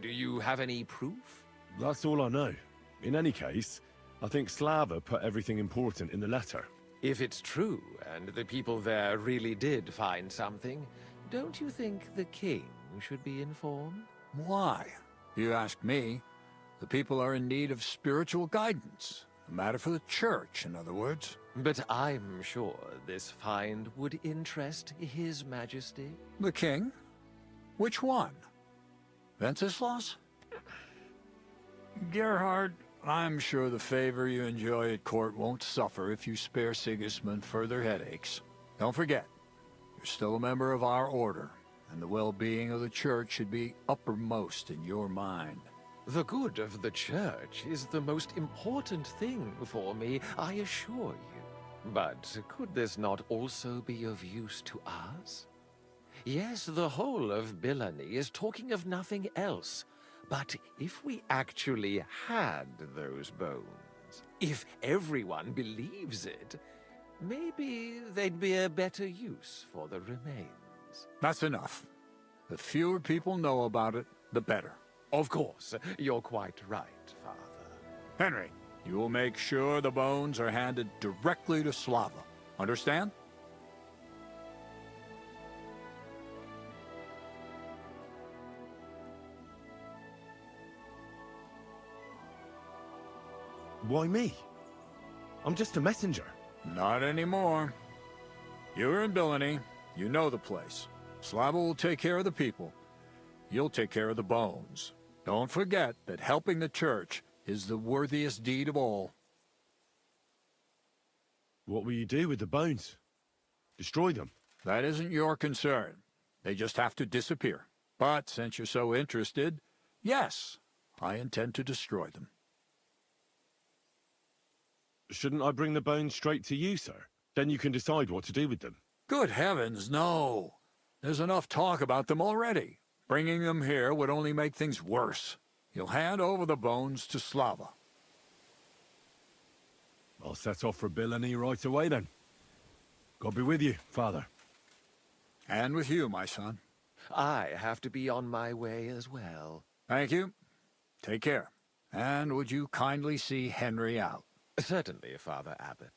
Do you have any proof? That's all I know. In any case, I think Slava put everything important in the letter. If it's true, and the people there really did find something, don't you think the king should be informed? Why? You ask me. The people are in need of spiritual guidance. A matter for the church, in other words. But I'm sure this find would interest His Majesty. The king? Which one? Wenceslaus? Gerhard, I'm sure the favor you enjoy at court won't suffer if you spare Sigismund further headaches. Don't forget, you're still a member of our order, and the well-being of the church should be uppermost in your mind. The good of the church is the most important thing for me, I assure you. But could this not also be of use to us? Yes, the whole of Bilani is talking of nothing else. But if we actually had those bones, if everyone believes it, maybe they'd be a better use for the remains. That's enough. The fewer people know about it, the better. Of course, you're quite right, Father. Henry, you will make sure the bones are handed directly to Slava. Understand? Why me? I'm just a messenger. Not anymore. You're in Bilani. You know the place. Slava will take care of the people. You'll take care of the bones. Don't forget that helping the church is the worthiest deed of all. What will you do with the bones? Destroy them? That isn't your concern. They just have to disappear. But since you're so interested, yes, I intend to destroy them. Shouldn't I bring the bones straight to you, sir? Then you can decide what to do with them. Good heavens, no. There's enough talk about them already. Bringing them here would only make things worse. You'll hand over the bones to Slava. I'll set off for Bilani right away then. God be with you, Father. And with you, my son. I have to be on my way as well. Thank you. Take care. And would you kindly see Henry out? Certainly, Father Abbot.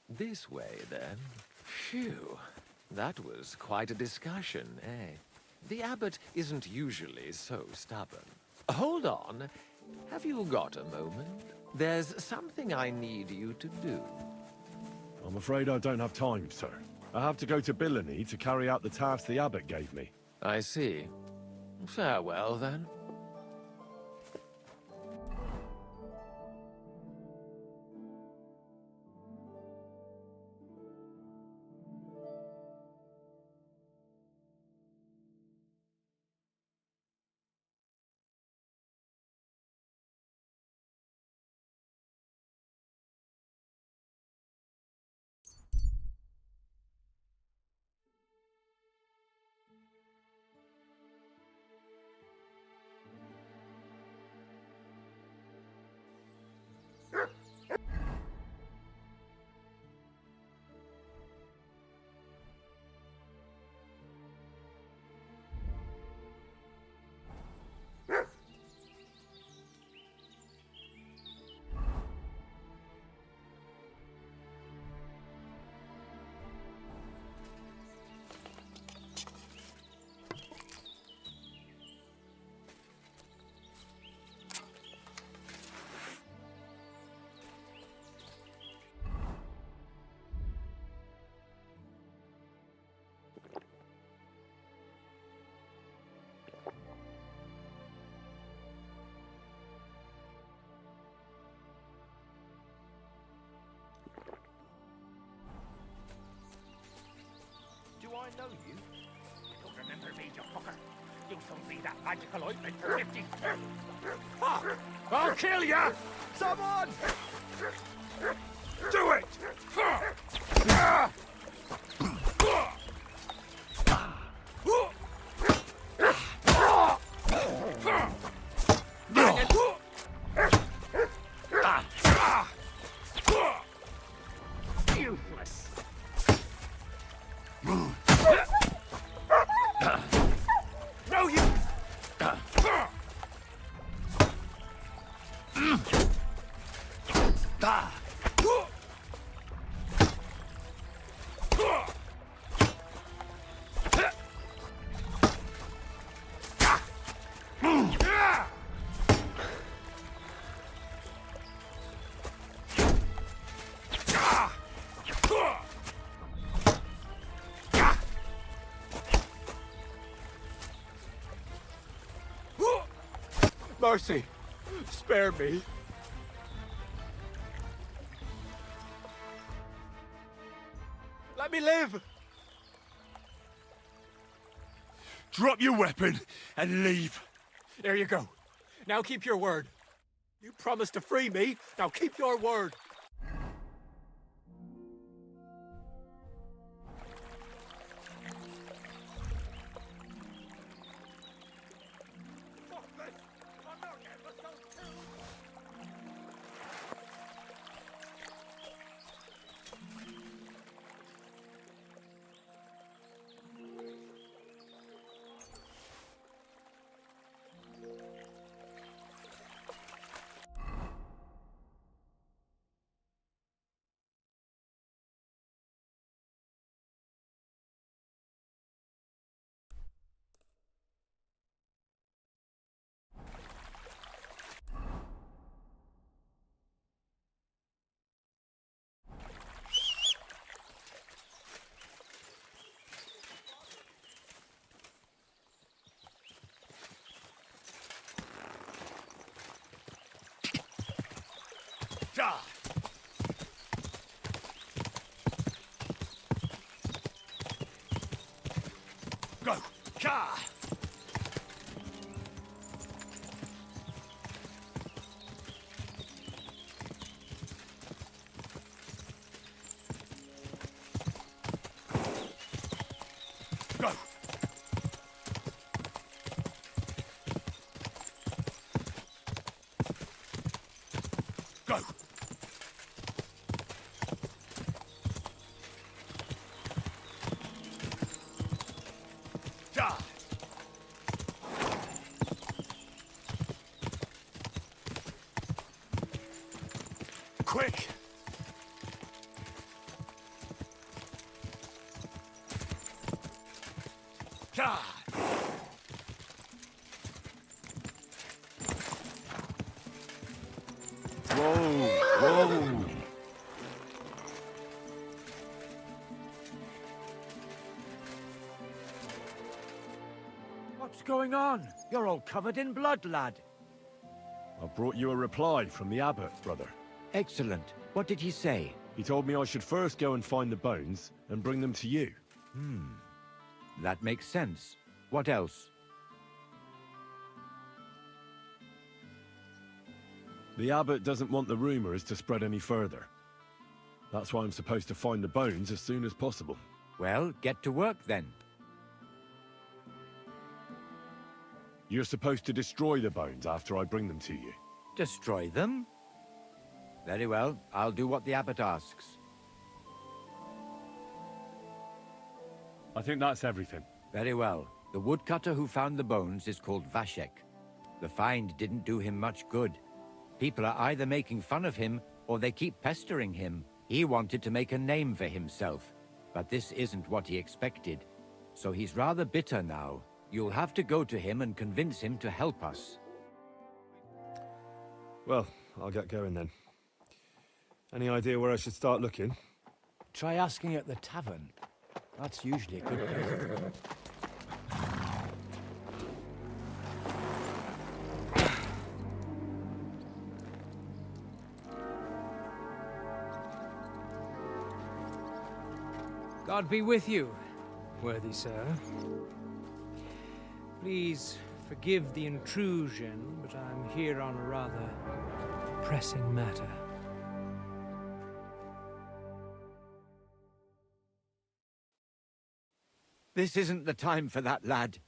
This way, then. Phew. That was quite a discussion, eh? The abbot isn't usually so stubborn. Hold on. Have you got a moment? There's something I need you to do. I'm afraid I don't have time, sir. I have to go to Bilani to carry out the task the abbot gave me. I see. Farewell, then. I know you. You don't remember me, you fucker. You sold me that magical ointment for 50. Fuck! I'll kill ya! Someone! Do it! Useless. No, you! Mercy, spare me. Let me live. Drop your weapon and leave. There you go. Now keep your word. You promised to free me. Now keep your word. Go! Ka! Go! Go! Ja! Quick! Ja! Whoa, whoa. What's going on? You're all covered in blood, lad. I brought you a reply from the abbot, brother. Excellent. What did he say? He told me I should first go and find the bones and bring them to you. That makes sense. What else? The abbot doesn't want the rumors to spread any further. That's why I'm supposed to find the bones as soon as possible. Well, get to work then. You're supposed to destroy the bones after I bring them to you. Destroy them? Very well. I'll do what the abbot asks. I think that's everything. Very well. The woodcutter who found the bones is called Vashek. The find didn't do him much good. People are either making fun of him, or they keep pestering him. He wanted to make a name for himself, but this isn't what he expected. So he's rather bitter now. You'll have to go to him and convince him to help us. Well, I'll get going then. Any idea where I should start looking? Try asking at the tavern. That's usually a good place. God be with you. worthy sir. Please forgive the intrusion, but I'm here on a rather pressing matter. This isn't the time for that, lad.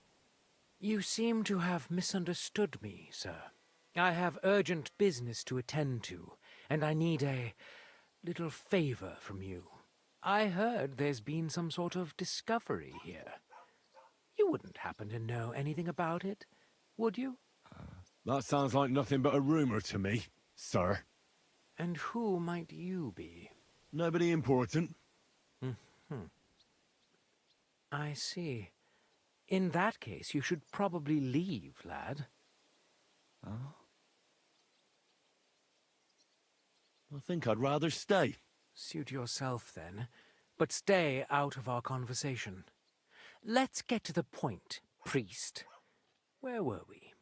You seem to have misunderstood me, sir. I have urgent business to attend to, and I need a little favor from you. I heard there's been some sort of discovery here. You wouldn't happen to know anything about it, would you? That sounds like nothing but a rumor to me, sir. And who might you be? Nobody important. I see. In that case, you should probably leave, lad. Oh? I think I'd rather stay. Suit yourself, then. But stay out of our conversation. Let's get to the point, priest. Where were we?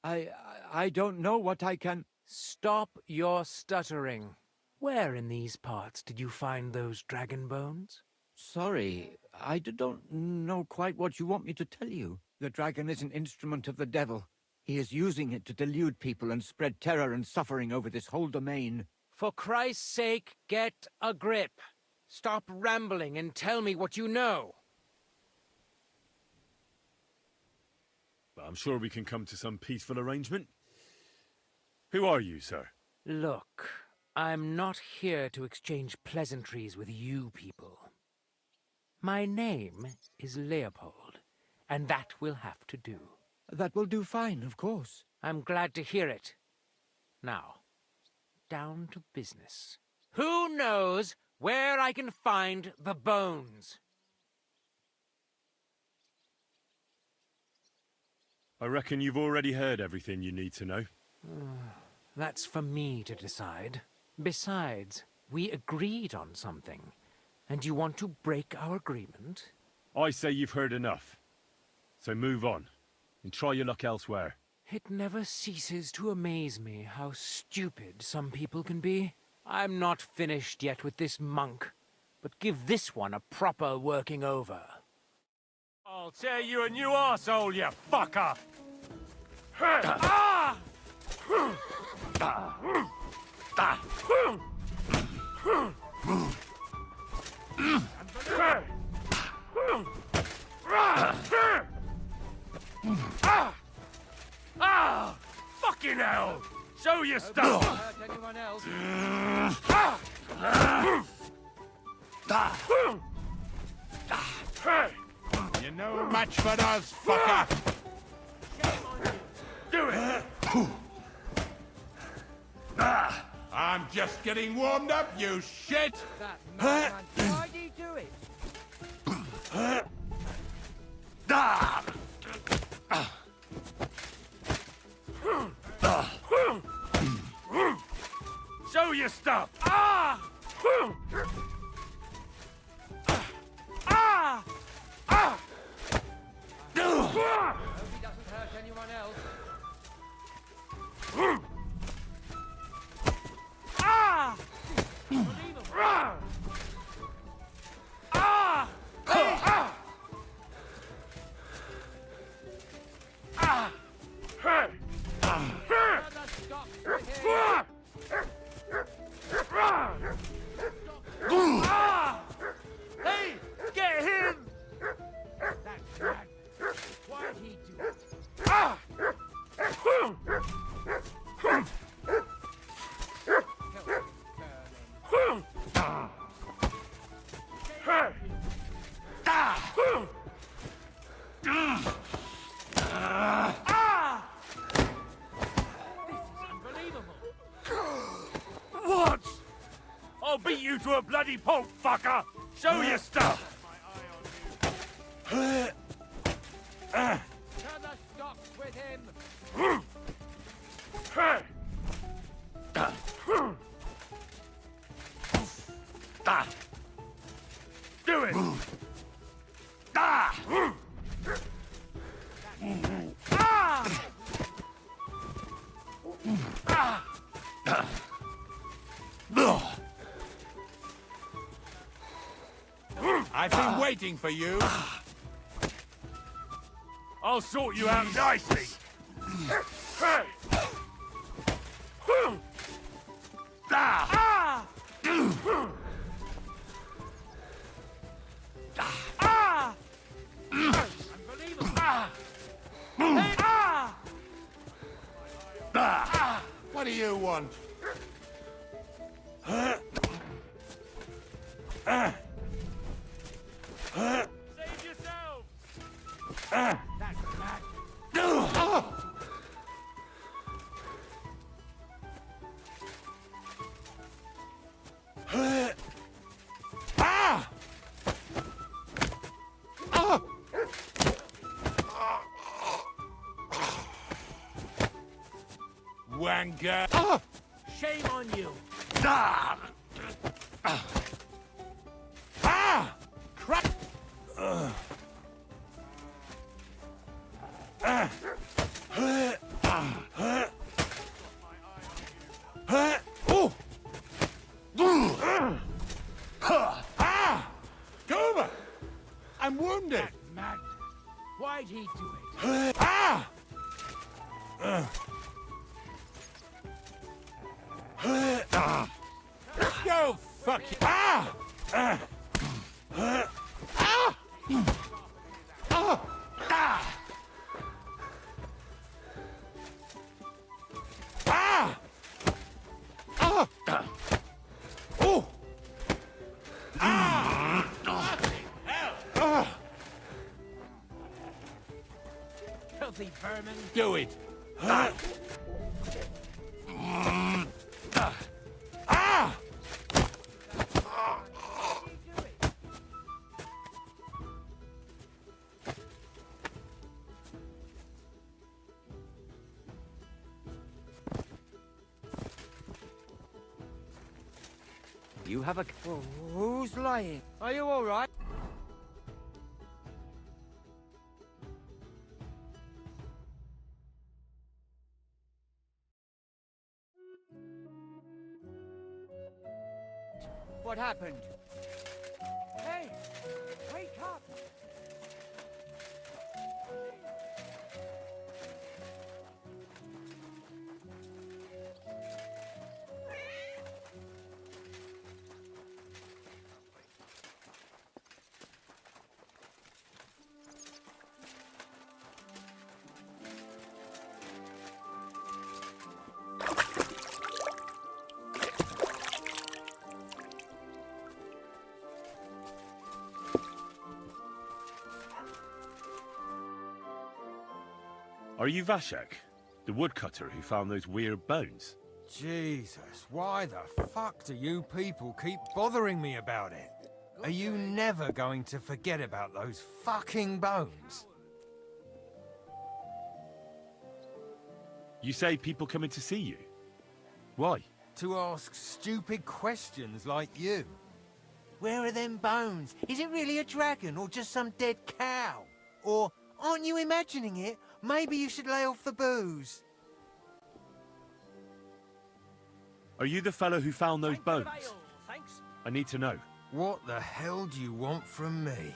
I don't know what I can... Stop your stuttering. Where in these parts did you find those dragon bones? Sorry, I don't know quite what you want me to tell you. The dragon is an instrument of the devil. He is using it to delude people and spread terror and suffering over this whole domain. For Christ's sake, get a grip. Stop rambling and tell me what you know. I'm sure we can come to some peaceful arrangement. Who are you, sir? Look, I'm not here to exchange pleasantries with you people. My name is Leopold, and that will have to do. That will do fine, of course. I'm glad to hear it. Now, down to business. Who knows where I can find the bones? I reckon you've already heard everything you need to know. That's for me to decide. Besides, we agreed on something. And you want to break our agreement? I say you've heard enough. So move on, and try your luck elsewhere. It never ceases to amaze me how stupid some people can be. I'm not finished yet with this monk, but give this one a proper working over. I'll tear you a new arsehole, you fucker! Ah! Ah! Fucking hell! Show your stuff! Hurt anyone else? You're no match for us, fucker! Do it! I'm just getting warmed up, you shit! That madman, why did he do it? Show your stuff! Ah! Ah! Ah! Hope he doesn't hurt anyone else. Ah! Ah! Ah! Ah! Ah! Hey! Hey! Get him! That dragon. Why did he do it? Ah! What? I'll beat you to a bloody pulp, fucker! Show your stuff! Turn the stocks with him! Do it! I've been waiting for you. I'll sort you out nicely. What do you want? Save yourselves! Wanker! Shame on you. Crap! Go! I'm wounded! Madness. Why'd he do it? Go fuck you! Filthy vermin. Do it! You have a... Well, who's lying? Are you all right? What happened? Hey! Wake up! Are you Vashek, the woodcutter who found those weird bones? Jesus, why the fuck do you people keep bothering me about it? Are you never going to forget about those fucking bones? You say people come in to see you? Why? To ask stupid questions like you. Where are them bones? Is it really a dragon or just some dead cow? Or aren't you imagining it? Maybe you should lay off the booze. Are you the fellow who found those bones? Thanks. I need to know. What the hell do you want from me?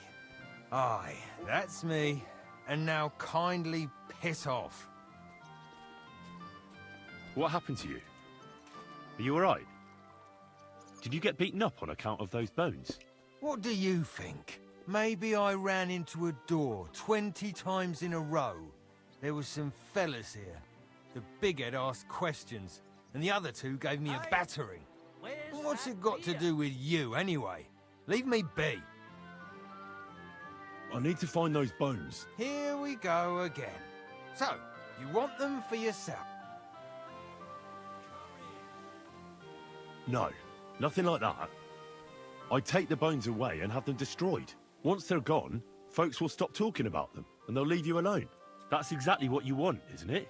Aye, that's me. And now kindly piss off. What happened to you? Are you alright? Did you get beaten up on account of those bones? What do you think? Maybe I ran into a door 20 times in a row. There were some fellas here. The bighead asked questions, and the other two gave me a battering. What's it got to do with you, anyway? Leave me be. I need to find those bones. Here we go again. So, you want them for yourself? No, nothing like that. I'd take the bones away and have them destroyed. Once they're gone, folks will stop talking about them, and they'll leave you alone. That's exactly what you want, isn't it?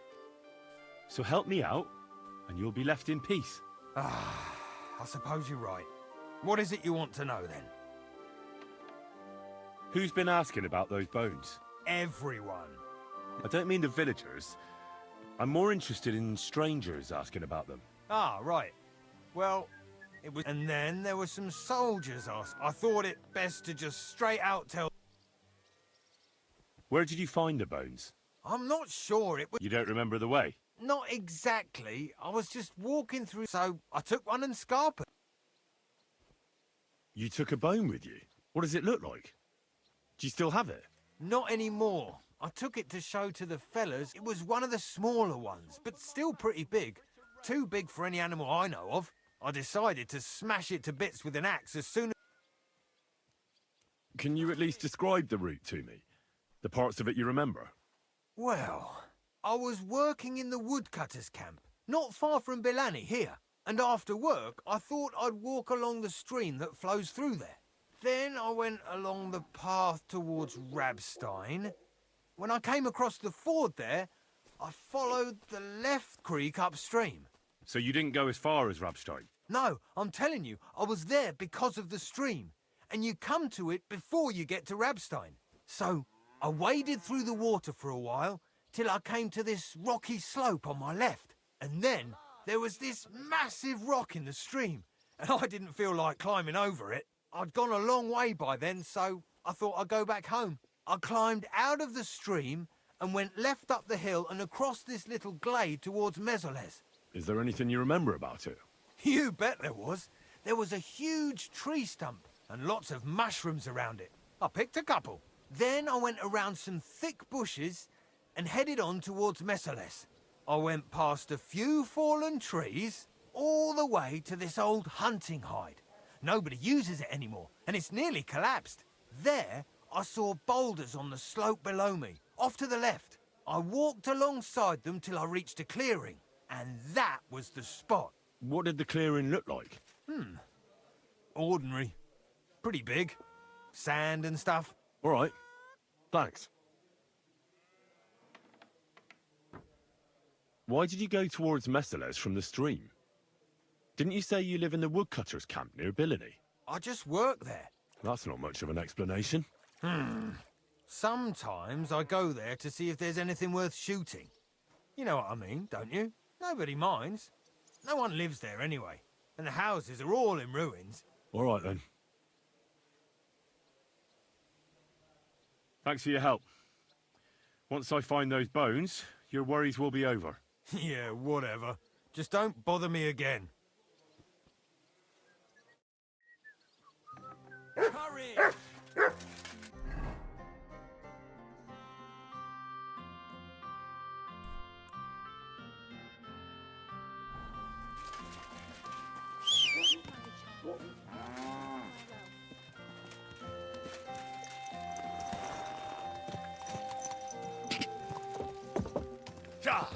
So help me out, and you'll be left in peace. Ah, I suppose you're right. What is it you want to know, then? Who's been asking about those bones? Everyone. I don't mean the villagers. I'm more interested in strangers asking about them. Ah, right. Well, it was... And then there were some soldiers asked. I thought it best to just straight out tell... Where did you find the bones? I'm not sure it was... You don't remember the way? Not exactly. I was just walking through, so I took one and scarpered. You took a bone with you? What does it look like? Do you still have it? Not anymore. I took it to show to the fellas. It was one of the smaller ones, but still pretty big. Too big for any animal I know of. I decided to smash it to bits with an axe as soon as... Can you at least describe the route to me? The parts of it you remember? Well, I was working in the woodcutters' camp, not far from Bilani here. And after work, I thought I'd walk along the stream that flows through there. Then I went along the path towards Rabstein. When I came across the ford there, I followed the left creek upstream. So you didn't go as far as Rabstein? No, I'm telling you, I was there because of the stream. And you come to it before you get to Rabstein. So I waded through the water for a while, till I came to this rocky slope on my left. And then there was this massive rock in the stream, and I didn't feel like climbing over it. I'd gone a long way by then, so I thought I'd go back home. I climbed out of the stream and went left up the hill and across this little glade towards Mezoles. Is there anything you remember about it? You bet there was. There was a huge tree stump and lots of mushrooms around it. I picked a couple. Then I went around some thick bushes and headed on towards Mezoles. I went past a few fallen trees all the way to this old hunting hide. Nobody uses it anymore, and it's nearly collapsed. There, I saw boulders on the slope below me, off to the left. I walked alongside them till I reached a clearing, and that was the spot. What did the clearing look like? Ordinary. Pretty big. Sand and stuff. All right. Thanks. Why did you go towards Mezoles from the stream? Didn't you say you live in the woodcutters' camp near Bilani? I just work there. That's not much of an explanation. Sometimes I go there to see if there's anything worth shooting. You know what I mean, don't you? Nobody minds. No one lives there anyway, and the houses are all in ruins. All right, then. Thanks for your help. Once I find those bones, your worries will be over. Yeah, whatever. Just don't bother me again. Hurry! Go!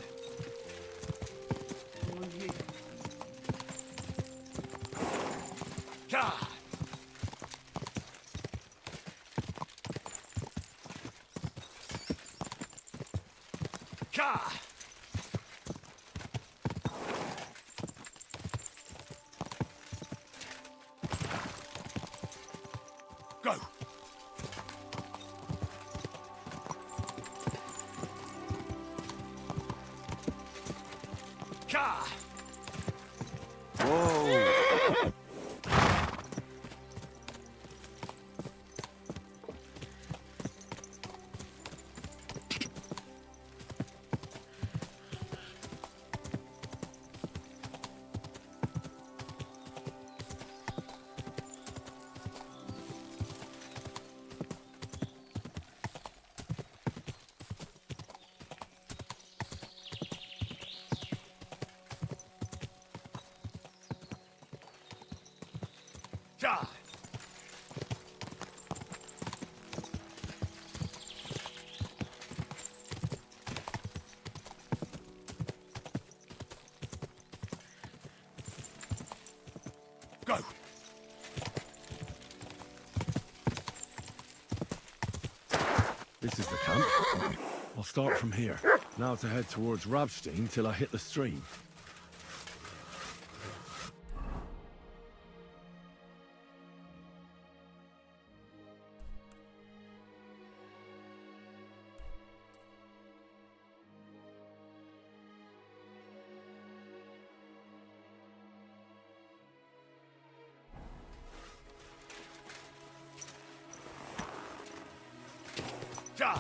Whoa! Go! This is the camp. I'll start from here. Now to head towards Rabstein till I hit the stream. Ja!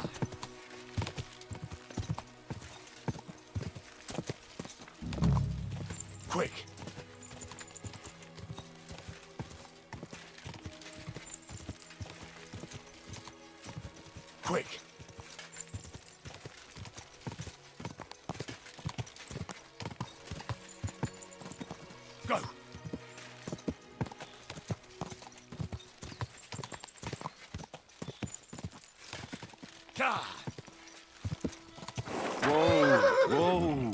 Whoa, whoa.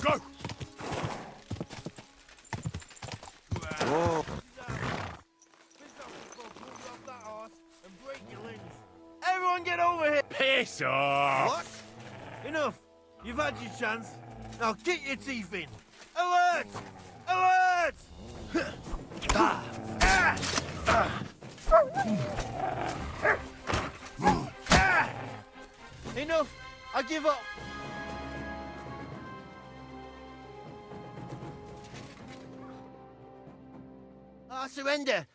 Go! Whoa. Everyone get over here! Piss off! What? Enough. You've had your chance. Now get your teeth in. Alert! Alert! Enough. I give up. I surrender.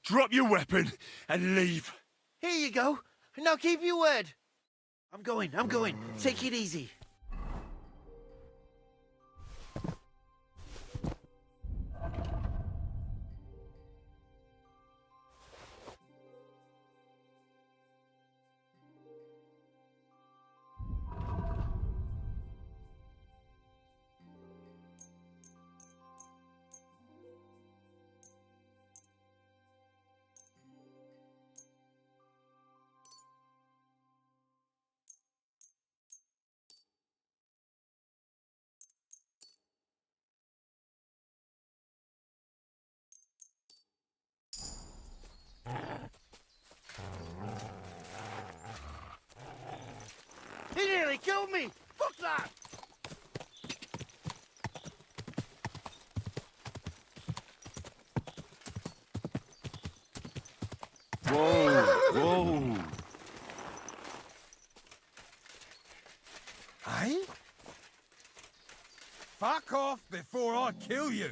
Drop your weapon and leave. Here you go. Now keep your word. I'm going. Take it easy. He nearly killed me! Fuck that! Whoa, whoa. Hey? Fuck off before I kill you!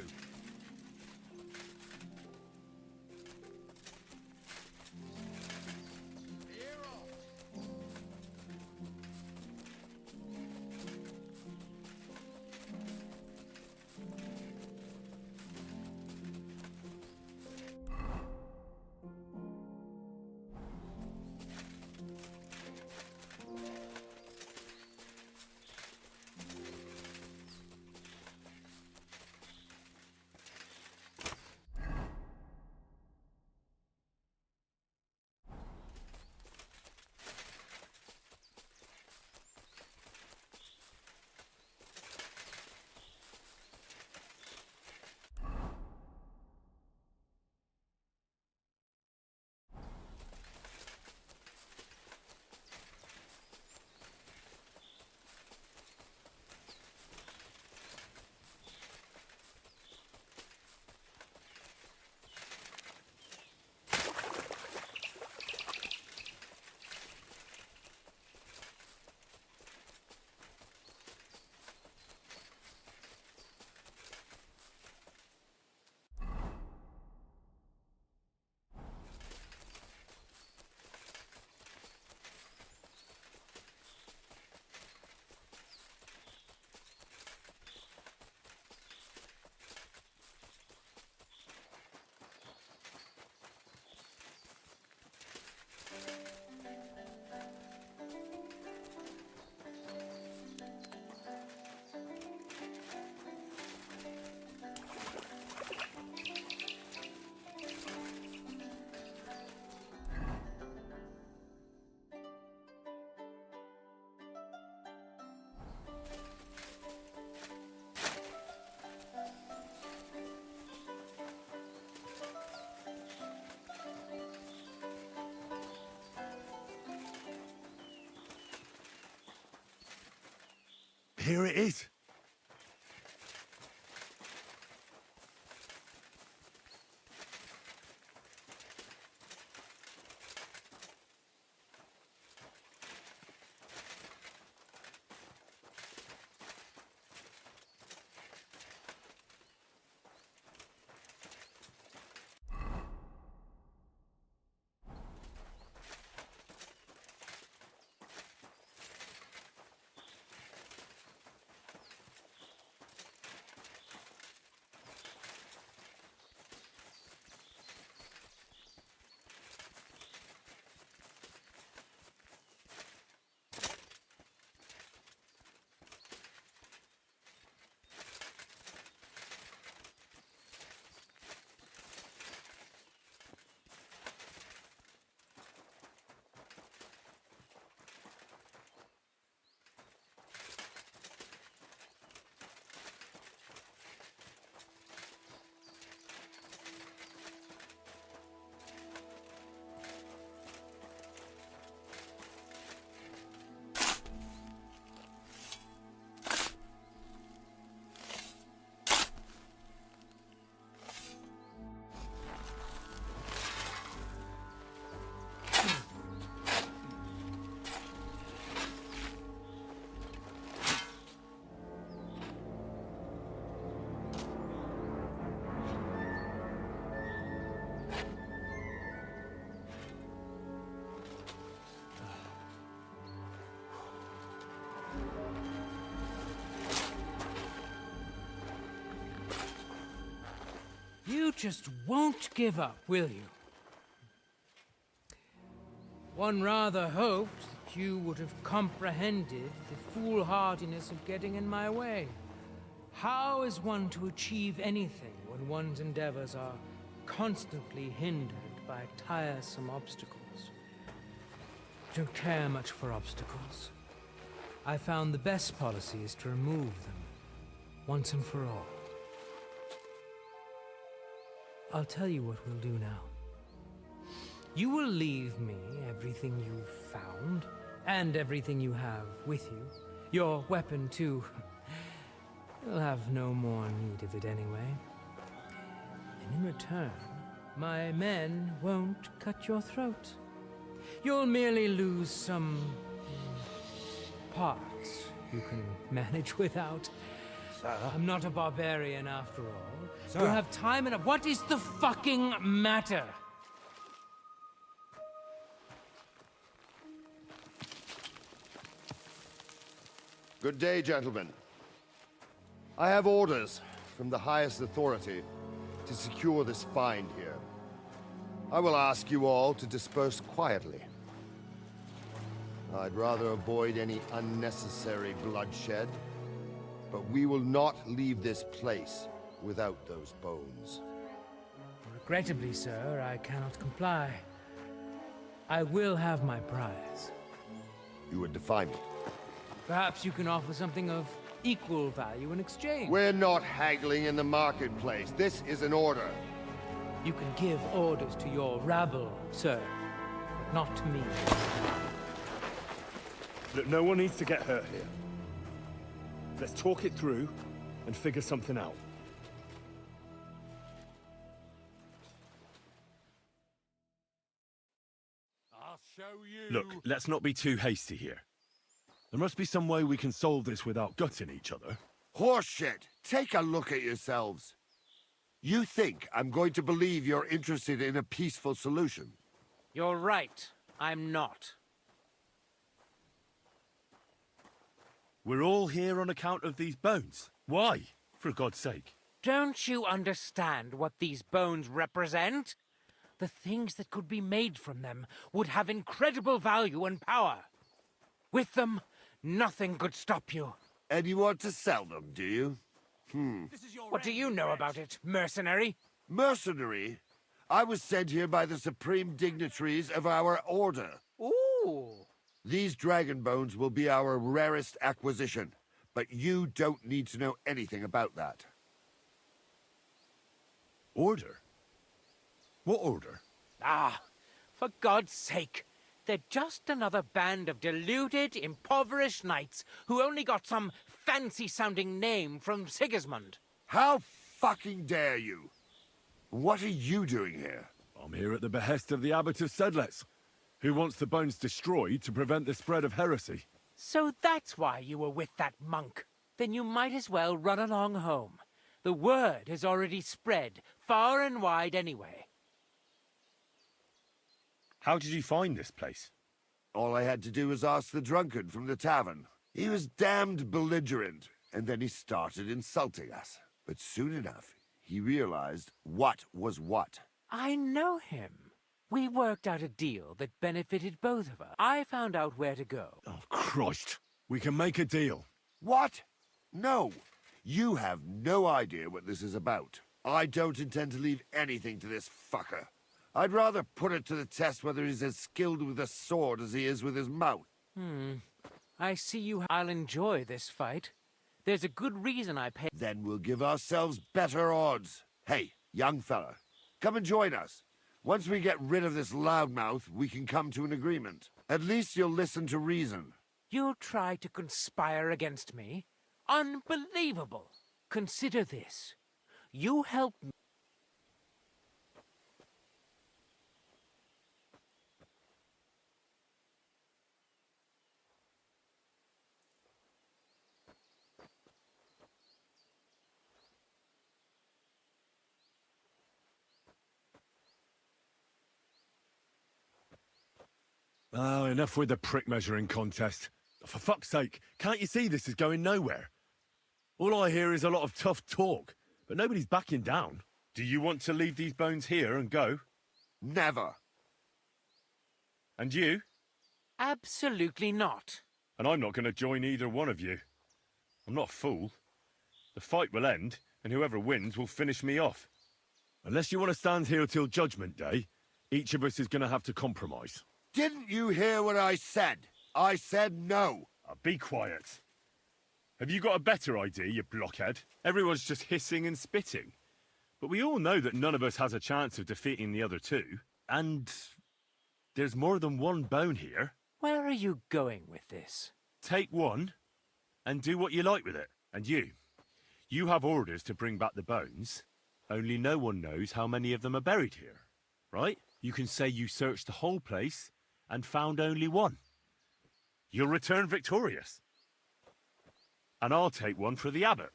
Here it is. just won't give up, will you? One rather hoped that you would have comprehended the foolhardiness of getting in my way. How is one to achieve anything when one's endeavors are constantly hindered by tiresome obstacles? I don't care much for obstacles. I found the best policy is to remove them, once and for all. I'll tell you what we'll do now. You will leave me everything you've found, and everything you have with you. Your weapon, too. You'll have no more need of it anyway. And in return, my men won't cut your throat. You'll merely lose some parts you can manage without. Sir? I'm not a barbarian after all. Sir? You'll have time enough. What is the fucking matter? Good day, gentlemen. I have orders from the highest authority to secure this find here. I will ask you all to disperse quietly. I'd rather avoid any unnecessary bloodshed, but we will not leave this place without those bones. Regrettably, sir, I cannot comply. I will have my prize. You would defy me. Perhaps you can offer something of equal value in exchange. We're not haggling in the marketplace. This is an order. You can give orders to your rabble, sir, but not to me. Look, no one needs to get hurt here. Let's talk it through and figure something out. I'll show you. Look, let's not be too hasty here. There must be some way we can solve this without gutting each other. Horseshit! Take a look at yourselves. You think I'm going to believe you're interested in a peaceful solution? You're right. I'm not. We're all here on account of these bones. Why, for God's sake? Don't you understand what these bones represent? The things that could be made from them would have incredible value and power. With them, nothing could stop you. And you want to sell them, do you? What do you know about it, mercenary? Mercenary? I was sent here by the supreme dignitaries of our order. Ooh. These dragon bones will be our rarest acquisition, but you don't need to know anything about that. Order? What order? Ah, for God's sake. They're just another band of deluded, impoverished knights who only got some fancy-sounding name from Sigismund. How fucking dare you? What are you doing here? I'm here at the behest of the Abbot of Sedlitz, who wants the bones destroyed to prevent the spread of heresy. So that's why you were with that monk. Then you might as well run along home. The word has already spread far and wide anyway. How did you find this place? All I had to do was ask the drunkard from the tavern. He was damned belligerent, and then he started insulting us. But soon enough, he realized what was what. I know him. We worked out a deal that benefited both of us. I found out where to go. Oh, Christ. We can make a deal. What? No. You have no idea what this is about. I don't intend to leave anything to this fucker. I'd rather put it to the test whether he's as skilled with a sword as he is with his mouth. I see you. I'll enjoy this fight. There's a good reason I pay. Then we'll give ourselves better odds. Hey, young fella, come and join us. Once we get rid of this loudmouth, we can come to an agreement. At least you'll listen to reason. You'll try to conspire against me? Unbelievable. Consider this. You help me. Oh, enough with the prick measuring contest. For fuck's sake, can't you see this is going nowhere? All I hear is a lot of tough talk, but nobody's backing down. Do you want to leave these bones here and go? Never. And you? Absolutely not. And I'm not going to join either one of you. I'm not a fool. The fight will end, and whoever wins will finish me off. Unless you want to stand here till Judgment Day, each of us is going to have to compromise. Didn't you hear what I said? I said no. Be quiet. Have you got a better idea, you blockhead? Everyone's just hissing and spitting. But we all know that none of us has a chance of defeating the other two. And there's more than one bone here. Where are you going with this? Take one and do what you like with it. And you have orders to bring back the bones. Only no one knows how many of them are buried here, right? You can say you searched the whole place and found only one. You'll return victorious. And I'll take one for the abbot.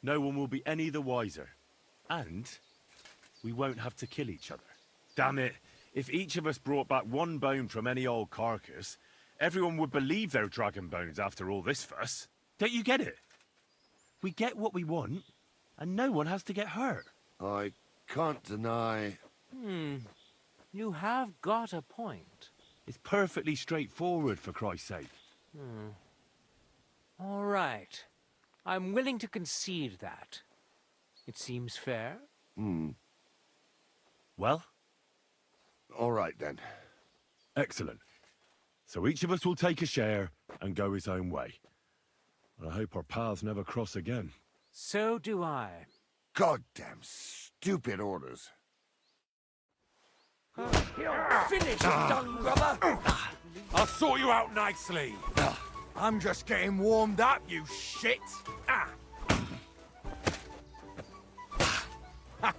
No one will be any the wiser. And we won't have to kill each other. Damn it, if each of us brought back one bone from any old carcass, everyone would believe they're dragon bones after all this fuss. Don't you get it? We get what we want, and no one has to get hurt. I can't deny... You have got a point. It's perfectly straightforward, for Christ's sake. All right. I'm willing to concede that. It seems fair. Well? All right, then. Excellent. So each of us will take a share and go his own way. I hope our paths never cross again. So do I. Goddamn stupid orders. Finish it, dung grubber! I'll sort you out nicely. I'm just getting warmed up, you shit. Ha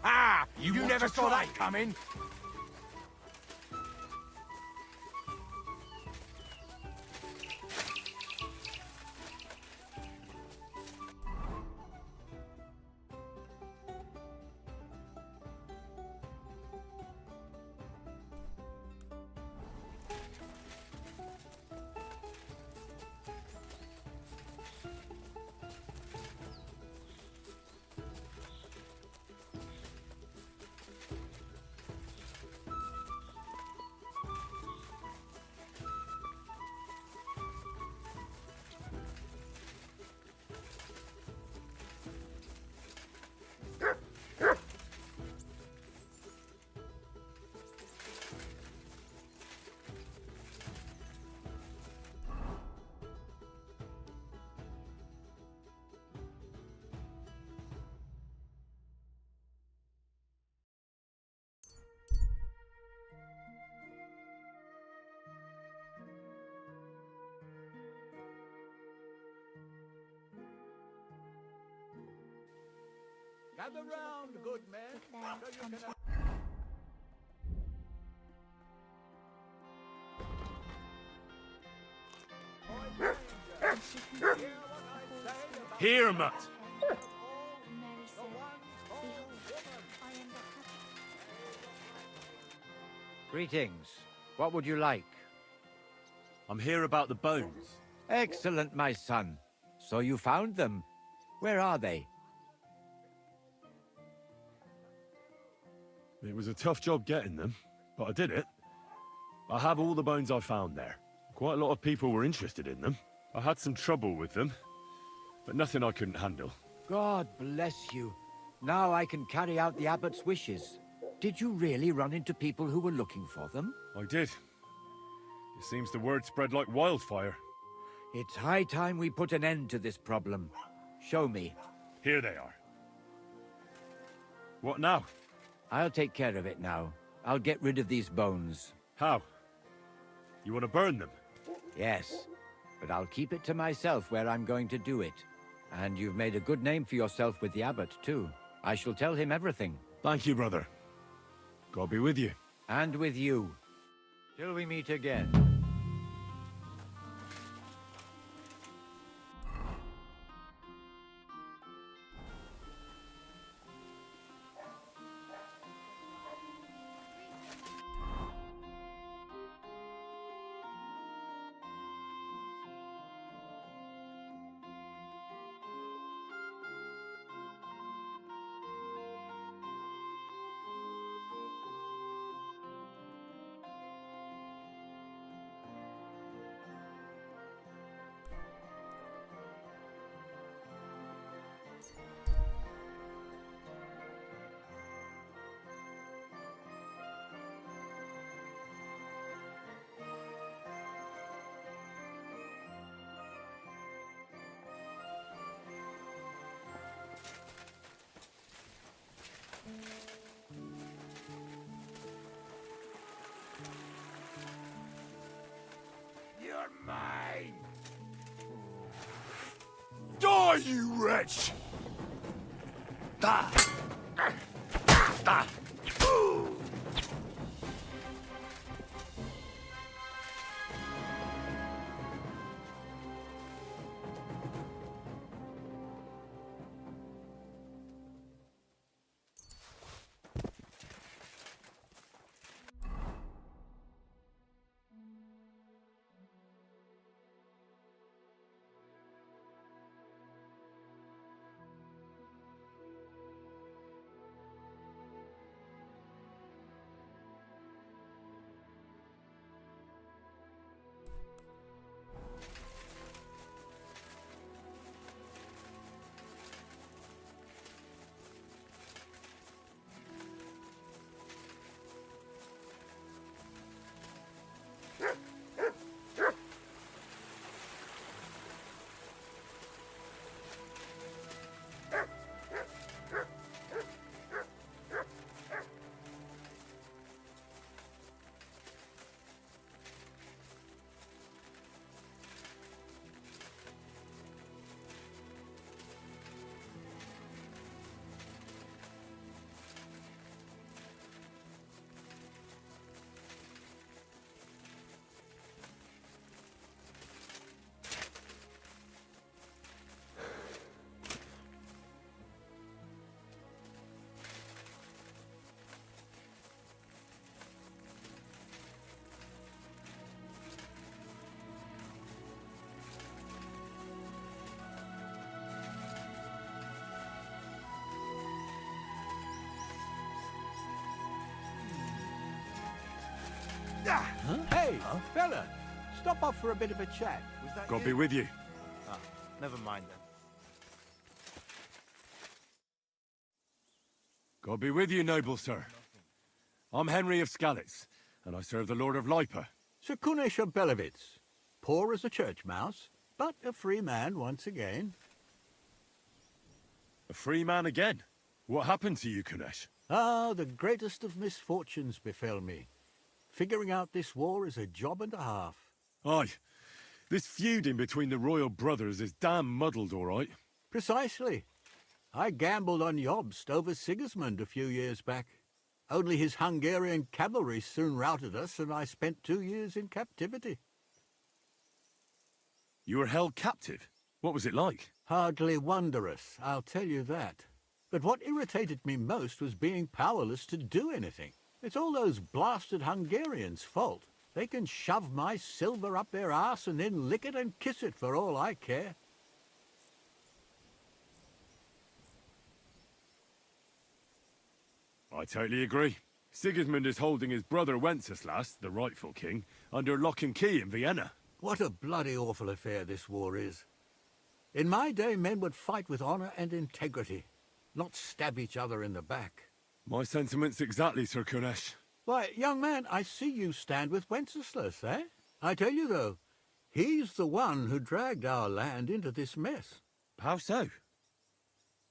ha! You never saw that coming. Gather round, good men. So you can... Here, Mutt! Greetings. What would you like? I'm here about the bones. Excellent, my son. So you found them. Where are they? It was a tough job getting them, but I did it. I have all the bones I found there. Quite a lot of people were interested in them. I had some trouble with them, but nothing I couldn't handle. God bless you. Now I can carry out the abbot's wishes. Did you really run into people who were looking for them? I did. It seems the word spread like wildfire. It's high time we put an end to this problem. Show me. Here they are. What now? I'll take care of it now. I'll get rid of these bones. How? You want to burn them? Yes, but I'll keep it to myself where I'm going to do it. And you've made a good name for yourself with the abbot, too. I shall tell him everything. Thank you, brother. God be with you. And with you. Till we meet again. Mine! Die, you wretch! Da! Da! Hey, fella, stop off for a bit of a chat. God be with you. Ah, never mind then. God be with you, noble sir. I'm Henry of Skalitz, and I serve the Lord of Lipa. Sir Kunesh of Belevitz, poor as a church mouse, but a free man once again. A free man again? What happened to you, Kunesh? Ah, the greatest of misfortunes befell me. Figuring out this war is a job and a half. Aye. This feuding between the royal brothers is damn muddled, all right. Precisely. I gambled on Jobst over Sigismund a few years back. Only his Hungarian cavalry soon routed us, and I spent 2 years in captivity. You were held captive? What was it like? Hardly wondrous, I'll tell you that. But what irritated me most was being powerless to do anything. It's all those blasted Hungarians' fault. They can shove my silver up their arse and then lick it and kiss it for all I care. I totally agree. Sigismund is holding his brother Wenceslas, the rightful king, under lock and key in Vienna. What a bloody awful affair this war is. In my day, men would fight with honor and integrity, not stab each other in the back. My sentiments exactly, Sir Kunesh. Why, young man, I see you stand with Wenceslas, eh? I tell you, though, he's the one who dragged our land into this mess. How so?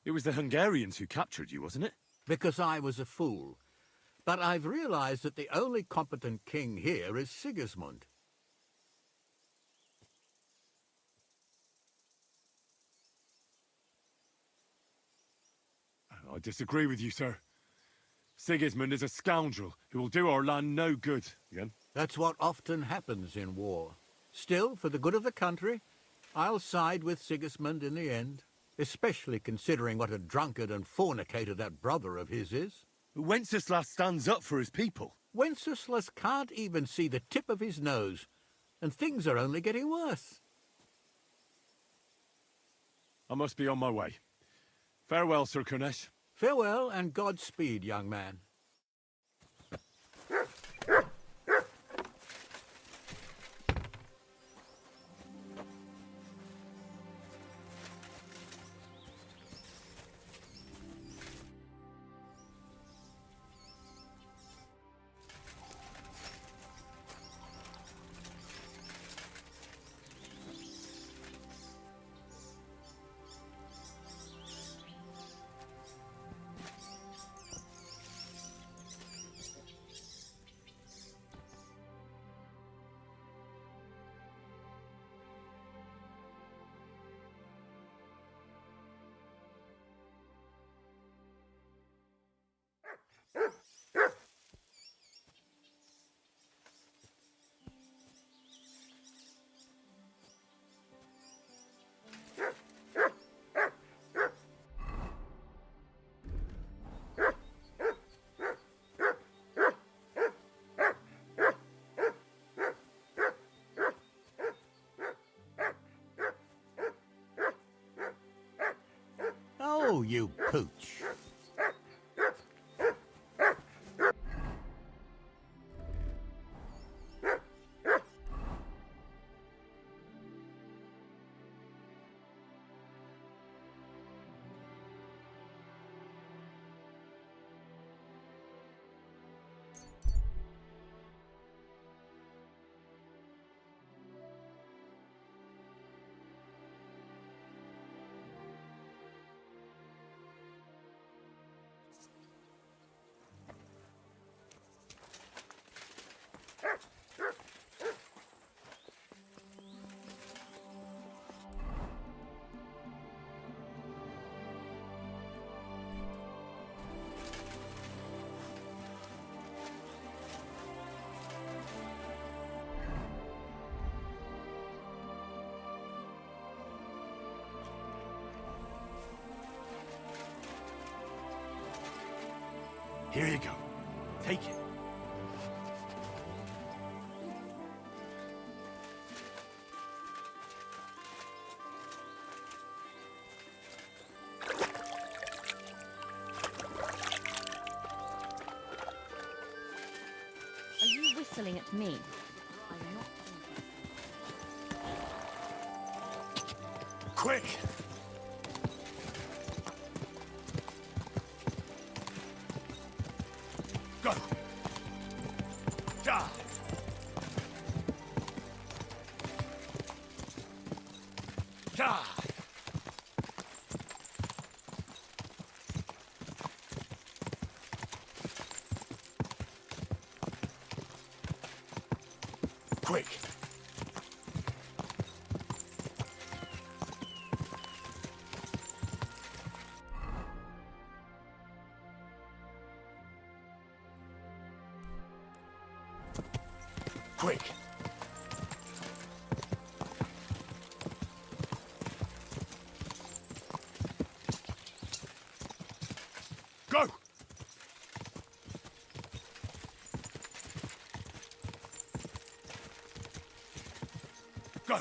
It was the Hungarians who captured you, wasn't it? Because I was a fool. But I've realized that the only competent king here is Sigismund. I disagree with you, sir. Sigismund is a scoundrel who will do our land no good. Again? That's what often happens in war. Still, for the good of the country, I'll side with Sigismund in the end, especially considering what a drunkard and fornicator that brother of his is. Wenceslas stands up for his people. Wenceslas can't even see the tip of his nose, and things are only getting worse. I must be on my way. Farewell, Sir Kunesh. Farewell and Godspeed, young man. go, you pooch. Here you go. Take it. Are you whistling at me? I'm not. Quick! Go! Ja! Ja! Quick! Quick! Go! Go!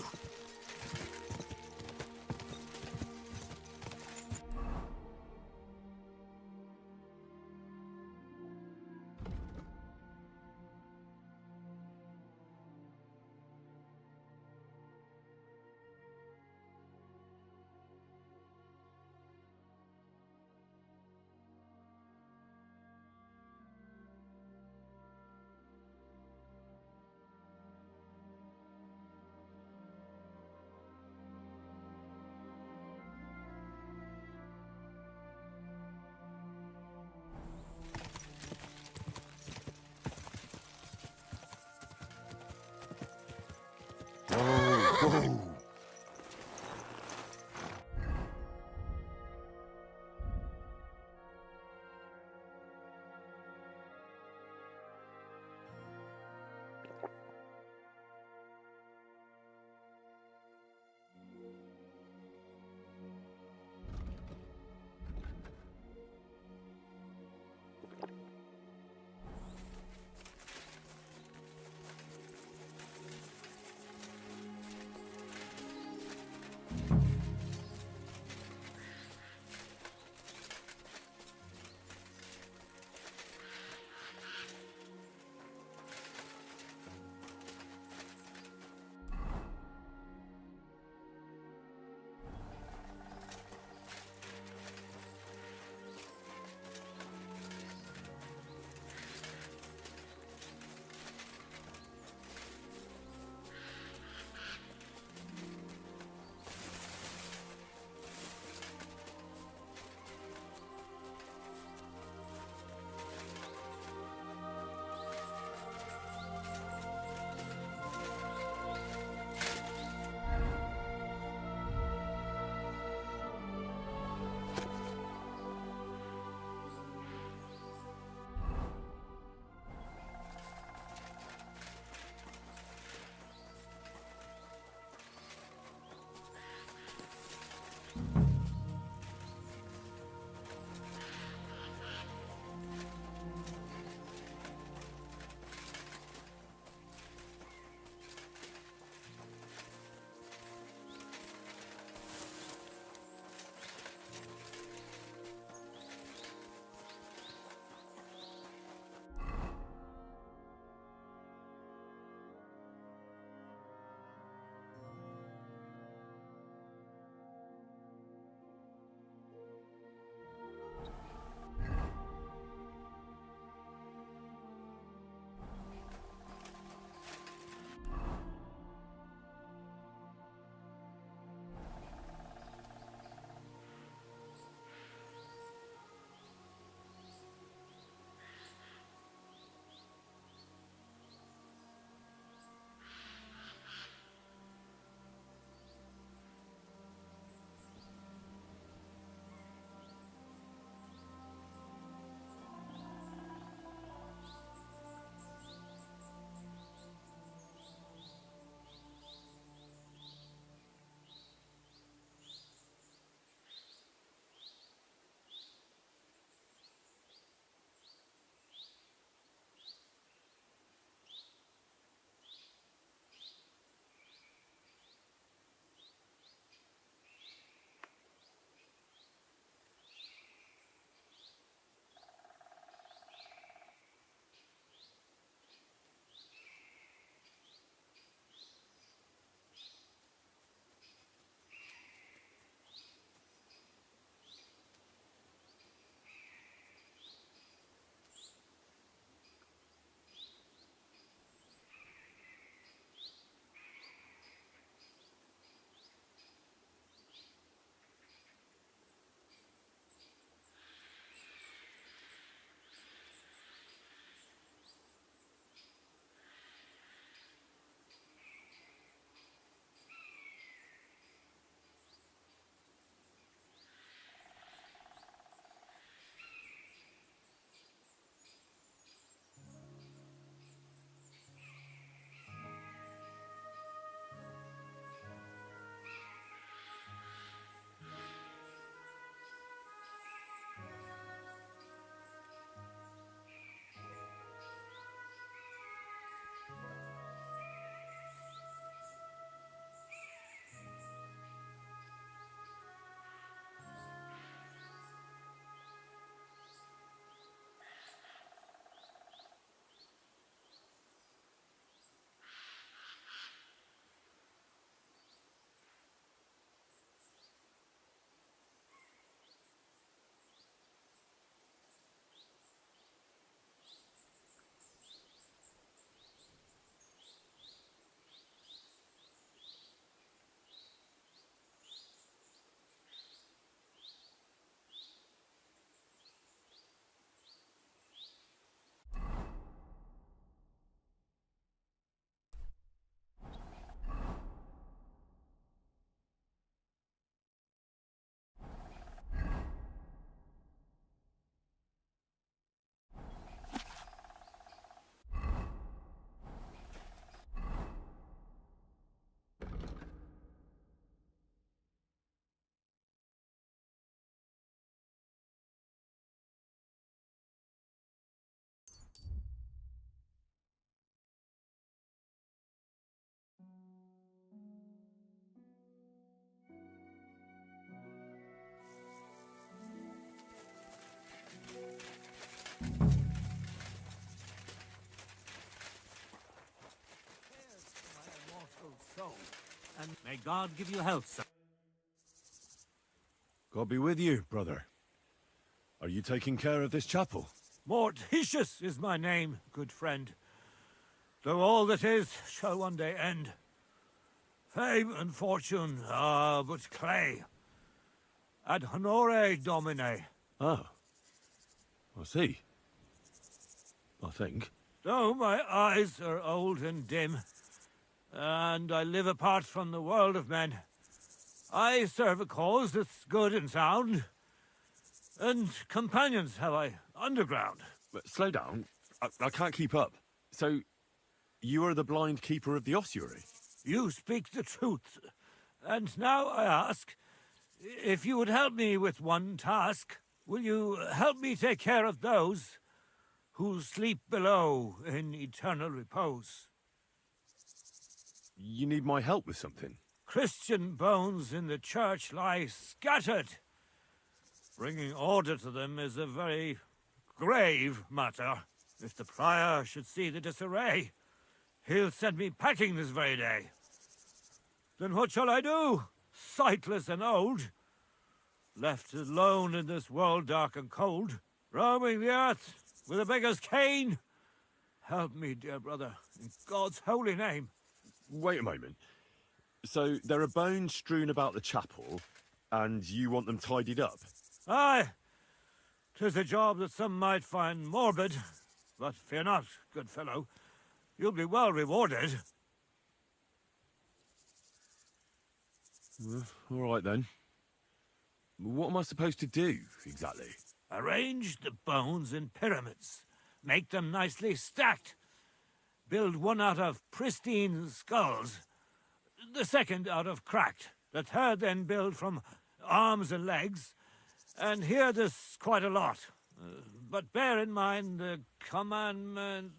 May God give you health, sir. God be with you, brother. Are you taking care of this chapel? Mortitius is my name, good friend. Though all that is shall one day end. Fame and fortune are but clay. Ad honore domine. Oh. I see. I think. Though my eyes are old and dim, and I live apart from the world of men, I serve a cause that's good and sound. And companions have I underground. But slow down. I can't keep up. So, you are the blind keeper of the ossuary? You speak the truth. And now I ask, if you would help me with one task, will you help me take care of those who sleep below in eternal repose? You need my help with something? Christian bones in the church lie scattered. Bringing order to them is a very grave matter. If the prior should see the disarray, he'll send me packing this very day. Then what shall I do, sightless and old? Left alone in this world dark and cold, roaming the earth with a beggar's cane? Help me, dear brother, in God's holy name. Wait a moment. So, there are bones strewn about the chapel, and you want them tidied up? Aye, 'tis a job that some might find morbid, but fear not, good fellow. You'll be well rewarded. All right, then. What am I supposed to do, exactly? Arrange the bones in pyramids. Make them nicely stacked. Build one out of pristine skulls, the second out of cracked, the third then build from arms and legs, and here there's quite a lot. But bear in mind the commandment,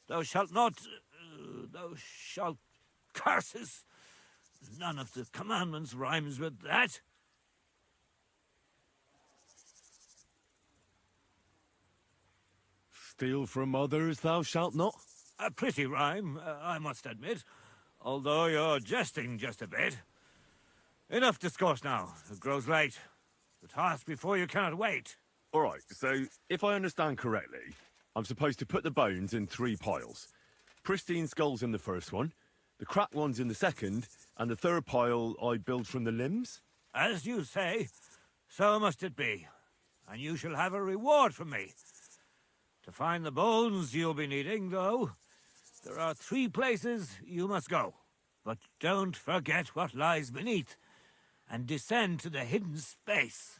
thou shalt not, thou shalt curses. None of the commandments rhymes with that. Steal from others thou shalt not? A pretty rhyme, I must admit, although you're jesting just a bit. Enough discourse now. It grows late. The task before you cannot wait. All right, so if I understand correctly, I'm supposed to put the bones in 3 piles. Pristine skulls in the first one, the cracked ones in the second, and the third pile I build from the limbs? As you say, so must it be. And you shall have a reward from me. To find the bones you'll be needing, though, there are 3 places you must go. But don't forget what lies beneath, and descend to the hidden space.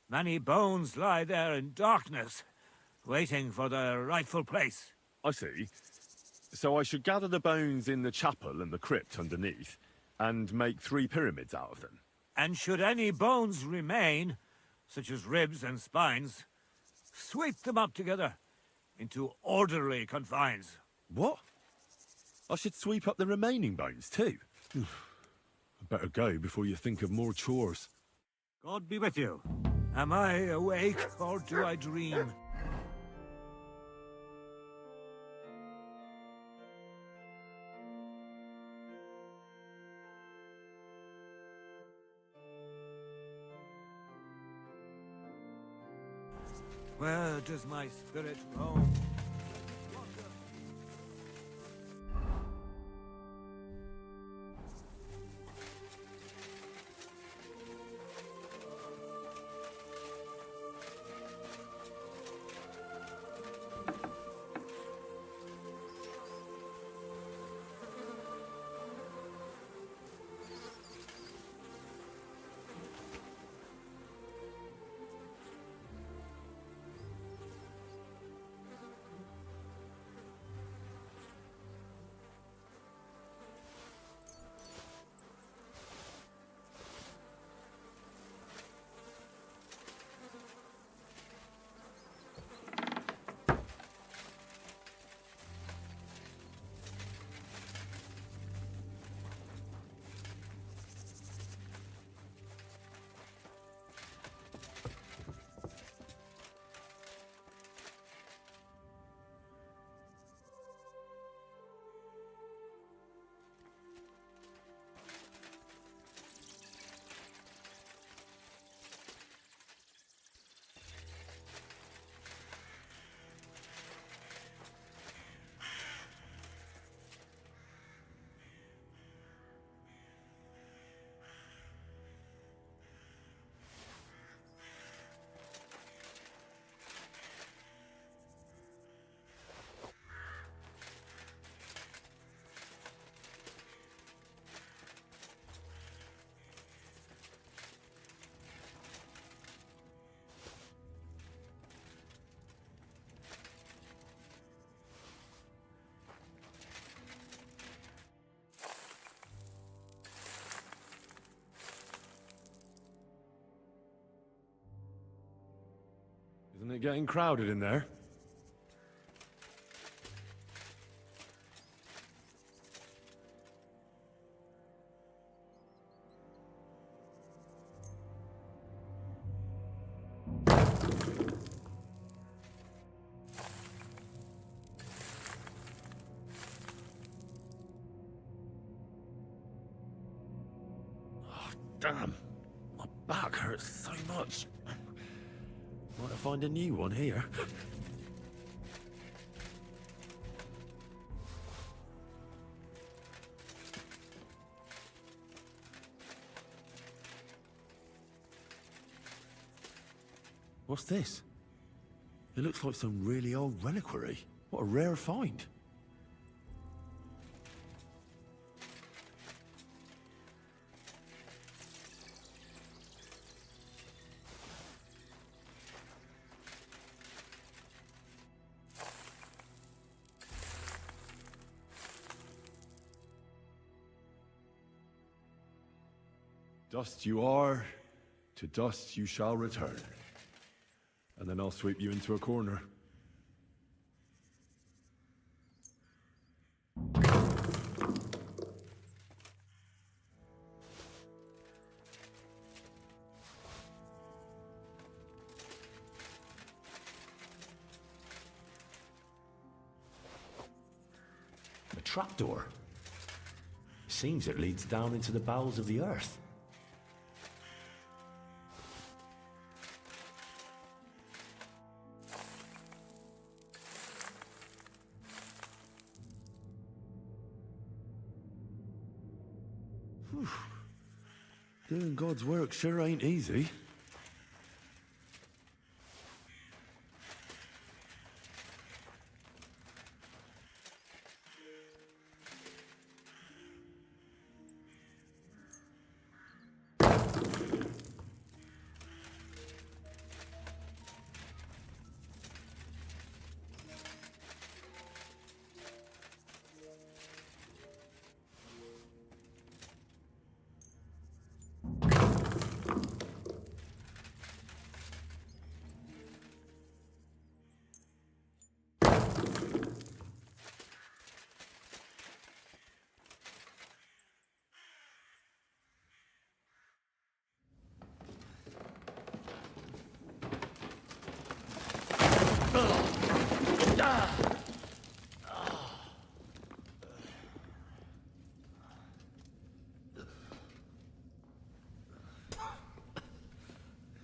Many bones lie there in darkness, waiting for their rightful place. I see. So I should gather the bones in the chapel and the crypt underneath, and make 3 pyramids out of them. And should any bones remain, such as ribs and spines, sweep them up together into orderly confines. What? I should sweep up the remaining bones too? I better go before you think of more chores. God be with you. Am I awake, or do I dream? Where does my spirit roam? Isn't it getting crowded in there? Damn, my back hurts so much. Might find a new one here. What's this? It looks like some really old reliquary. What a rare find. Dust you are, to dust you shall return. And then I'll sweep you into a corner. A trapdoor. Seems it leads down into the bowels of the earth. Doing God's work sure ain't easy.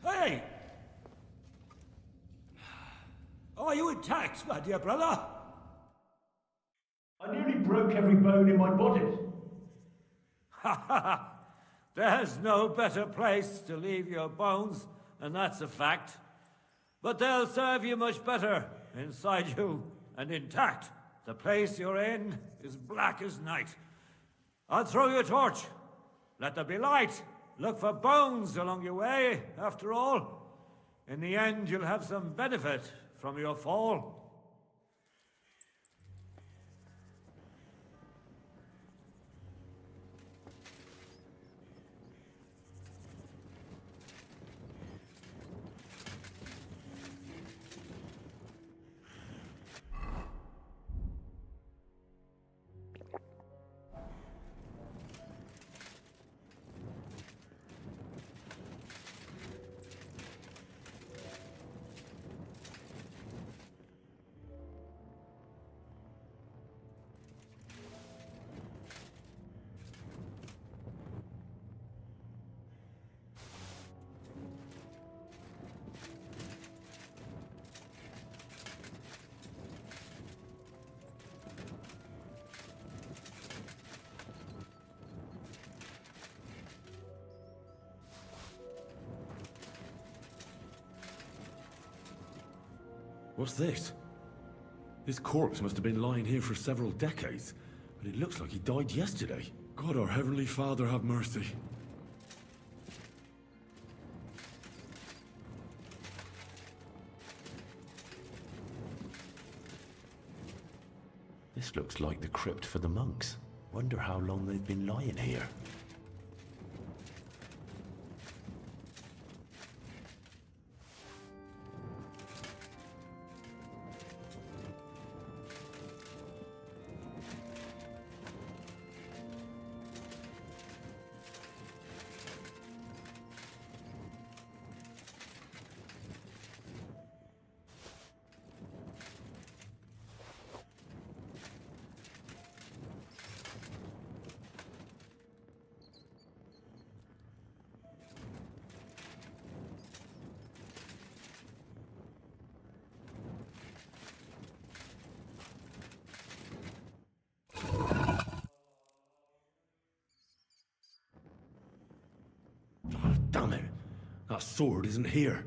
Hey! Are you attacked, my dear brother? I nearly broke every bone in my body. Ha ha! There's no better place to leave your bones, and that's a fact. But they'll serve you much better inside you and intact. The place you're in is black as night. I'll throw you a torch. Let there be light. Look for bones along your way, after all. In the end, you'll have some benefit from your fall. What's this? This corpse must have been lying here for several decades, but it looks like he died yesterday. God, our Heavenly Father, have mercy. This looks like the crypt for the monks. Wonder how long they've been lying here. Damn it. That sword isn't here.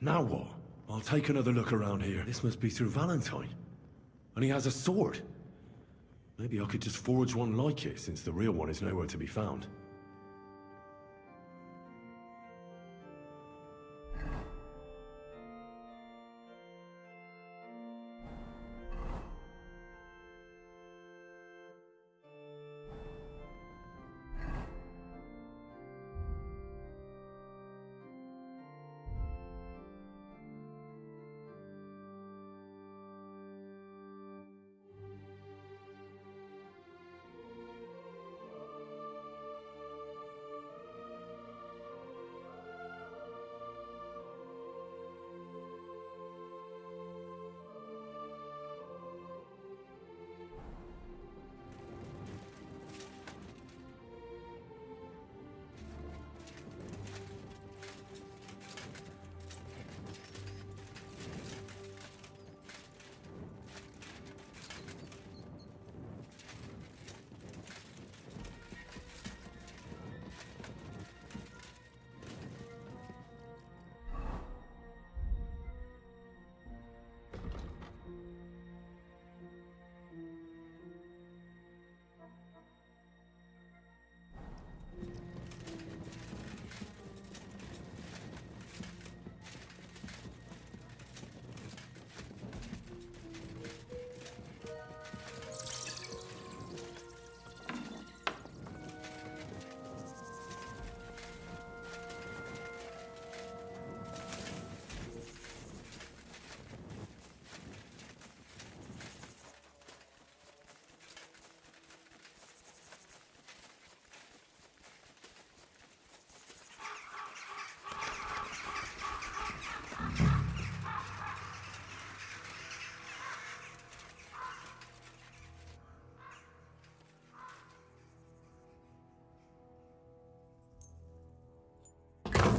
Now what? I'll take another look around here. This must be Sir Valentine. And he has a sword. Maybe I could just forge one like it, since the real one is nowhere to be found.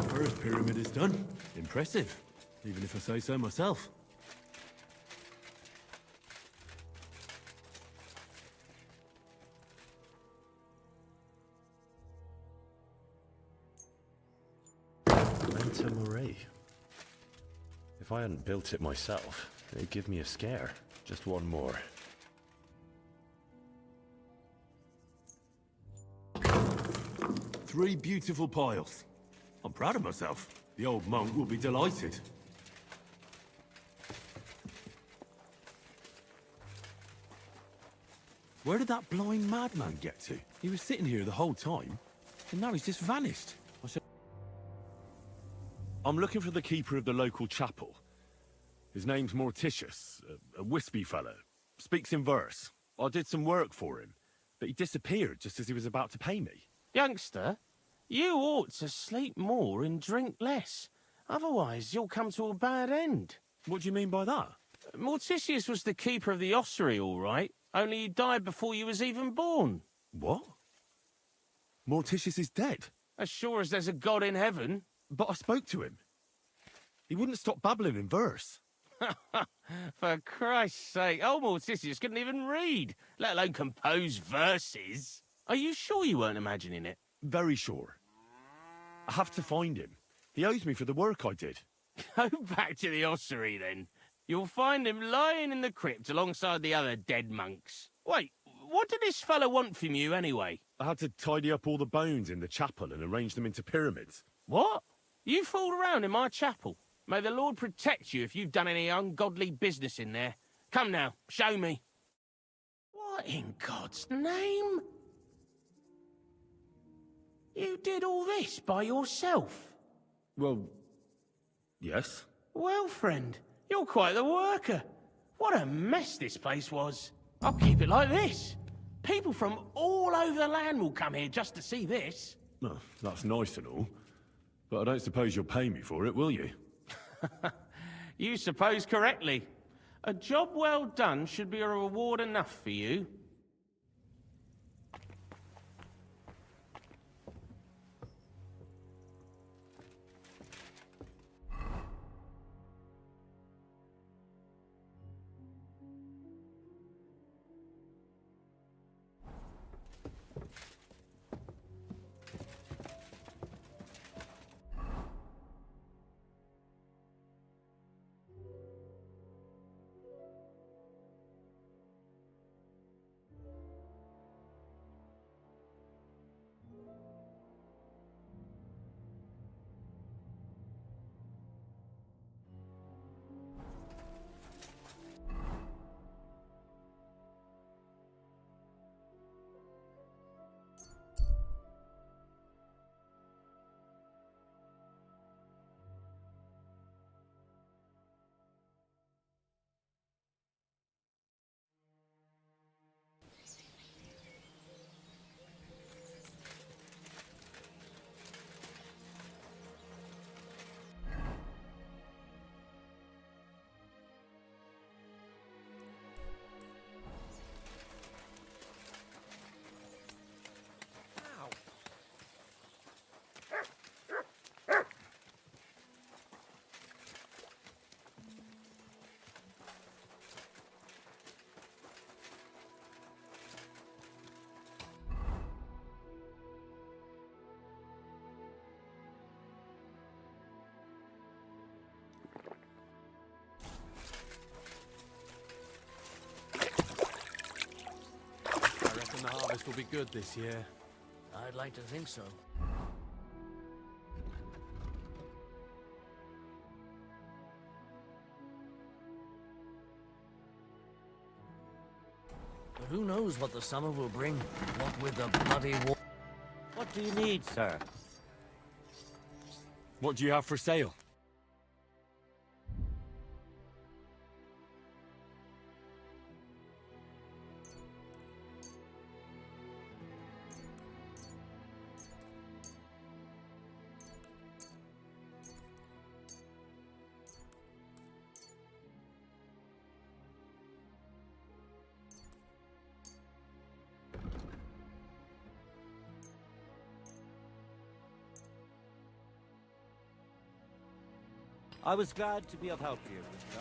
First pyramid is done. Impressive, even if I say so myself. Manta Mori. If I hadn't built it myself, it'd give me a scare. Just one more. Three beautiful piles. I'm proud of myself. The old monk will be delighted. Where did that blind madman get to? He was sitting here the whole time, and now he's just vanished. I'm looking for the keeper of the local chapel. His name's Morticius, a wispy fellow. Speaks in verse. I did some work for him, but he disappeared just as he was about to pay me. Youngster, you ought to sleep more and drink less. Otherwise, you'll come to a bad end. What do you mean by that? Morticius was the keeper of the ossuary, all right. Only he died before you was even born. What? Morticius is dead? As sure as there's a God in heaven. But I spoke to him. He wouldn't stop babbling in verse. For Christ's sake, old Morticius couldn't even read, let alone compose verses. Are you sure you weren't imagining it? Very sure. I have to find him. He owes me for the work I did. Go back to the ossuary, then. You'll find him lying in the crypt alongside the other dead monks. Wait, what did this fellow want from you, anyway? I had to tidy up all the bones in the chapel and arrange them into pyramids. What? You fooled around in my chapel? May the Lord protect you if you've done any ungodly business in there. Come now, show me. What in God's name? You did all this by yourself? Well, yes. Well, friend, you're quite the worker. What a mess this place was. I'll keep it like this. People from all over the land will come here just to see this. No, that's nice and all. But I don't suppose you'll pay me for it, will you? You suppose correctly. A job well done should be a reward enough for you. will be good this year. I'd like to think so. But who knows what the summer will bring? What with the bloody war. What do you need, sir? What do you have for sale? I was glad to be of help to you, sir.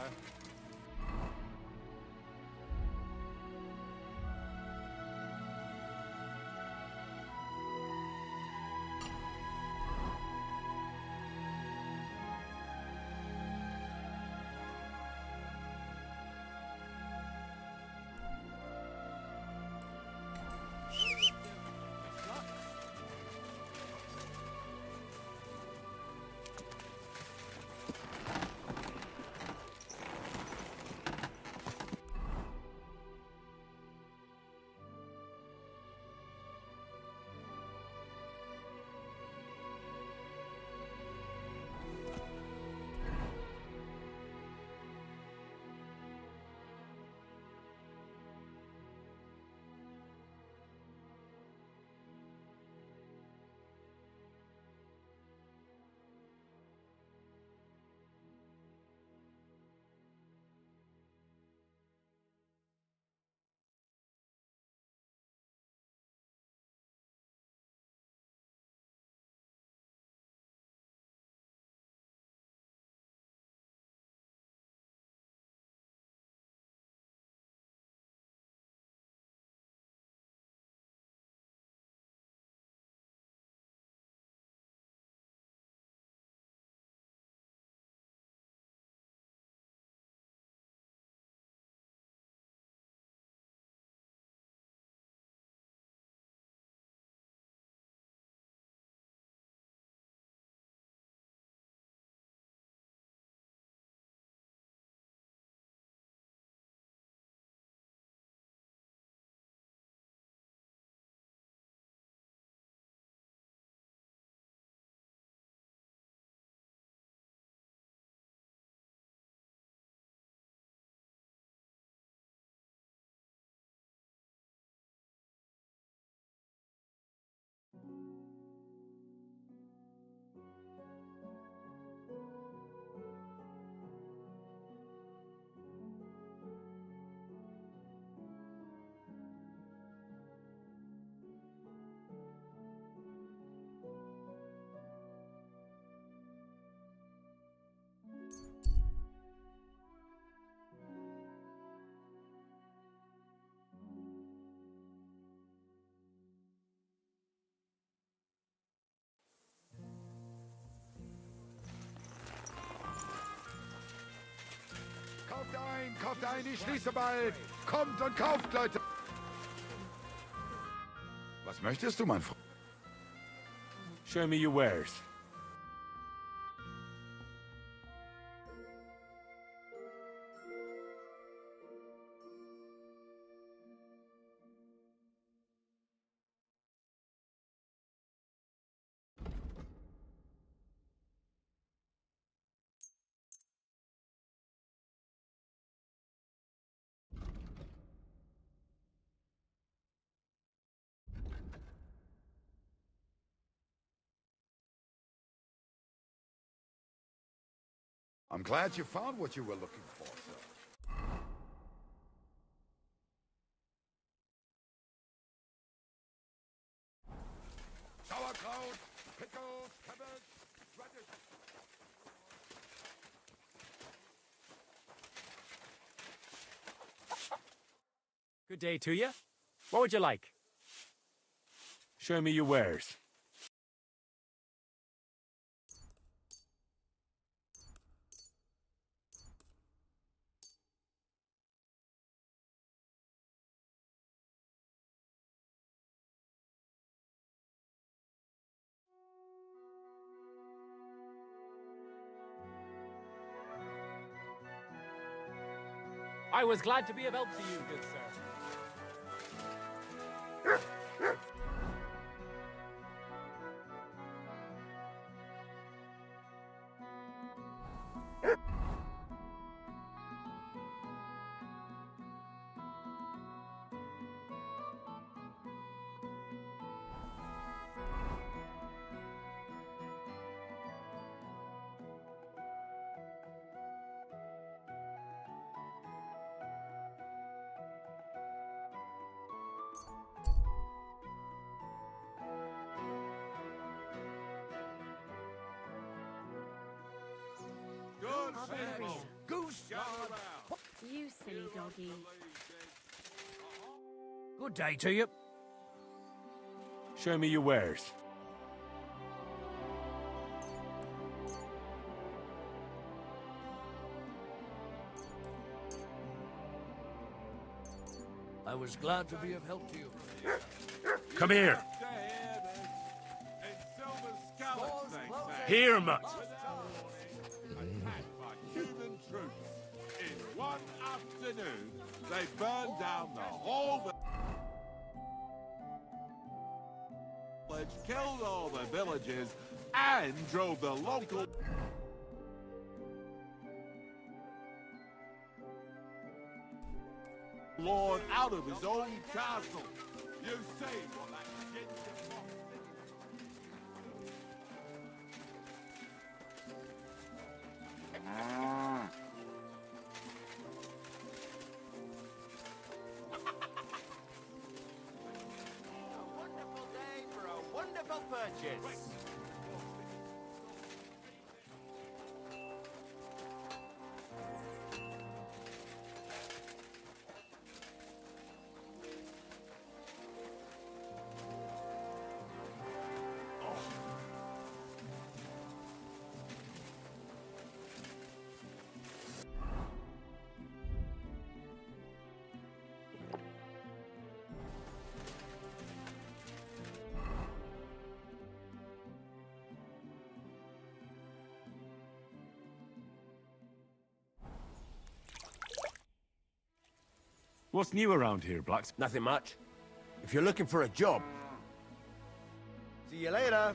Kauft ein, ich schließe bald! Kommt und kauft, Leute! Was möchtest du, mein Freund? Show me your wares. I'm glad you found what you were looking for, sir. Sauerkraut, pickles, cabbage, radish. Good day to you. What would you like? Show me your wares. I was glad to be of help to you, good sir. Good Hallelujah. Goose yard. You silly doggy. Good day to you. Show me your wares. I was glad to be of help to you. Come here. Here, mutt. Attacked by human troops. In one afternoon, they burned down the whole village, killed all the villagers, and drove the local lord out of his own castle. You see what that ginger fox A wonderful day for a wonderful purchase. What's new around here, Blacks? Nothing much. If you're looking for a job... See you later.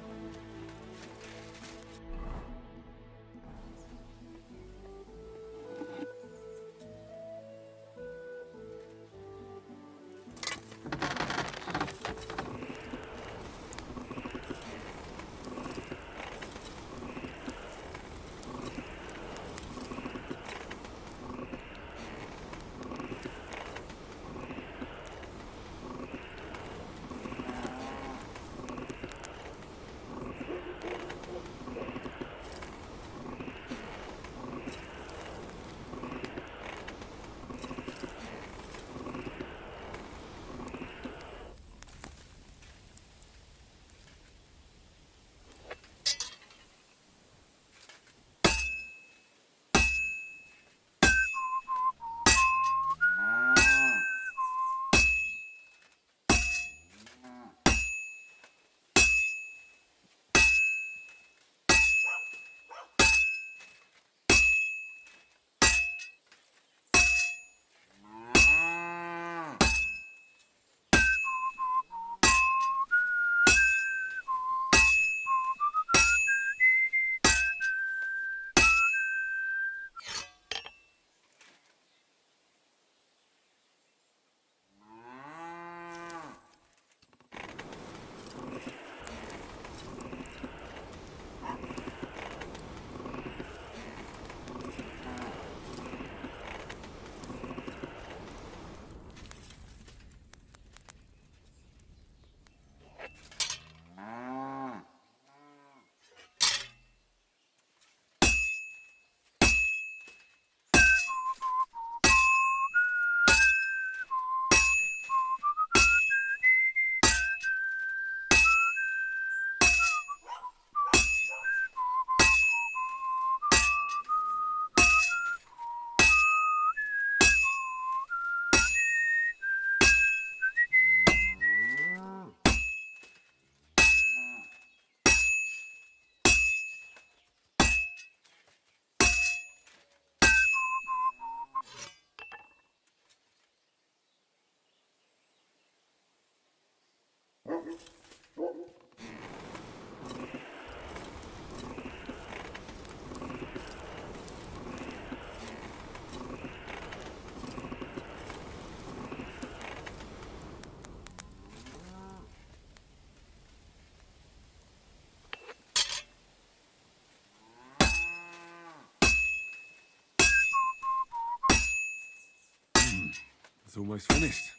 That's almost finished.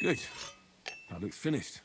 Good. That looks finished.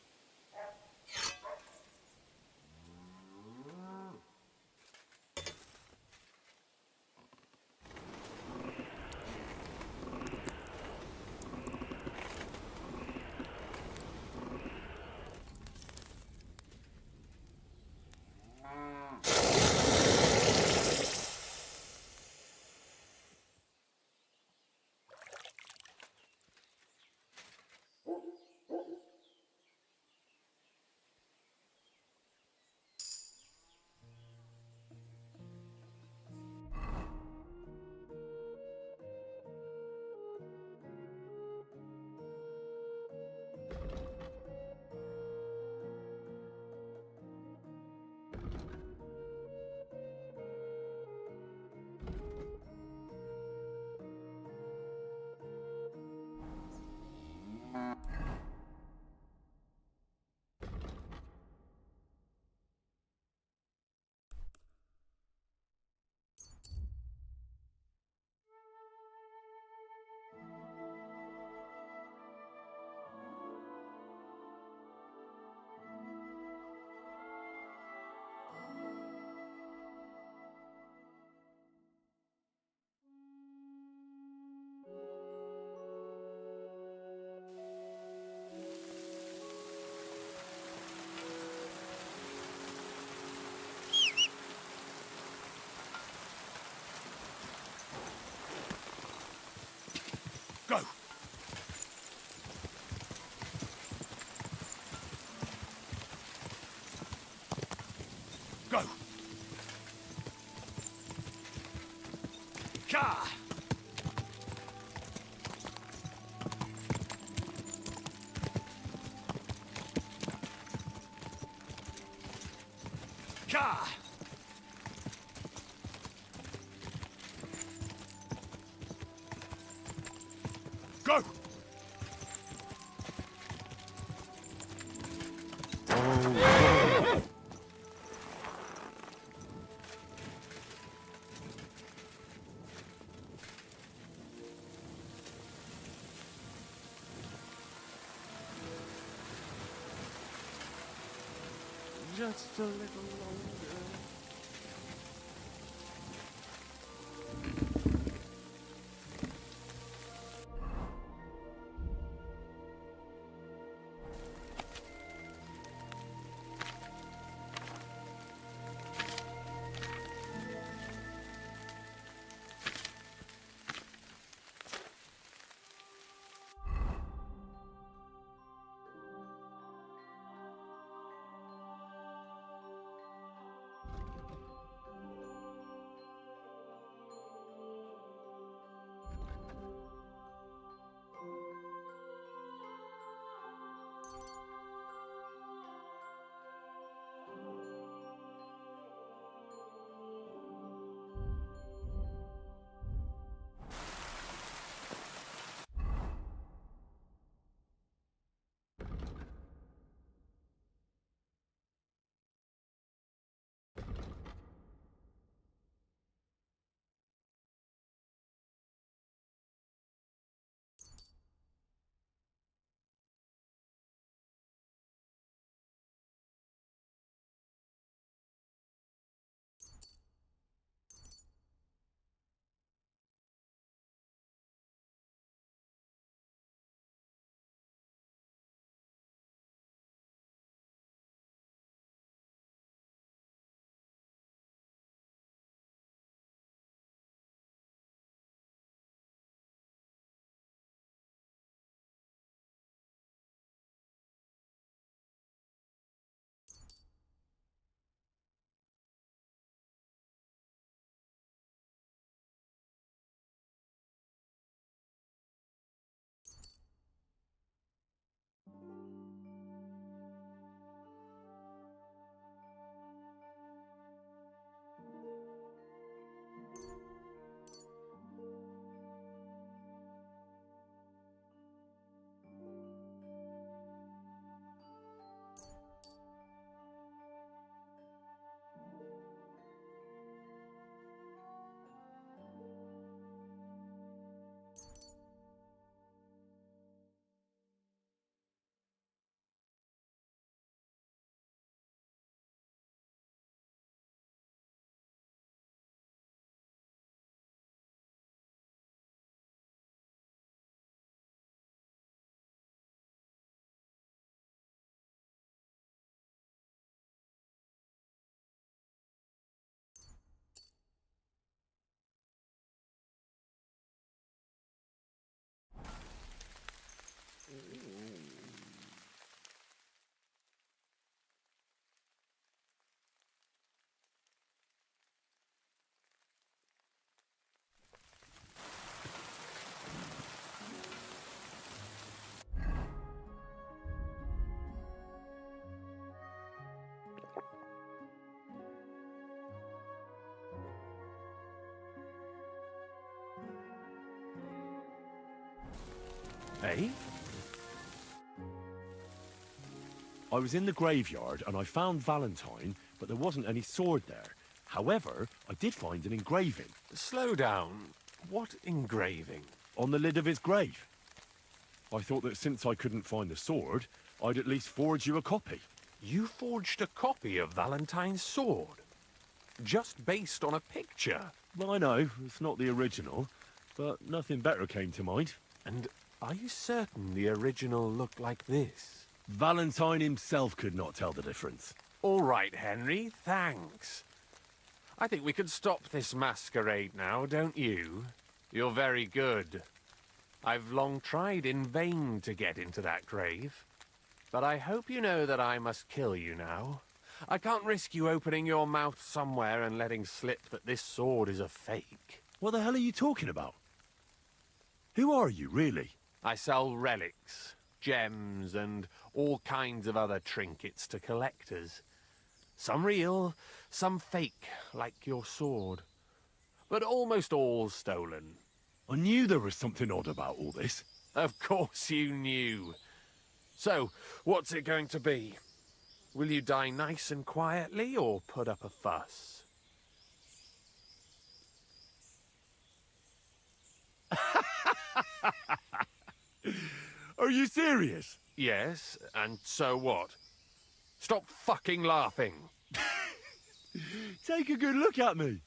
Go! Go! Ka! Ka! Go! Just a little longer. Eh? I was in the graveyard and I found Valentine, but there wasn't any sword there. However, I did find an engraving. Slow down. What engraving? On the lid of his grave. I thought that since I couldn't find the sword, I'd at least forge you a copy. You forged a copy of Valentine's sword? Just based on a picture? Well, I know, it's not the original, but nothing better came to mind. And are you certain the original looked like this? Valentine himself could not tell the difference. All right, Henry, thanks. I think we could stop this masquerade now, don't you? You're very good. I've long tried in vain to get into that grave. But I hope you know that I must kill you now. I can't risk you opening your mouth somewhere and letting slip that this sword is a fake. What the hell are you talking about? Who are you, really? I sell relics, gems, and all kinds of other trinkets to collectors. Some real, some fake, like your sword. But almost all stolen. I knew there was something odd about all this. Of course you knew. So, what's it going to be? Will you die nice and quietly, or put up a fuss? Are you serious? Yes, and so what? Stop fucking laughing. Take a good look at me.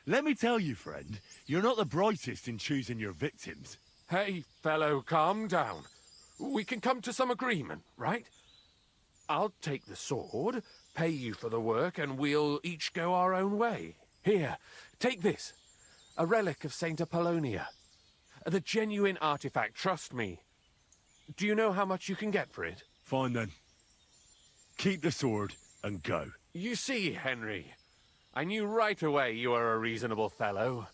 Let me tell you, friend, you're not the brightest in choosing your victims. Hey, fellow, calm down. We can come to some agreement, right? I'll take the sword, pay you for the work, and we'll each go our own way. Here, take this. A relic of Saint Apollonia. The genuine artifact, trust me. Do you know how much you can get for it? Fine then. Keep the sword and go. You see, Henry, I knew right away you were a reasonable fellow.